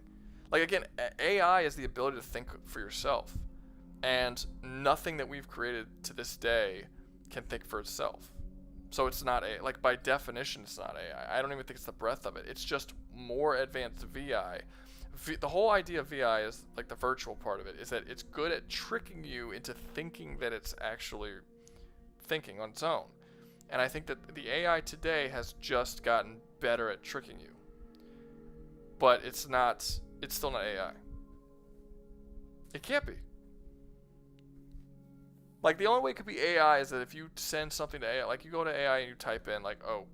Like, again, AI is the ability to think for yourself. And nothing that we've created to this day can think for itself. So it's not AI. Like, by definition, it's not AI. I don't even think it's the breadth of it. It's just more advanced VI. The whole idea of VI is, like, the virtual part of it, is that it's good at tricking you into thinking that it's actually thinking on its own. And I think that the AI today has just gotten better at tricking you. But it's still not AI. It can't be. Like, the only way it could be AI is that if you send something to AI, like, you go to AI and you type in, like, oh,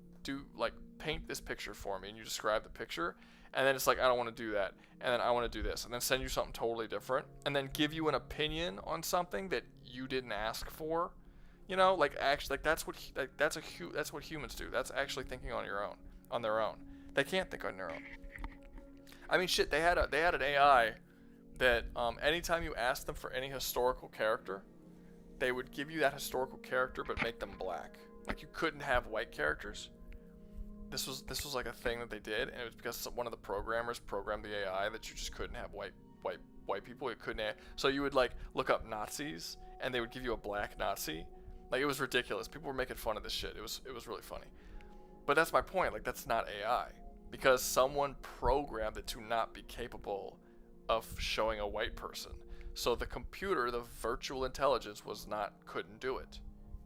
paint this picture for me, and you describe the picture, and then it's like, I don't want to do that, and then I want to do this, and then send you something totally different, and then give you an opinion on something that you didn't ask for, you know, like, actually, like, that's what humans do. That's actually thinking on their own. They can't think on their own. I mean, shit, they had an AI that anytime you asked them for any historical character, they would give you that historical character but make them black. Like, you couldn't have white characters. This was like a thing that they did, and it was because one of the programmers programmed the AI that you just couldn't have white people. It couldn't have, so you would, like, look up Nazis and they would give you a black Nazi. Like, it was ridiculous. People were making fun of this shit. It was really funny. But that's my point. Like, that's not AI, because someone programmed it to not be capable of showing a white person. So the computer, the virtual intelligence, couldn't do it.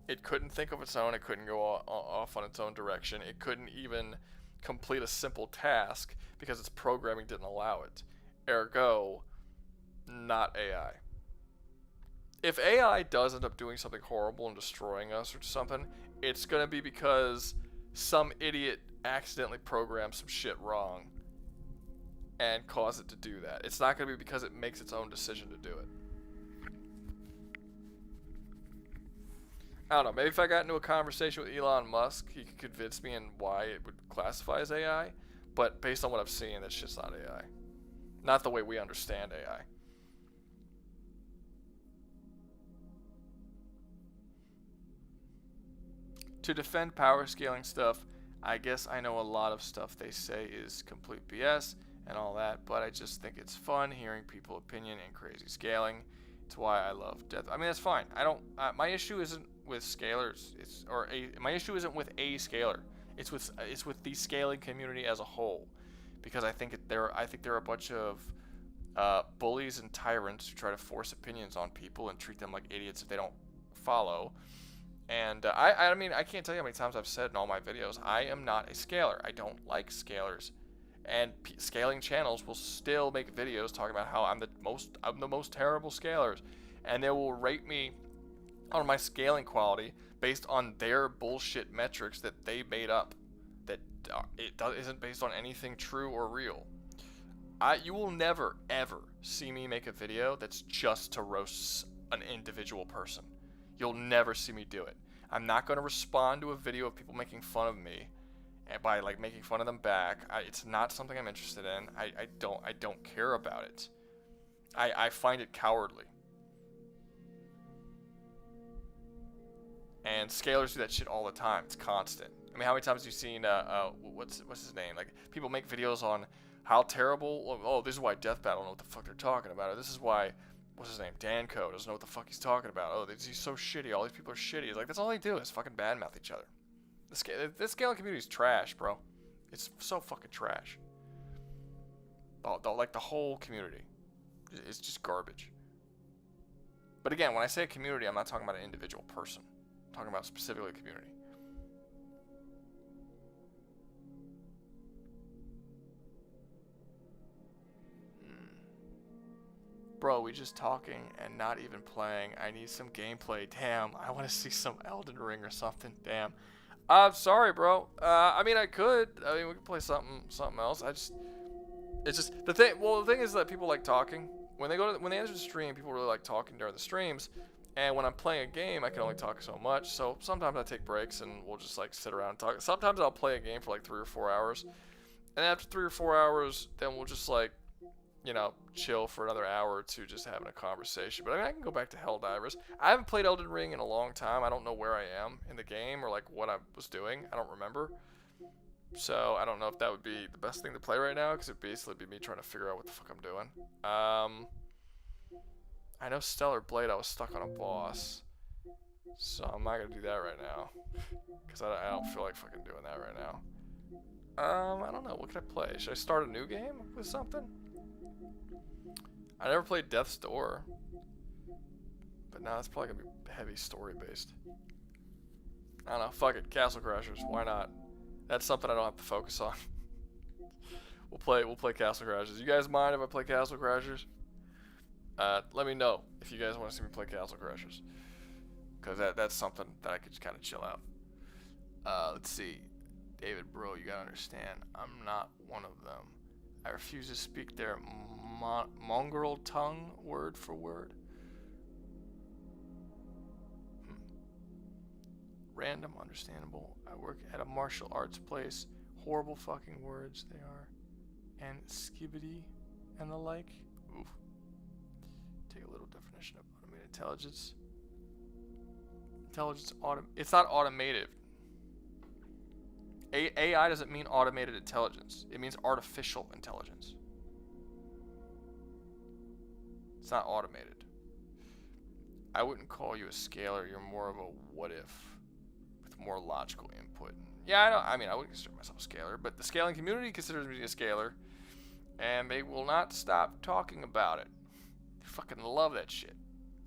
It couldn't think of its own. It couldn't go off on its own direction. It couldn't even complete a simple task because its programming didn't allow it. Ergo, not AI. If AI does end up doing something horrible and destroying us or something, it's going to be because some idiot accidentally programmed some shit wrong and cause it to do that. It's not going to be because it makes its own decision to do it. I don't know, maybe if I got into a conversation with Elon Musk, he could convince me in why it would classify as AI, but based on what I've seen, that shit's not AI. Not the way we understand AI. To defend power scaling stuff, I guess I know a lot of stuff they say is complete BS and all that, but I just think it's fun hearing people's opinion and crazy scaling. It's why I love death. I mean, that's fine. I don't. My issue isn't with scalers. My issue isn't with a scaler. It's with the scaling community as a whole, because I think there are a bunch of bullies and tyrants who try to force opinions on people and treat them like idiots if they don't follow. And I mean, I can't tell you how many times I've said in all my videos, I am not a scaler. I don't like scalers. And scaling channels will still make videos talking about how I'm the most terrible scalers, and they will rate me on my scaling quality based on their bullshit metrics that they made up, that isn't based on anything true or real. You will never ever see me make a video that's just to roast an individual person. You'll never see me do it. I'm not going to respond to a video of people making fun of me and by, like, making fun of them back. It's not something I'm interested in. I don't care about it. I find it cowardly. And scalers do that shit all the time. It's constant. I mean, how many times have you seen what's his name? Like, people make videos on how terrible. Oh, this is why Death Battle don't know what the fuck they're talking about. Or this is why, what's his name? Danco doesn't know what the fuck he's talking about. Oh, he's so shitty. All these people are shitty. It's like, that's all they do is fucking badmouth each other. This scaling community is trash, bro. It's so fucking trash. Like, the whole community is just garbage. But again, when I say a community, I'm not talking about an individual person. I'm talking about specifically a community. Bro, we just talking and not even playing. I need some gameplay. Damn, I want to see some Elden Ring or something. Damn. I'm sorry, bro. I mean, I could. I mean, we could play something else. It's just the thing. Well, the thing is that people like talking. When they enter the stream, people really like talking during the streams. And when I'm playing a game, I can only talk so much. So sometimes I take breaks and we'll just, like, sit around and talk. Sometimes I'll play a game for like 3 or 4 hours. And after 3 or 4 hours, then we'll just, like, you know, chill for another hour or two just having a conversation. But I mean, I can go back to Helldivers. I haven't played Elden Ring in a long time. I don't know where I am in the game or like what I was doing. I don't remember. So I don't know if that would be the best thing to play right now, because it'd basically be me trying to figure out what the fuck I'm doing. I know Stellar Blade, I was stuck on a boss. So I'm not going to do that right now, because I don't feel like fucking doing that right now. I don't know. What can I play? Should I start a new game with something? I never played Death's Door. But now it's probably going to be heavy story-based. I don't know. Fuck it. Castle Crashers. Why not? That's something I don't have to focus on. We'll play Castle Crashers. You guys mind if I play Castle Crashers? Let me know if you guys want to see me play Castle Crashers. Because that's something that I could just kind of chill out. Let's see. David, bro, you gotta understand, I'm not one of them. I refuse to speak their mongrel tongue word for word. Random, understandable. I work at a martial arts place. Horrible fucking words they are. And skibbity and the like. Oof. Take a little definition of automated intelligence. It's not automated. AI doesn't mean automated intelligence. It means artificial intelligence. It's not automated. I wouldn't call you a scaler. You're more of a what if with more logical input. Yeah, I know. I mean, I wouldn't consider myself a scaler, but the scaling community considers me a scaler, and they will not stop talking about it. They fucking love that shit.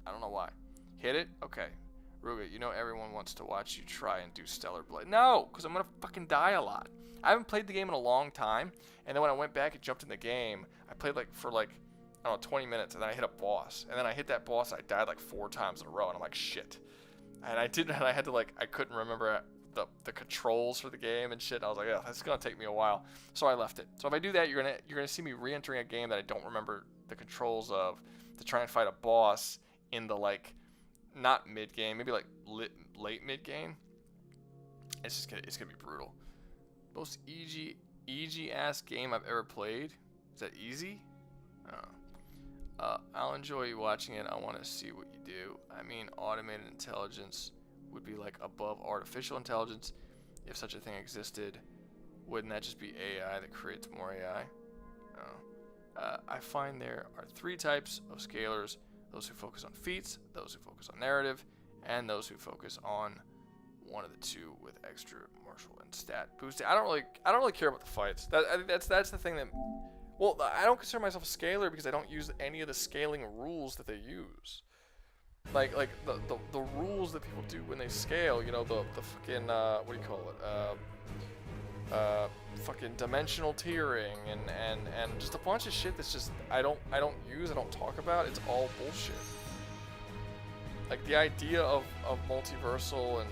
I don't know why. Hit it? Okay. Rouga, you know everyone wants to watch you try and do Stellar Blade. No, because I'm going to fucking die a lot. I haven't played the game in a long time, and then when I went back and jumped in the game, I played for I don't know, 20 minutes, and then I hit a boss. And then I hit that boss, and I died like 4 times in a row, and I'm like, shit. And I had to I couldn't remember the controls for the game and shit. And I was like, yeah, that's going to take me a while. So I left it. So if I do that, you're gonna see me re-entering a game that I don't remember the controls of to try and fight a boss in the not mid game, maybe late mid game. It's gonna be brutal. Most easy ass game I've ever played. Is that easy? I'll enjoy you watching it. I want to see what you do. I mean, automated intelligence would be above artificial intelligence, if such a thing existed. Wouldn't that just be AI that creates more AI? I find there are 3 types of scalers. Those who focus on feats, those who focus on narrative, and those who focus on one of the 2 with extra martial and stat boosting. I don't really care about the fights. I think that's the thing that. Well, I don't consider myself a scaler because I don't use any of the scaling rules that they use. Like the rules that people do when they scale. You know, the fucking what do you call it? Fucking dimensional tiering and just a bunch of shit that's just I don't use, I don't talk about. It's all bullshit. Like the idea of multiversal and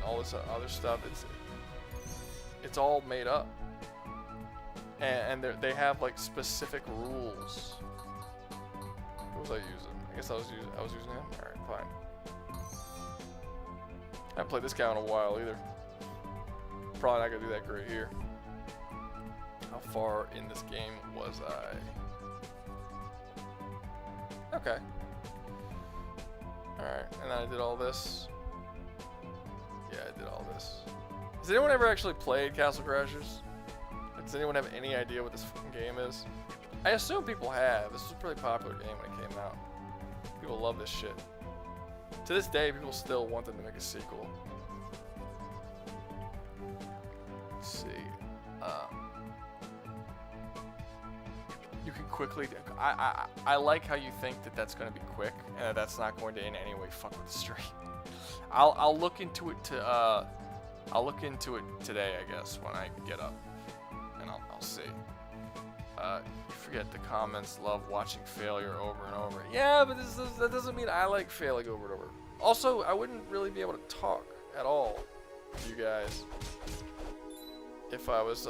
all this other stuff, it's all made up. And they have specific rules. What was I using? I guess I was using him. All right, fine. I haven't played this guy in a while either. Probably not gonna do that great here. How far in this game was I? Okay. Alright, and then I did all this. Yeah, I did all this. Has anyone ever actually played Castle Crashers? Does anyone have any idea what this fucking game is? I assume people have. This was a pretty popular game when it came out. People love this shit. To this day, people still want them to make a sequel. Let's see. You can quickly. I like how you think that that's going to be quick, and that's not going to in any way fuck with the stream. I'll look into it I'll look into it today, I guess, when I get up, and I'll see. You forget the comments. Love watching failure over and over. Yeah, but that doesn't mean I like failing over and over. Also, I wouldn't really be able to talk at all to you guys if I was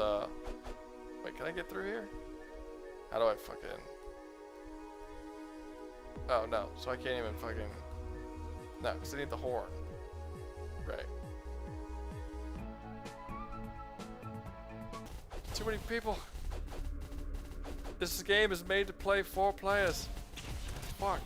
wait, can I get through here? How do I fucking? Oh no, so I can't even fucking. No, because I need the horn. Right. Too many people. This game is made to play 4 players. Fuck.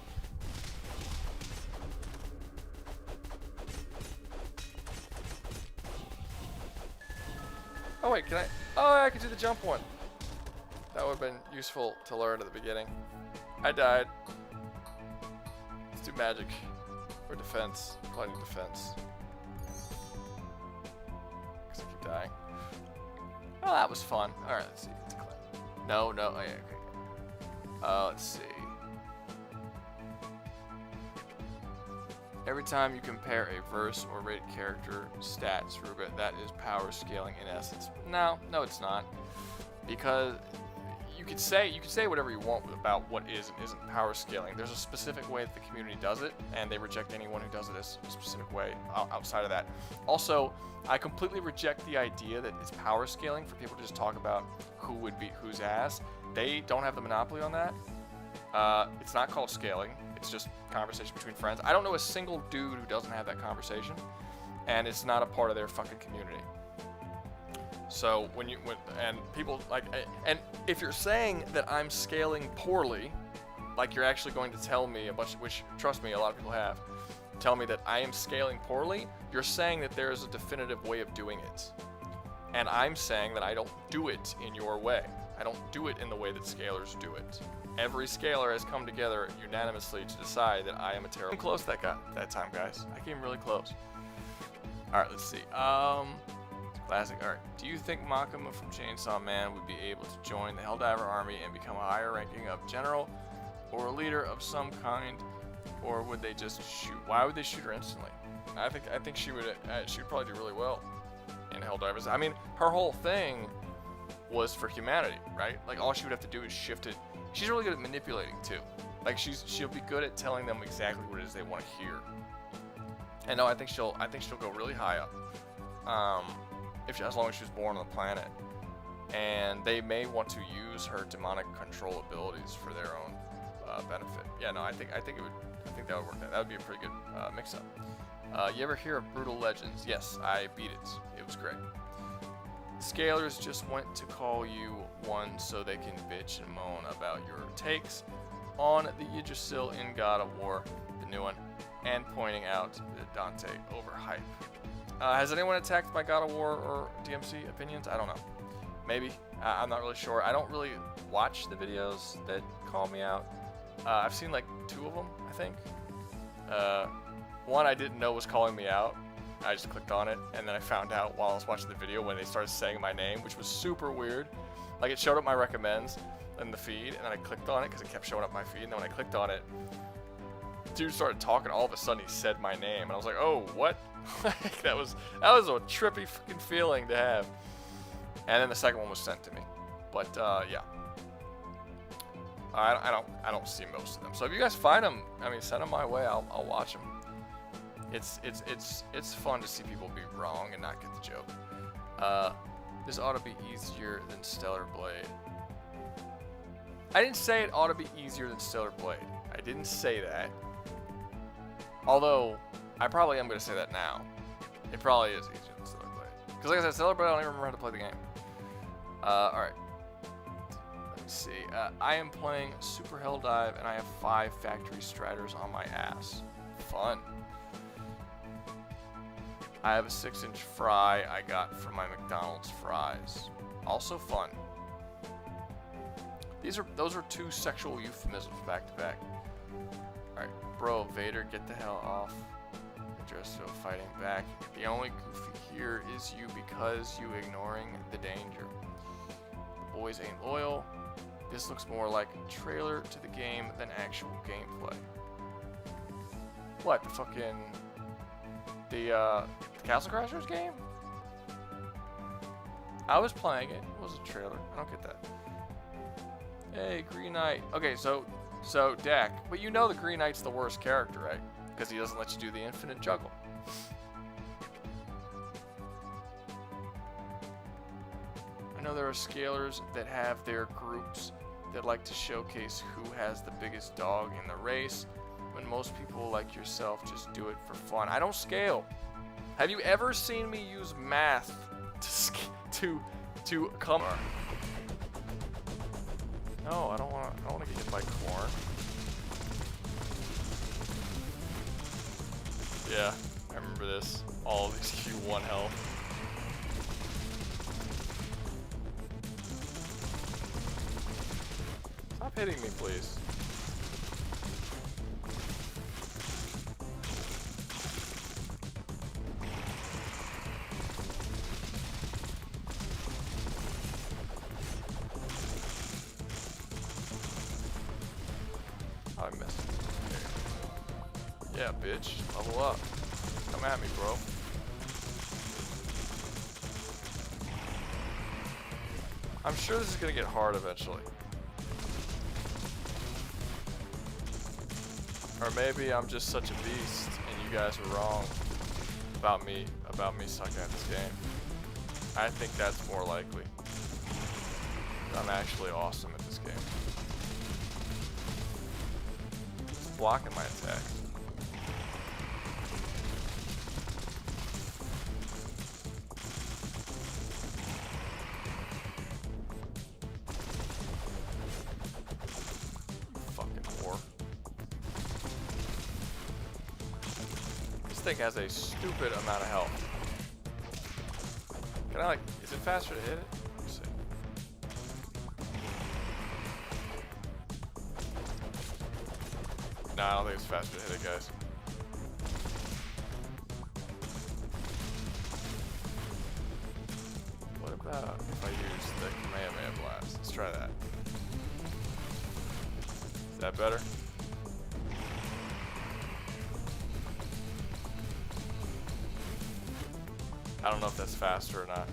Oh wait, can I? Oh, I can do the jump one. That would have been useful to learn at the beginning. I died. Let's do magic. Or defense. Probably defense. Because I keep dying. Oh, that was fun. Alright, let's see. No, no. Oh, yeah, okay. Let's see. Every time you compare a verse or rated character stats, Rouga, that is power scaling in essence. No, it's not. Because you could say whatever you want about what is and isn't power scaling. There's a specific way that the community does it, and they reject anyone who does it as a specific way outside of that. Also, I completely reject the idea that it's power scaling for people to just talk about who would beat whose ass. They don't have the monopoly on that. It's not called scaling. It's just conversation between friends. I don't know a single dude who doesn't have that conversation, and it's not a part of their fucking community. So and people like, and if you're saying that I'm scaling poorly, like you're actually going to tell me a bunch, which trust me, a lot of people have, tell me that I am scaling poorly, you're saying that there is a definitive way of doing it. And I'm saying that I don't do it in your way. I don't do it in the way that scalers do it. Every scaler has come together unanimously to decide that I am a terrible. I'm close that time, guys. I came really close. All right, let's see. Classic. All right. Do you think Makima from Chainsaw Man would be able to join the Helldiver army and become a higher ranking of general or a leader of some kind, or would they just shoot? Why would they shoot her instantly? I think she would probably do really well in Helldivers. I mean, her whole thing was for humanity, right? Like all she would have to do is shift it. She's really good at manipulating too. Like she'll be good at telling them exactly what it is they want to hear. And no, I think she'll go really high up. As long as she was born on the planet. And they may want to use her demonic control abilities for their own benefit. Yeah, no, I think that would work. That would be a pretty good mix-up. You ever hear of Brutal Legends? Yes, I beat it. It was great. Scalers just went to call you one so they can bitch and moan about your takes on the Yggdrasil in God of War, the new one, and pointing out that Dante overhype. Has anyone attacked my God of War or DMC opinions? I don't know. Maybe. I'm not really sure. I don't really watch the videos that call me out. I've seen like 2 of them, I think. One I didn't know was calling me out. I just clicked on it, and then I found out while I was watching the video when they started saying my name, which was super weird. Like, it showed up my recommends in the feed, and then I clicked on it because it kept showing up my feed, and then when I clicked on it, dude started talking. All of a sudden, he said my name, and I was like, "Oh, what?" that was a trippy fucking feeling to have. And then the second one was sent to me, but yeah. I don't see most of them. So if you guys find them, I mean, send them my way. I'll watch them. It's fun to see people be wrong and not get the joke. This ought to be easier than Stellar Blade. I didn't say it ought to be easier than Stellar Blade. I didn't say that. Although, I probably am going to say that now. It probably is easier than Stellar Blade. Because like I said, Stellar Blade, I don't even remember how to play the game. Alright. Let me see. I am playing Super Helldive, and I have 5 Factory Striders on my ass. Fun. I have a 6-inch fry I got from my McDonald's fries. Also fun. Those are 2 sexual euphemisms back to back. Alright, bro, Vader, get the hell off. Adresso fighting back. The only goofy here is you because you ignoring the danger. The boys ain't loyal. This looks more like a trailer to the game than actual gameplay. What, the fucking... The Castle Crashers game? I was playing it. It was a trailer. I don't get that. Hey, Green Knight. Okay, so Dak, but you know the Green Knight's the worst character, right? Because he doesn't let you do the infinite juggle. I know there are scalers that have their groups that like to showcase who has the biggest dog in the race, when most people like yourself just do it for fun. I don't scale. Have you ever seen me use math to come? No, I don't wanna get hit by corn. Yeah, I remember this. All of these Q1 health. Stop hitting me, please. I missed. Yeah, bitch. Level up. Come at me, bro. I'm sure this is gonna get hard eventually. Or maybe I'm just such a beast and you guys were wrong about me sucking at this game. I think that's more likely. I'm actually awesome at this game. It's blocking my attacks. Fucking whore. This thing has a stupid amount of health. Can I like, is it faster to hit it? Let's see. Nah, I don't think it's faster to hit it, guys. What about if I use the Kamehameha Blast? Let's try that. Is that better? I don't know if that's faster or not.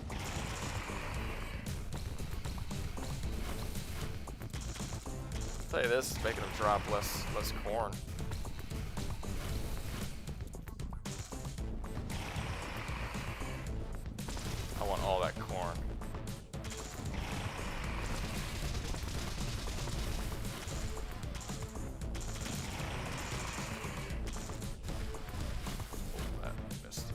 I'll tell you this, it's making them drop less corn. I want all that corn. Oh, that missed.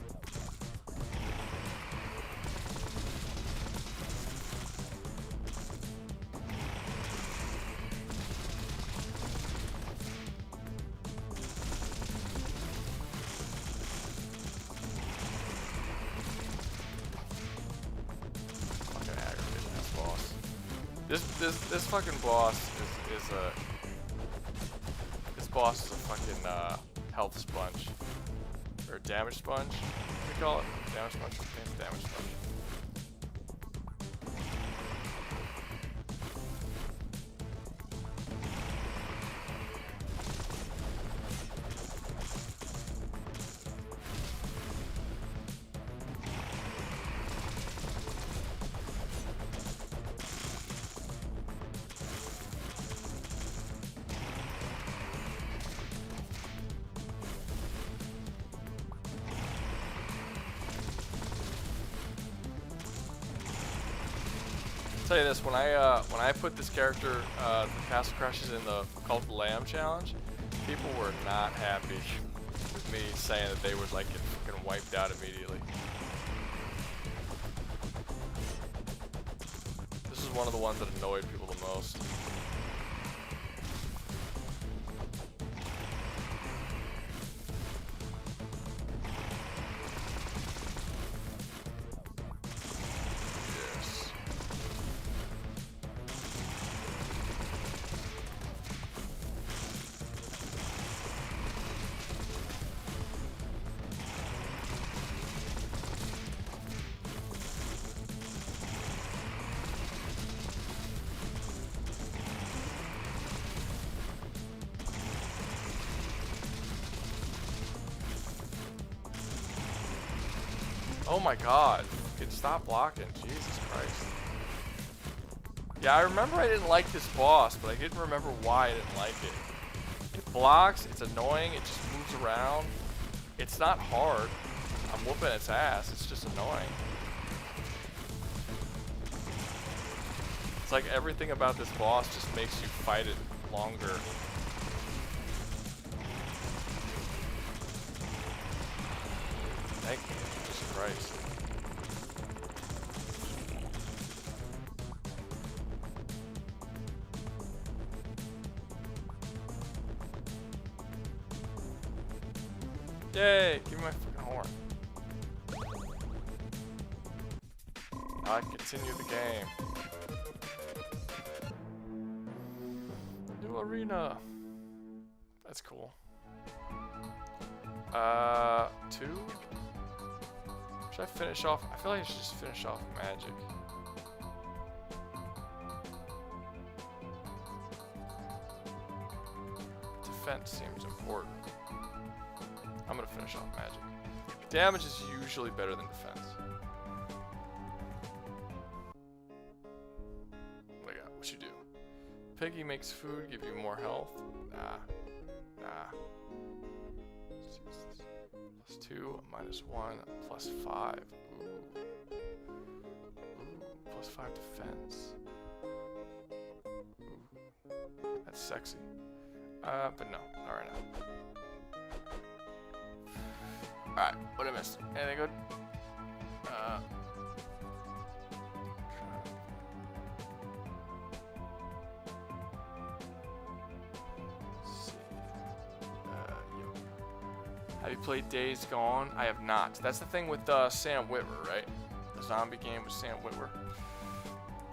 Fucking aggravating ass boss. This fucking boss is a this boss is a fucking health sponge or damage sponge. What do you call it? Damage sponge. Okay, damage sponge. Tell you this, when I put this character, the Castle Crushes in the Cult of the Lamb challenge, people were not happy with me saying that they would like get fucking wiped out immediately. This is one of the ones that annoyed people the most. Yes. Oh my god. Fucking stop blocking. Jesus Christ. Yeah, I remember I didn't like this boss, but I didn't remember why I didn't like it. It blocks, it's annoying, it just moves around. It's not hard. I'm whooping its ass, it's just annoying. It's like everything about this boss just makes you fight it longer. Thank you. Jesus Christ. Yay! Give me my fucking horn. I continue the game. New arena. That's cool. 2? Should I finish off? I feel like I should just finish off magic. Defense seems important. I'm gonna finish off magic. Damage is usually better than defense. What do you got? What you do? Piggy makes food, give you more health. Nah. +2, -1, +5. Ooh. +5 defense. Ooh. That's sexy. But no, not right now. Alright, what did I miss? Anything good? Let's see. Have you played Days Gone? I have not. That's the thing with Sam Witwer, right? The zombie game with Sam Witwer.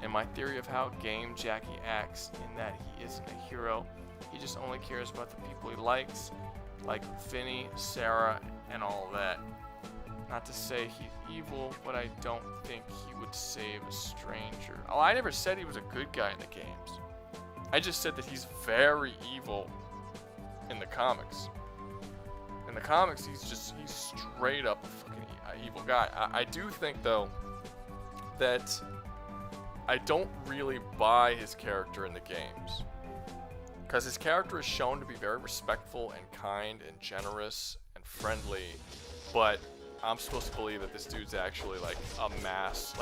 And my theory of how game Jackie acts in that he isn't a hero. He just only cares about the people he likes, like Finny, Sarah, and all that. Not to say he's evil, but I don't think he would save a stranger. Oh, I never said he was a good guy in the games. I just said that he's very evil in the comics. In the comics, he's straight up a fucking evil guy. I do think, though, that I don't really buy his character in the games. Because his character is shown to be very respectful and kind and generous and friendly, but I'm supposed to believe that this dude's actually like a mass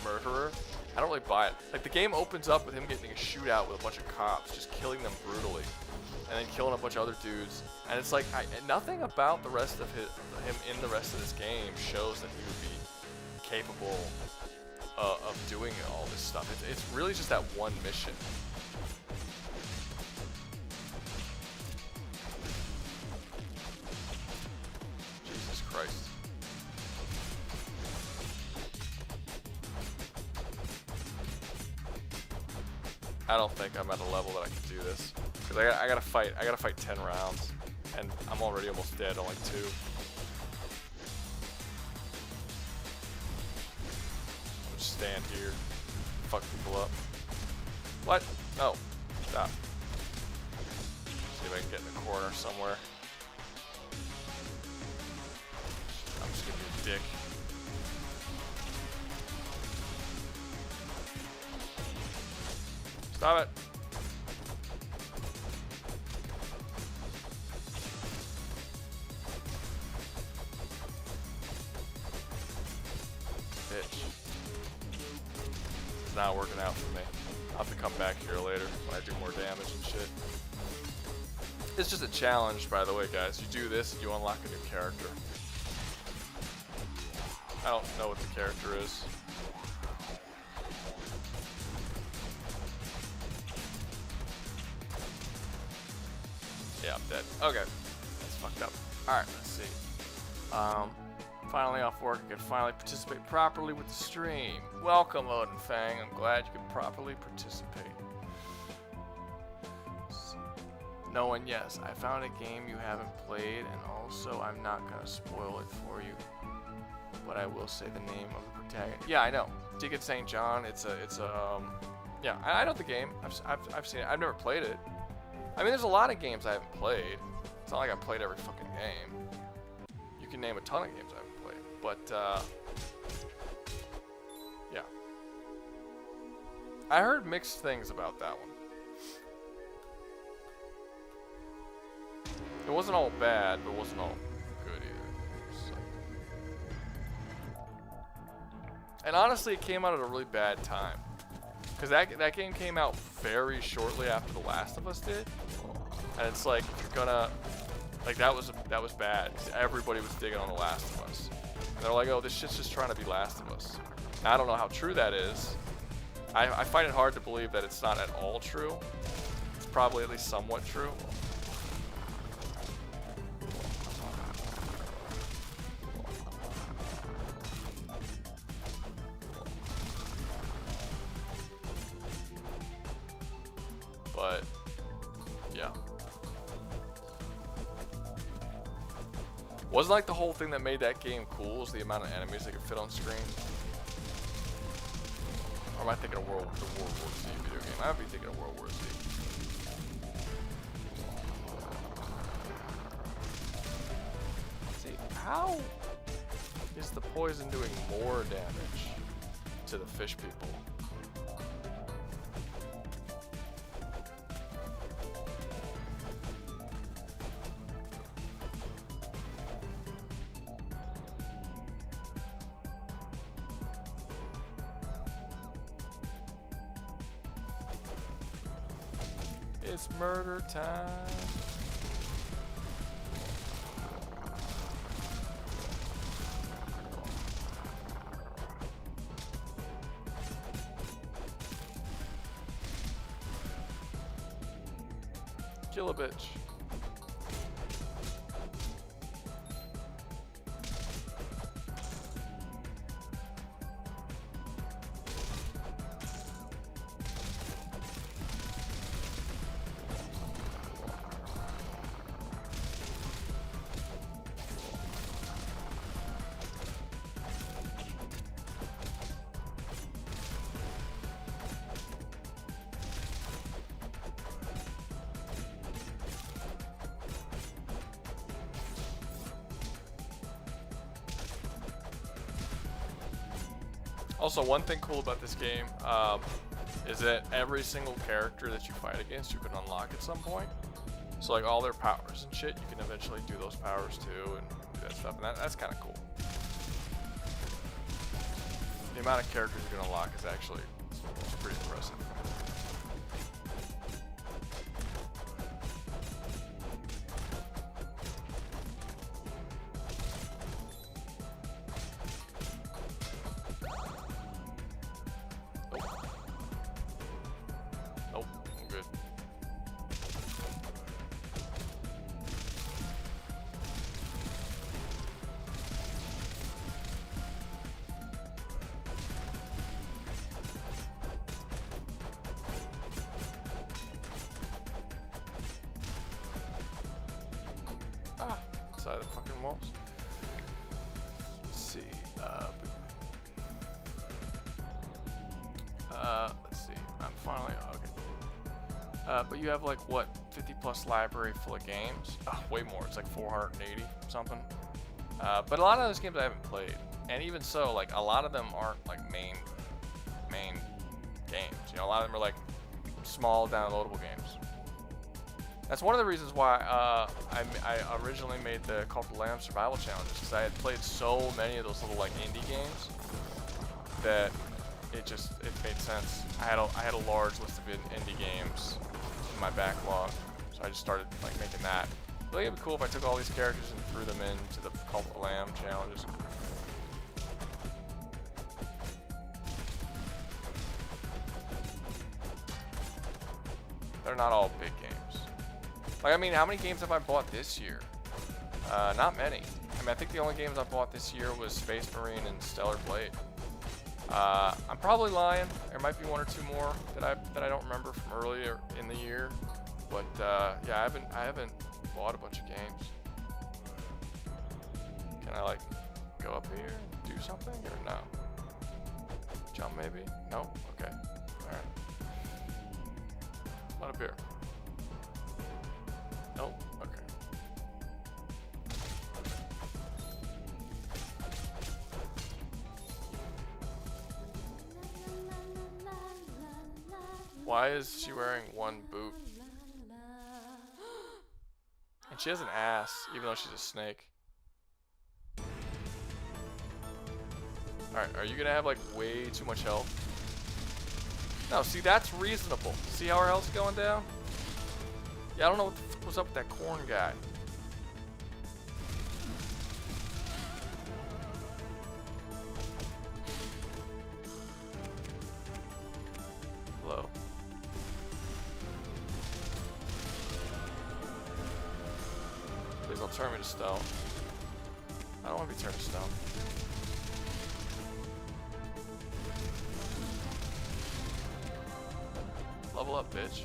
murderer. I don't really buy it. Like the game opens up with him getting a shootout with a bunch of cops, just killing them brutally, and then killing a bunch of other dudes. And it's like nothing about the rest of him in the rest of this game shows that he would be capable of doing all this stuff. It's really just that one mission. Christ. I don't think I'm at a level that I can do this. Cause I gotta fight 10 rounds. And I'm already almost dead on like 2. I'll just stand here. Fuck people up. What? No. Stop. See if I can get in the corner somewhere. I'm just gonna be a dick. Stop it. Bitch. It's not working out for me. I'll have to come back here later when I do more damage and shit. It's just a challenge, by the way, guys. You do this, you unlock a new character. I don't know what the character is. Yeah, I'm dead. Okay. That's fucked up. Alright, let's see. Finally off work, I can finally participate properly with the stream. Welcome, Odin Fang. I'm glad you can properly participate. No one, yes. I found a game you haven't played, and also I'm not gonna spoil it for you. But I will say the name of the protagonist. Yeah, I know. Ticket St. John. Yeah, I know the game. I've seen it. I've never played it. I mean, there's a lot of games I haven't played. It's not like I've played every fucking game. You can name a ton of games I haven't played, but yeah. I heard mixed things about that one. It wasn't all bad, but it wasn't all good either. So. And honestly, it came out at a really bad time. Because that game came out very shortly after The Last of Us did. And it's like, if you're gonna... Like, that was bad. Everybody was digging on The Last of Us. And they're like, oh, this shit's just trying to be Last of Us. Now, I don't know how true that is. I find it hard to believe that it's not at all true. It's probably at least somewhat true. but yeah. Wasn't like the whole thing that made that game cool is the amount of enemies that could fit on screen. Or am I thinking of the World War Z video game? I might be thinking of World War Z. See, how is the poison doing more damage to the fish people? It's murder time. Kill a bitch. Also, one thing cool about this game is that every single character that you fight against you can unlock at some point. So like all their powers and shit, you can eventually do those powers too and do that stuff, and that's kind of cool. The amount of characters you can unlock is actually it's pretty impressive. Nope, I'm good. Ah, inside the fucking walls. Let's see. Let's see. I'm finally okay. But you have like what 50 plus library full of games. Way more. It's like 480 something. But a lot of those games I haven't played, and even so, like a lot of them aren't like main games. You know, a lot of them are like small downloadable games. That's one of the reasons why I originally made the Call of the Lamb survival challenges, because I had played so many of those little like indie games that it made sense. I had a large list of indie games in my backlog, so I just started like making that. I think it'd be cool if I took all these characters and threw them into the Call of the Lamb challenges. They're not all big games. Like, I mean, how many games have I bought this year? Not many. I mean, I think the only games I bought this year was Space Marine and Stellar Blade. I'm probably lying. There might be one or two more that I don't remember from earlier in the year. But yeah, I haven't bought a bunch of games. Can I like go up here and do something or no? Jump maybe? No? Okay. Alright. What up here? Nope. Okay. Why is she wearing one boot? And she has an ass, even though she's a snake. Alright, are you gonna have like way too much health? No, see, that's reasonable. See how our health's going down? Yeah, I don't know what the fuck was up with that corn guy. Hello. Please don't turn me to stone. I don't want to be turned to stone. Level up, bitch.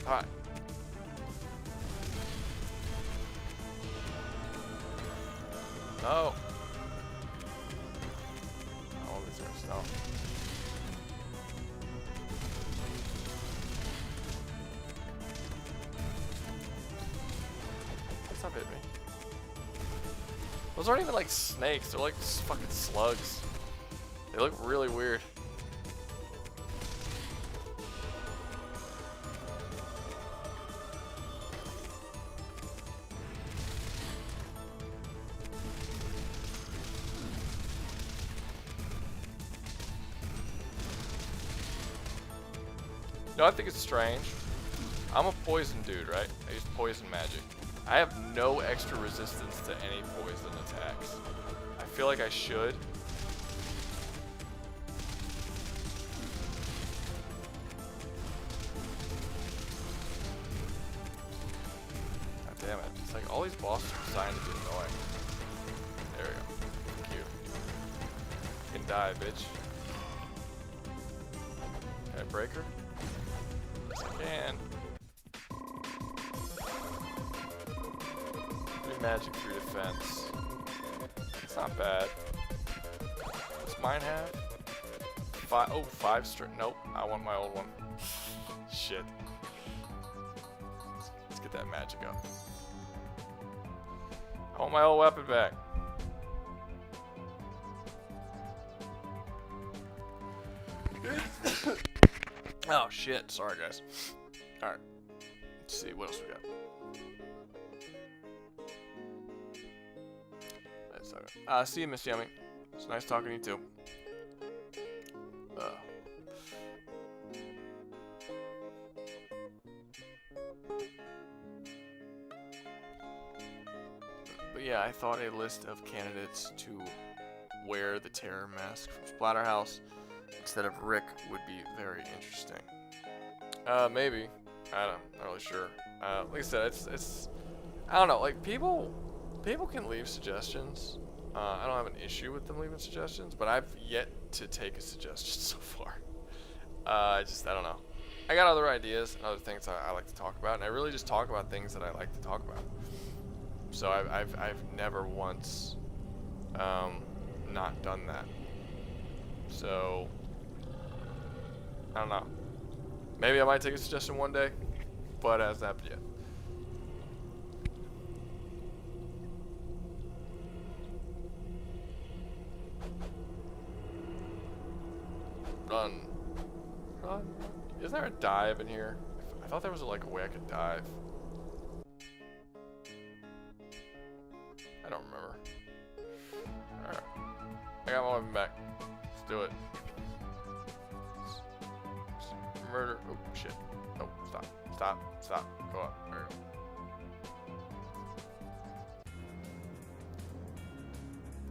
Alright. No. Oh, this is snow. Stop hitting me. Those aren't even like snakes, they're like fucking slugs. They look really weird. No, I think it's strange. I'm a poison dude, right? I use poison magic. I have no extra resistance to any poison attacks. I feel like I should. God damn it. It's like all these bosses are designed to be annoying. There we go. Cute. You can die, bitch. Can I break her? Yes, I can. Magic through defense. It's not bad. What's mine have? Five string. Nope, I want my old one. Shit. Let's get that magic up. I want my old weapon back. Oh shit, sorry guys. Alright. Let's see, what else we got? See you, Miss Yummy. It's nice talking to you too. But yeah, I thought a list of candidates to wear the terror mask from Splatterhouse instead of Rick would be very interesting. Maybe. I'm not really sure. Like I said, it's I don't know. Like people can leave suggestions. I don't have an issue with them leaving suggestions, but I've yet to take a suggestion so far. I don't know. I got other ideas and other things I like to talk about, and I really just talk about things that I like to talk about. So I've never once not done that. So I don't know. Maybe I might take a suggestion one day, but it hasn't happened yet. Run. Run. Isn't there a dive in here? I thought there was like a way I could dive. I don't remember. Alright. I got my weapon back. Let's do it. Murder. Oh, shit. Oh, stop. Stop. Stop. Go up. There we go.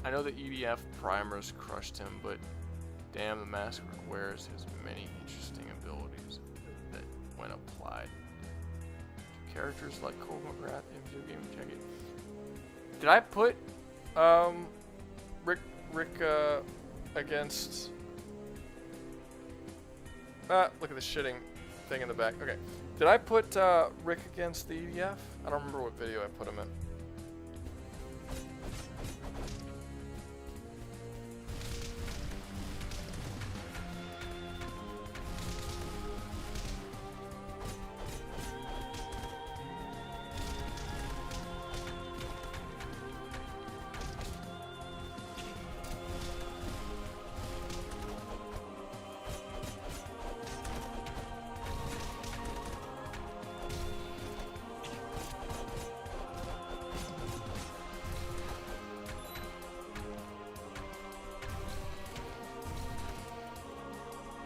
I know the EDF primers crushed him, but damn, the mask wears his many interesting abilities that, when applied to characters like Cole McGrath in video game Jackie. Did I put Rick against? Look at the shitting thing in the back. Okay, did I put Rick against the EDF? I don't remember what video I put him in.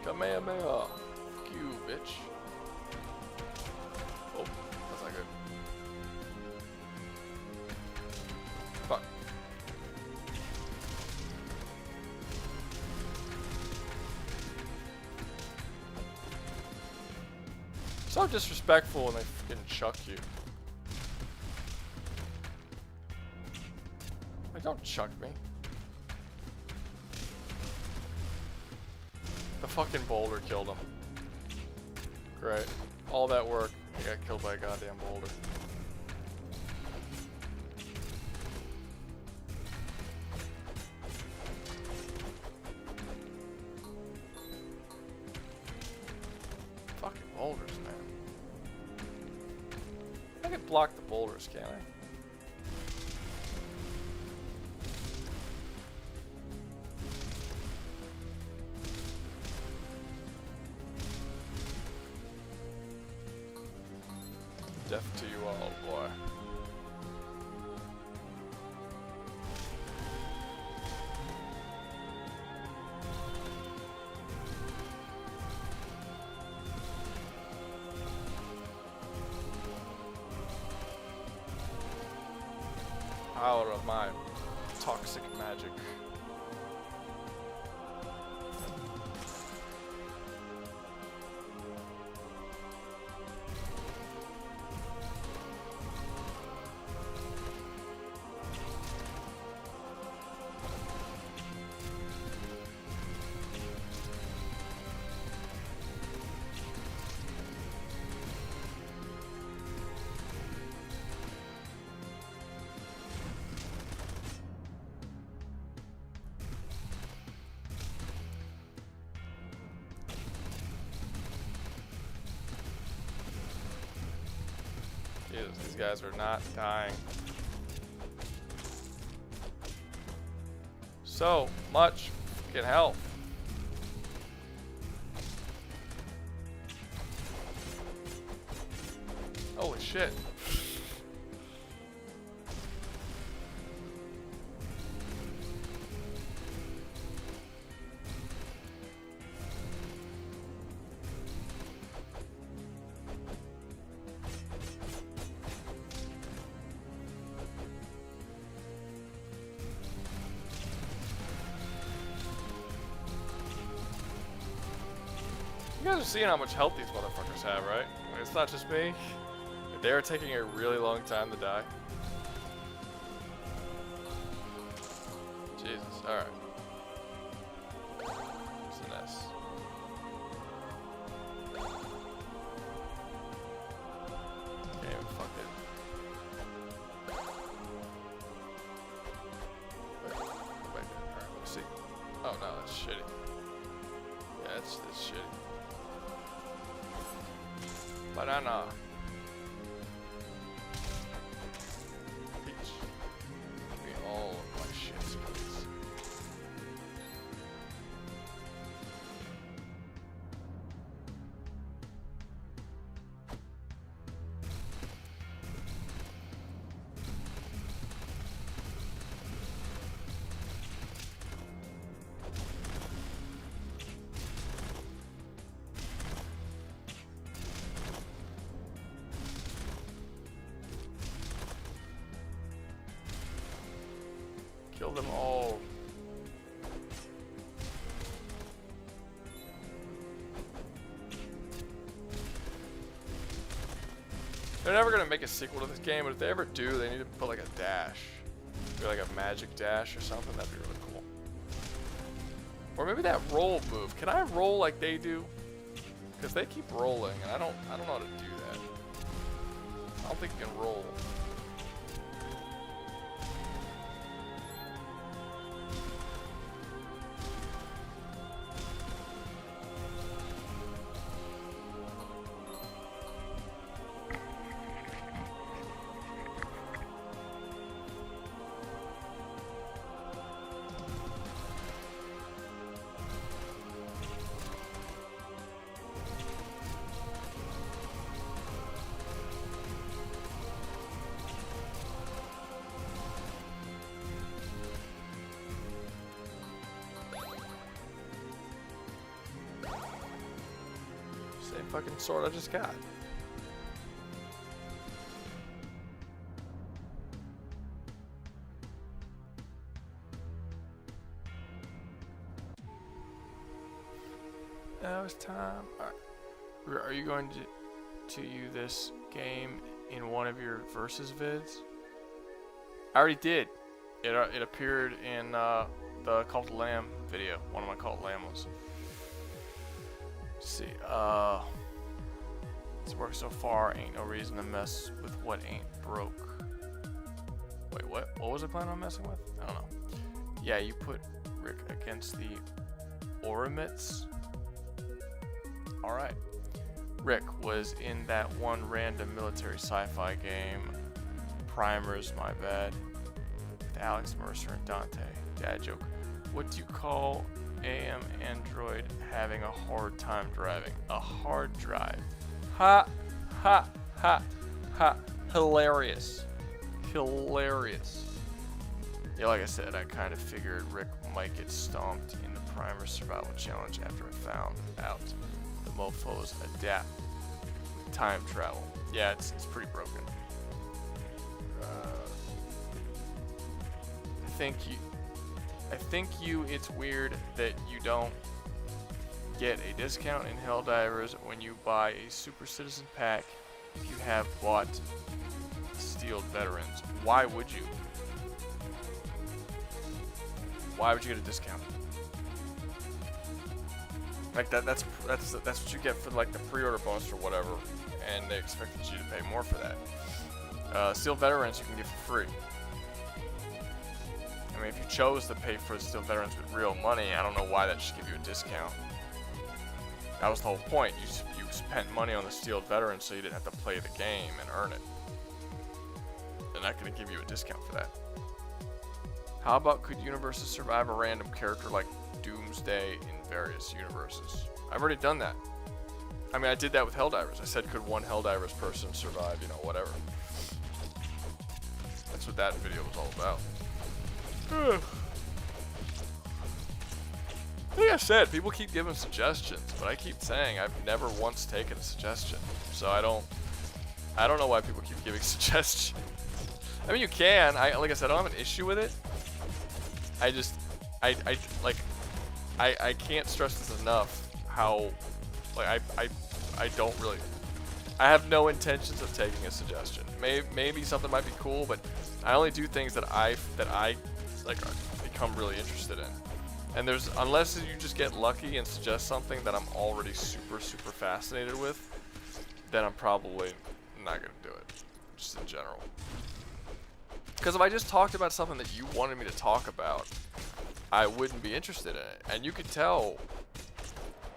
Kamehameha. Fuck you, bitch. Oh, that's not good. Fuck. So disrespectful when they fucking chuck you. Like, don't chuck me. The fucking boulder killed him. Great. All that work I got killed by a goddamn boulder. Fucking boulders, man. I can block the boulders, can't I? Death to you all, boy. Power of my toxic magic. Jesus, these guys are not dying. So much fucking health. Holy shit. You guys are seeing how much health these motherfuckers have, right? Like, it's not just me. They're taking a really long time to die. Jesus, alright. What's the nest? Can't even fuck it. Wait, alright, let's see. Oh no, that's shitty. Yeah, that's shitty. Banana. Peach. Give me all of my shits, please. Kill them all. They're never gonna make a sequel to this game, but if they ever do, they need to put like a dash. Maybe like a magic dash or something. That'd be really cool. Or maybe that roll move. Can I roll like they do? Because they keep rolling, and I don't know how to do that. I don't think you can roll. Same fucking sword I just got. Now it's time. Alright. Are you going to use this game in one of your versus vids? I already did. It appeared in the Cult of Lamb video. One of my Cult of Lamb ones. Let's see. It's worked so far, ain't no reason to mess with what ain't broke. Wait, what? What was I planning on messing with? I don't know. Yeah, you put Rick against the Oromits. Alright. Rick was in that one random military sci-fi game. Primers, my bad. With Alex Mercer and Dante. Dad joke. What do you call AM Android having a hard time driving? A hard drive. Ha, ha, ha, ha. Hilarious. Hilarious. Yeah, like I said, I kind of figured Rick might get stomped in the Primer Survival Challenge after I found out the mofos adapt with time travel. Yeah, it's pretty broken. I think it's weird that you don't get a discount in Helldivers when you buy a Super Citizen pack if you have bought Steeled Veterans. Why would you? Why would you get a discount? Like that's what you get for like the pre-order bonus or whatever, and they expected you to pay more for that. Steeled Veterans you can get for free. I mean, if you chose to pay for the Steeled Veterans with real money, I don't know why that should give you a discount. That was the whole point. You spent money on the Steeled Veterans so you didn't have to play the game and earn it. They're not going to give you a discount for that. How about could universes survive a random character like Doomsday in various universes? I've already done that. I mean, I did that with Helldivers. I said, could one Helldivers person survive, you know, whatever. That's what that video was all about. Like I said, people keep giving suggestions, but I keep saying I've never once taken a suggestion. So I don't know why people keep giving suggestions. I mean, you can. Like I said, I don't have an issue with it. I can't stress this enough how, like, I don't really, I have no intentions of taking a suggestion. Maybe something might be cool, but I only do things that I like become really interested in. And unless you just get lucky and suggest something that I'm already super fascinated with, then I'm probably not gonna do it, just in general. Because if I just talked about something that you wanted me to talk about, I wouldn't be interested in it. And you could tell,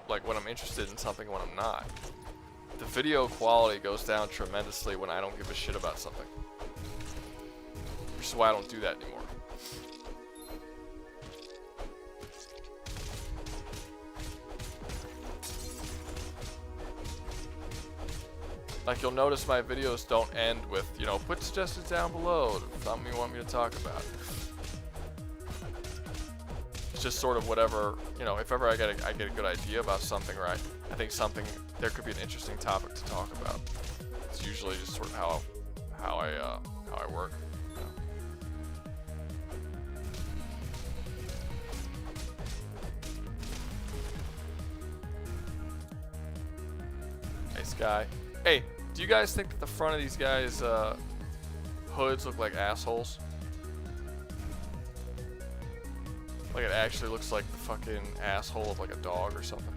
like, when I'm interested in something and when I'm not. The video quality goes down tremendously when I don't give a shit about something. Which is why I don't do that anymore. Like, you'll notice my videos don't end with, you know, put suggestions down below, something you want me to talk about. It's just sort of whatever, you know, if ever I get a good idea about something, or I think something, there could be an interesting topic to talk about. It's usually just sort of how I work. You know. Nice guy. Hey, do you guys think that the front of these guys' hoods look like assholes? Like it actually looks like the fucking asshole of like a dog or something?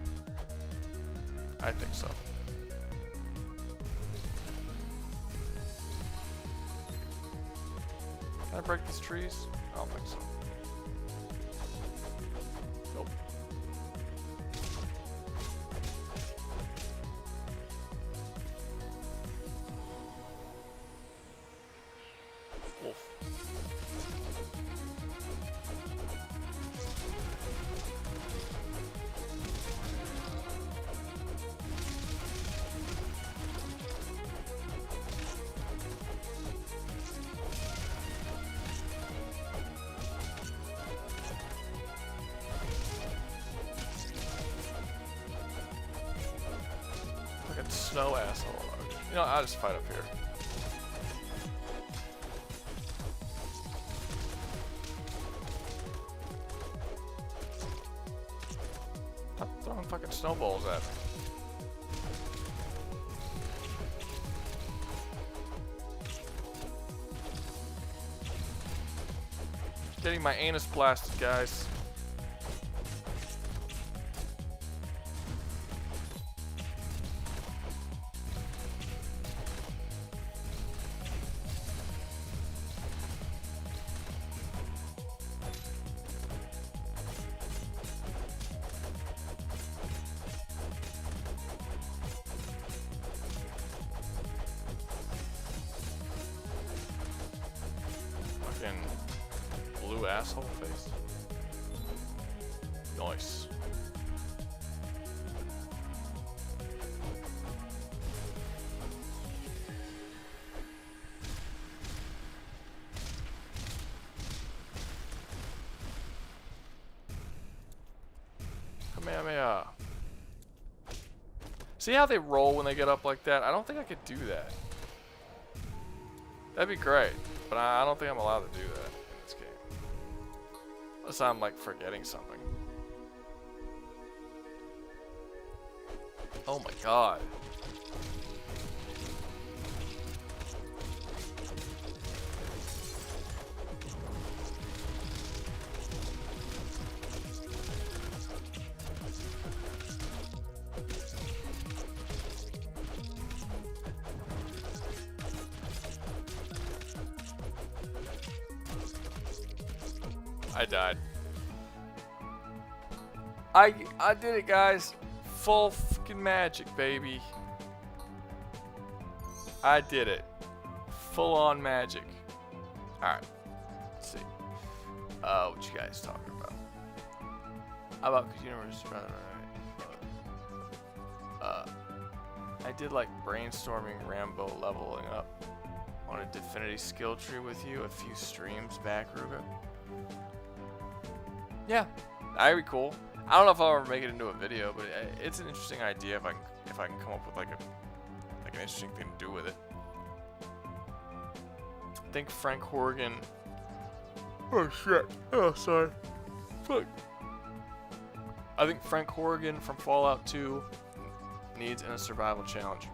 I think so. Can I break these trees? I don't think so. Nope. Wolf. Fucking snow asshole. You know, I'll just fight up here. Stop throwing fucking snowballs at me. Getting my anus blasted, guys. smooth asshole face. Nice. Kamehameha. See how they roll when they get up like that? I don't think I could do that. That'd be great, but I don't think I'm allowed to do that in this game. Unless I'm like forgetting something. Oh my god. I died. I did it, guys. Full fucking magic, baby. I did it. Full on magic. Alright. Let's see. What you guys talking about? How about universe? I did like brainstorming Rambo leveling up on a Divinity skill tree with you a few streams back, Rouga. Yeah, that'd be cool. I don't know if I'll ever make it into a video, but it's an interesting idea if I can come up with like an interesting thing to do with it. I think Frank Horgan. Oh shit! Oh sorry. Fuck. I think Frank Horgan from Fallout 2 needs in a survival challenge.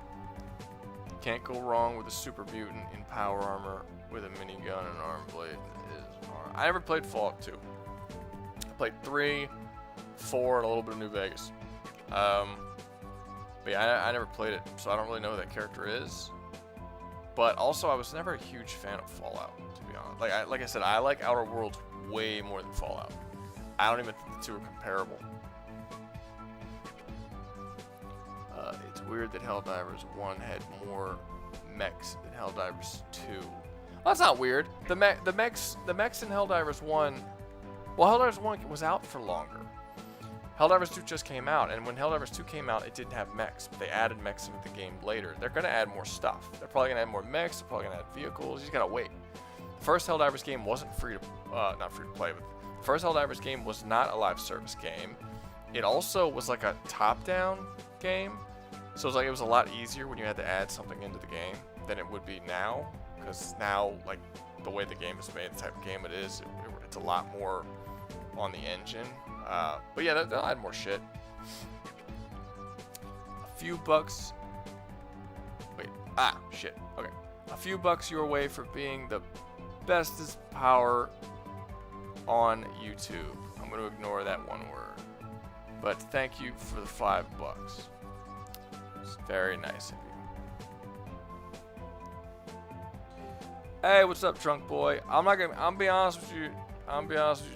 Can't go wrong with a super mutant in power armor with a minigun and an arm blade. I never played Fallout 2. Played 3, 4, and a little bit of New Vegas. But yeah, I never played it, so I don't really know who that character is. But also, I was never a huge fan of Fallout, to be honest. Like I said, I like Outer Worlds way more than Fallout. I don't even think the two are comparable. It's weird that Helldivers 1 had more mechs than Helldivers 2. Well, that's not weird. The mechs in Helldivers 1. Well, Helldivers 1 was out for longer. Helldivers 2 just came out, and when Helldivers 2 came out, it didn't have mechs, but they added mechs into the game later. They're going to add more stuff. They're probably going to add more mechs, they're probably going to add vehicles. You just got to wait. The first Helldivers game wasn't not free to play, but the first Helldivers game was not a live service game. It also was like a top-down game, so it was a lot easier when you had to add something into the game than it would be now, because now, like, the way the game is made, the type of game it is, it's a lot more on the engine. But yeah, they'll add more shit. A few bucks. Wait. Shit. Okay. A few bucks your way for being the bestest power on YouTube. I'm going to ignore that one word. But thank you for the $5. It's very nice of you. Hey, what's up, Drunk Boy? I'm be honest with you,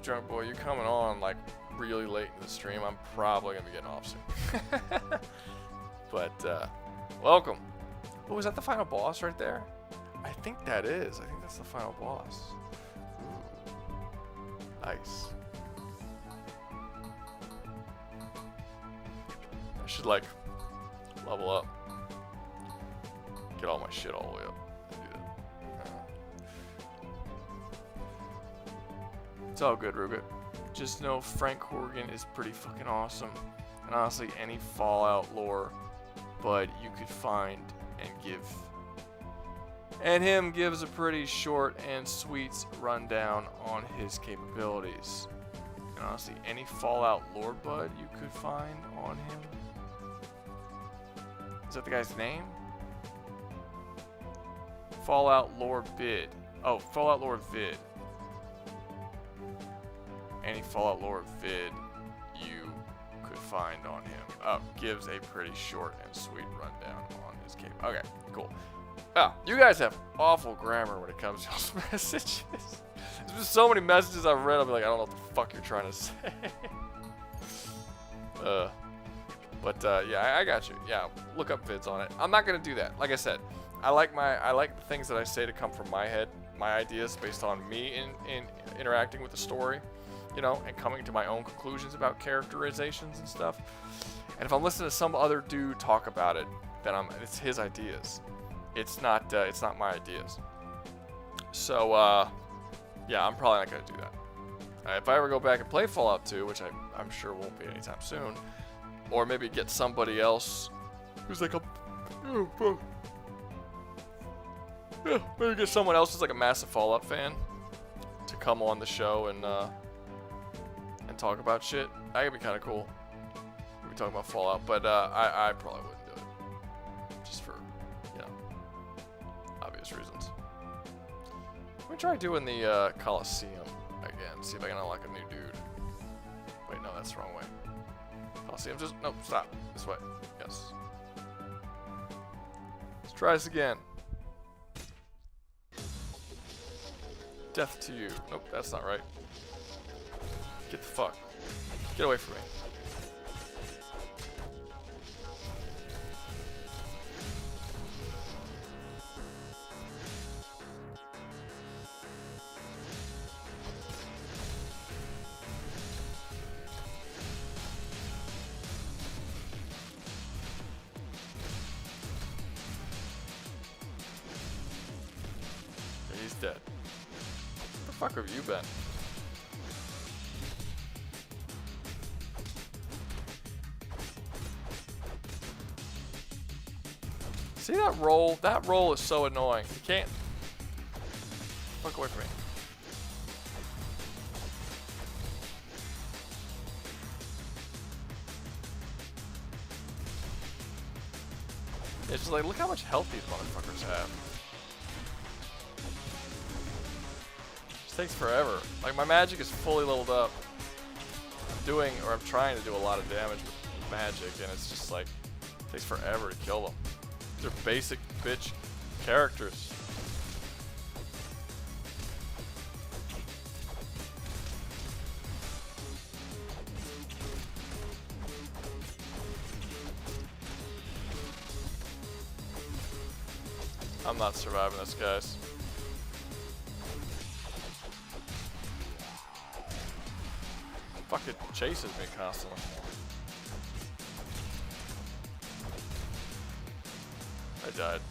Drunk Boy. You're coming on like really late in the stream. I'm probably gonna be getting off soon. But welcome. Oh, is that the final boss right there? I think that is. I think that's the final boss. Ooh. Nice. I should like level up. Get all my shit all the way up. It's all good, Rouga. Just know Frank Horgan is pretty fucking awesome. And honestly, any Fallout lore bud you could find and give. And him gives a pretty short and sweet rundown on his capabilities. And honestly, any Fallout lore bud you could find on him. Is that the guy's name? Fallout lore bid. Oh, Fallout lore vid. Any Fallout lore vid you could find on him. Gives a pretty short and sweet rundown on his cape. Okay, cool. You guys have awful grammar when it comes to those messages. There's been so many messages I've read, I'll be like, I don't know what the fuck you're trying to say. Yeah, I got you. Yeah, look up vids on it. I'm not gonna do that. Like I said, I like the things that I say to come from my head my ideas based on me in interacting with the story, you know, and coming to my own conclusions about characterizations and stuff. And if I'm listening to some other dude talk about it, then it's his ideas. It's not my ideas. So yeah, I'm probably not gonna do that. If I ever go back and play Fallout 2, which I'm sure won't be anytime soon, or maybe get somebody else who's like maybe get someone else who's like a massive Fallout fan to come on the show and talk about shit. That could be kind of cool. We'll be talking about Fallout, but I probably wouldn't do it, just for, you know, obvious reasons. Let me try doing the Coliseum again. See if I can unlock a new dude. Wait, no, that's the wrong way. Coliseum, just no, stop. This way. Yes. Let's try this again. Death to you. Nope, that's not right. Get the fuck. Get away from me. He's dead. Where the fuck have you been? See that roll? That roll is so annoying. You can't. Fuck away from me. It's just like, look how much health these motherfuckers have. It takes forever. Like, my magic is fully leveled up. I'm trying to do a lot of damage with magic, and it's just like, it takes forever to kill them. These are basic bitch characters. I'm not surviving this, guys. Fucking chases me constantly. I died.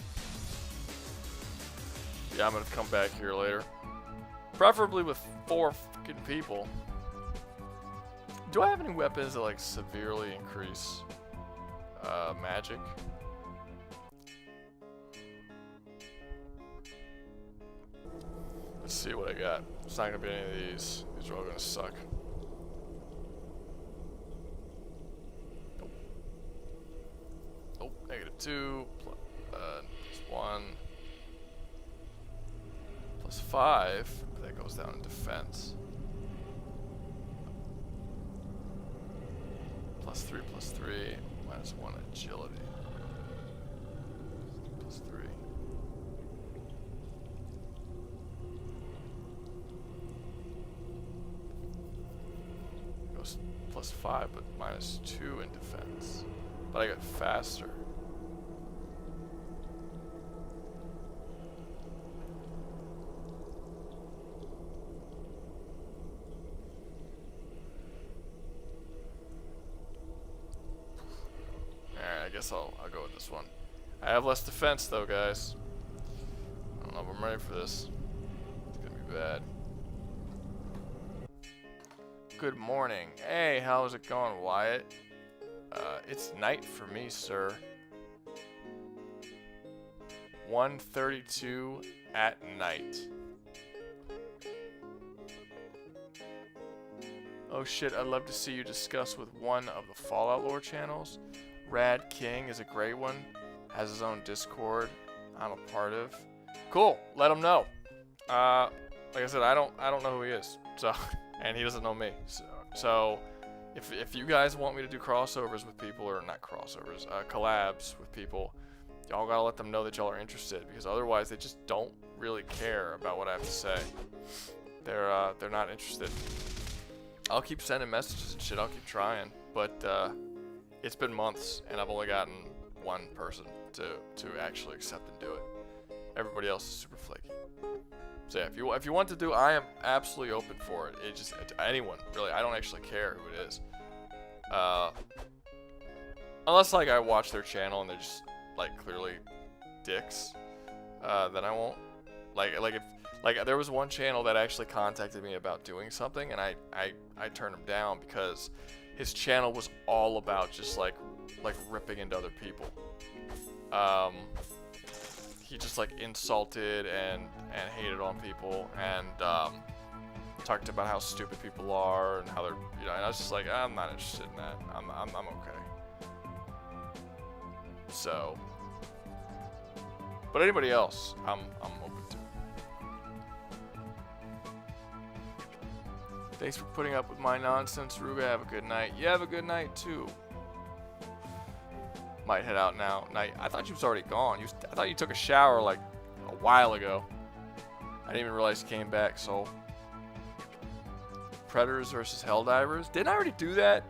Yeah, I'm gonna come back here later. Preferably with 4 fucking people. Do I have any weapons that like severely increase magic? Let's see what I got. It's not gonna be any of these. These are all gonna suck. Nope. Nope. -2. +1. +5. That goes down in defense. +3, +3. -1 agility. +3. Goes +5, but -2 in defense. But I got faster. Alright, I guess I'll go with this one. I have less defense though, guys. I don't know if I'm ready for this. It's gonna be bad. Good morning. Hey, how's it going, Wyatt? It's night for me, sir. 1:32 at night. Oh shit, I'd love to see you discuss with one of the Fallout lore channels. Rad King is a great one. Has his own Discord I'm a part of. Cool, let him know. Like I said, I don't know who he is. So, and he doesn't know me. So if you guys want me to do crossovers with people, or not crossovers, collabs with people, y'all gotta let them know that y'all are interested, because otherwise they just don't really care about what I have to say. They're not interested. I'll keep sending messages and shit. I'll keep trying, but it's been months and I've only gotten one person to actually accept and do it. Everybody else is super flaky. So yeah, if you want to do, I am absolutely open for it. It just anyone really. I don't actually care who it is. Unless like I watch their channel and they're just like clearly dicks, then I won't. Like there was one channel that actually contacted me about doing something, and I turned him down because his channel was all about just like ripping into other people. He just like insulted and hated on people, and talked about how stupid people are and how they're, you know, and I was just like, I'm not interested in that. I'm okay. So, but anybody else, I'm open to. Thanks for putting up with my nonsense, Rouga. Have a good night. You have a good night too. Might head out now. I thought you was already gone. I thought you took a shower like a while ago. I didn't even realize you came back. So, Predators versus Helldivers. Didn't I already do that?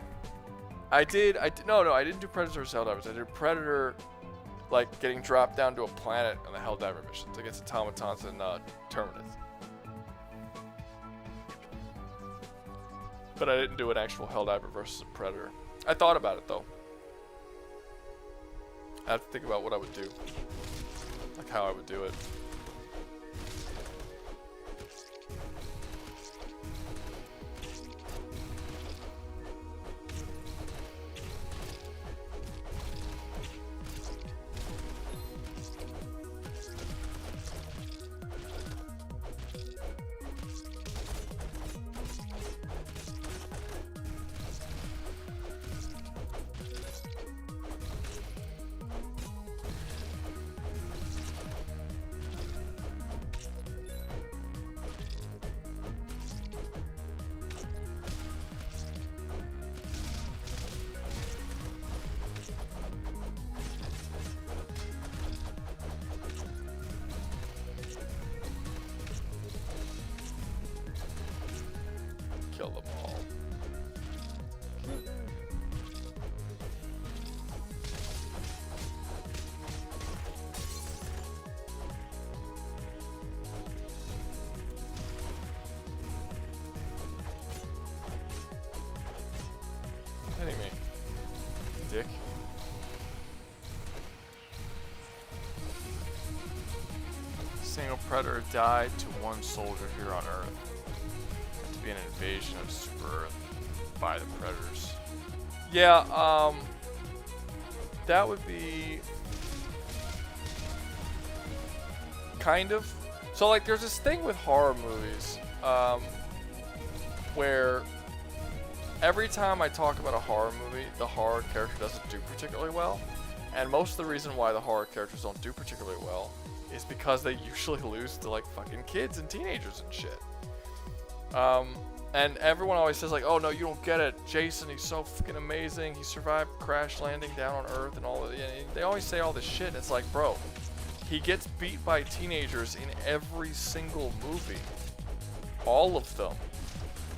I did. No, I didn't do Predators versus Helldivers. I did Predator, like getting dropped down to a planet on the Helldiver missions against automatons and Terminus. But I didn't do an actual Helldiver versus a Predator. I thought about it though. I have to think about what I would do, like how I would do it. Kill them all. Hitting me, dick. Single predator died to one soldier here on Earth. Be an invasion of Super Earth by the Predators. Yeah, that would be kind of. So like, there's this thing with horror movies, where every time I talk about a horror movie, the horror character doesn't do particularly well, and most of the reason why the horror characters don't do particularly well is because they usually lose to like fucking kids and teenagers and shit. And everyone always says like, oh no, you don't get it. Jason, he's so fucking amazing. He survived crash landing down on Earth and all of it. They always say all this shit. And it's like, bro, he gets beat by teenagers in every single movie. All of them.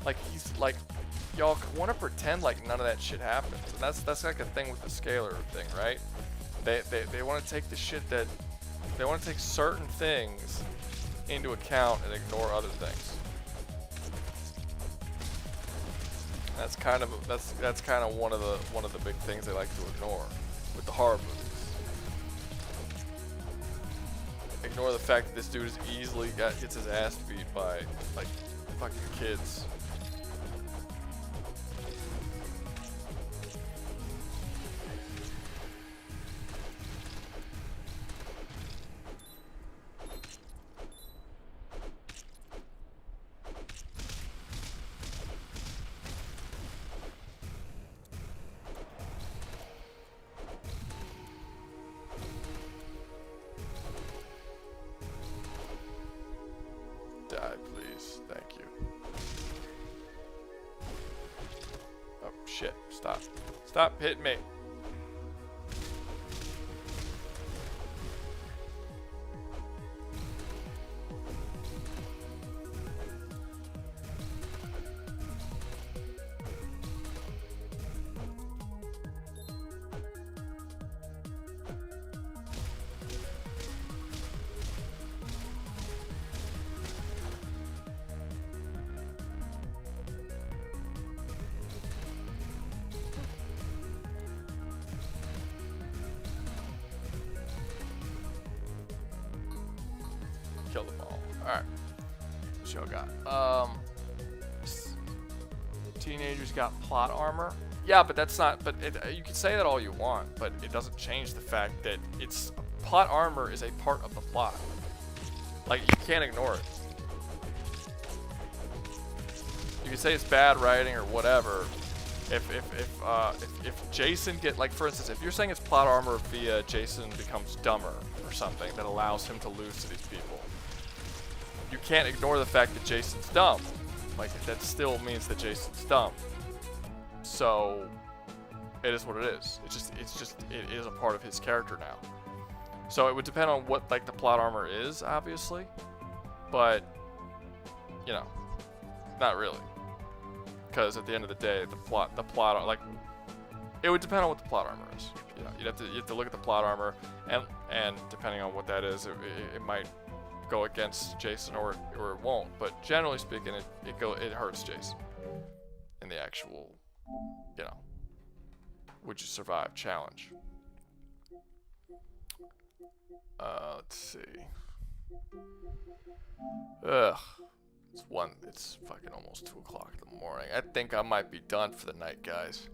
Like, he's like, y'all want to pretend like none of that shit happens. And that's like a thing with the scalar thing, right? They want to take the shit that, they want to take certain things into account and ignore other things. That's kind of one of the big things they like to ignore with the horror movies. Ignore the fact that this dude is easily gets his ass beat by like fucking kids. Die, please. Thank you. Oh, shit. Stop. Stop hitting me. y'all got? Teenagers got plot armor. Yeah, but that's not. But you can say that all you want, but it doesn't change the fact that it's plot armor is a part of the plot. Like you can't ignore it. You can say it's bad writing or whatever. If Jason like for instance, if you're saying it's plot armor via Jason becomes dumber or something that allows him to lose to these people, you can't ignore the fact that Jason's dumb. Like that still means that Jason's dumb. So it is what it is. It is a part of his character now. So it would depend on what like the plot armor is, obviously, but you know, not really. Because at the end of the day, the plot, like, it would depend on what the plot armor is. You know, you have to look at the plot armor, and depending on what that is, it might go against Jason or it won't. But generally speaking, it hurts Jason in the actual, you know, would you survive challenge. Let's see. Ugh. It's fucking almost 2 o'clock in the morning. I think I might be done for the night, guys.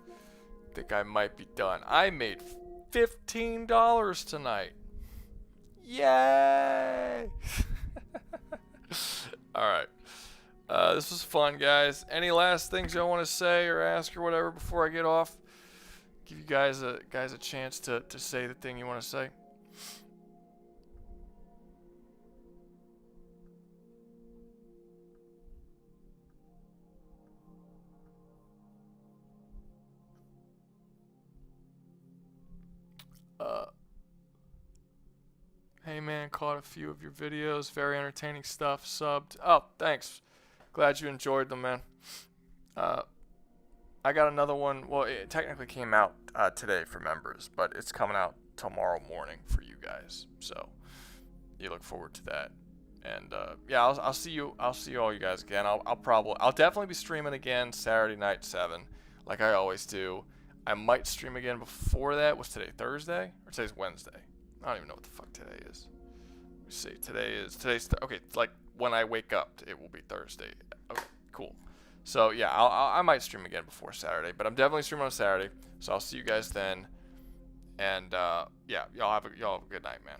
I think I might be done. I made $15 tonight. Yay! Alright. This was fun, guys. Any last things y'all want to say or ask or whatever before I get off? Give you guys a chance to say the thing you want to say. Hey man, caught a few of your videos. Very entertaining stuff. Subbed. Oh, thanks. Glad you enjoyed them, man. I got another one. Well, it technically came out today for members, but it's coming out tomorrow morning for you guys. So you look forward to that. And yeah, I'll see you. I'll see all you guys again. I'll definitely be streaming again Saturday night 7, like I always do. I might stream again before that. What's today? Thursday? Or today's Wednesday? I don't even know what the fuck today is. Let me see. Today's okay. Like when I wake up, it will be Thursday. Okay, cool. So yeah, I might stream again before Saturday, but I'm definitely streaming on Saturday. So I'll see you guys then. And yeah, y'all have a good night, man.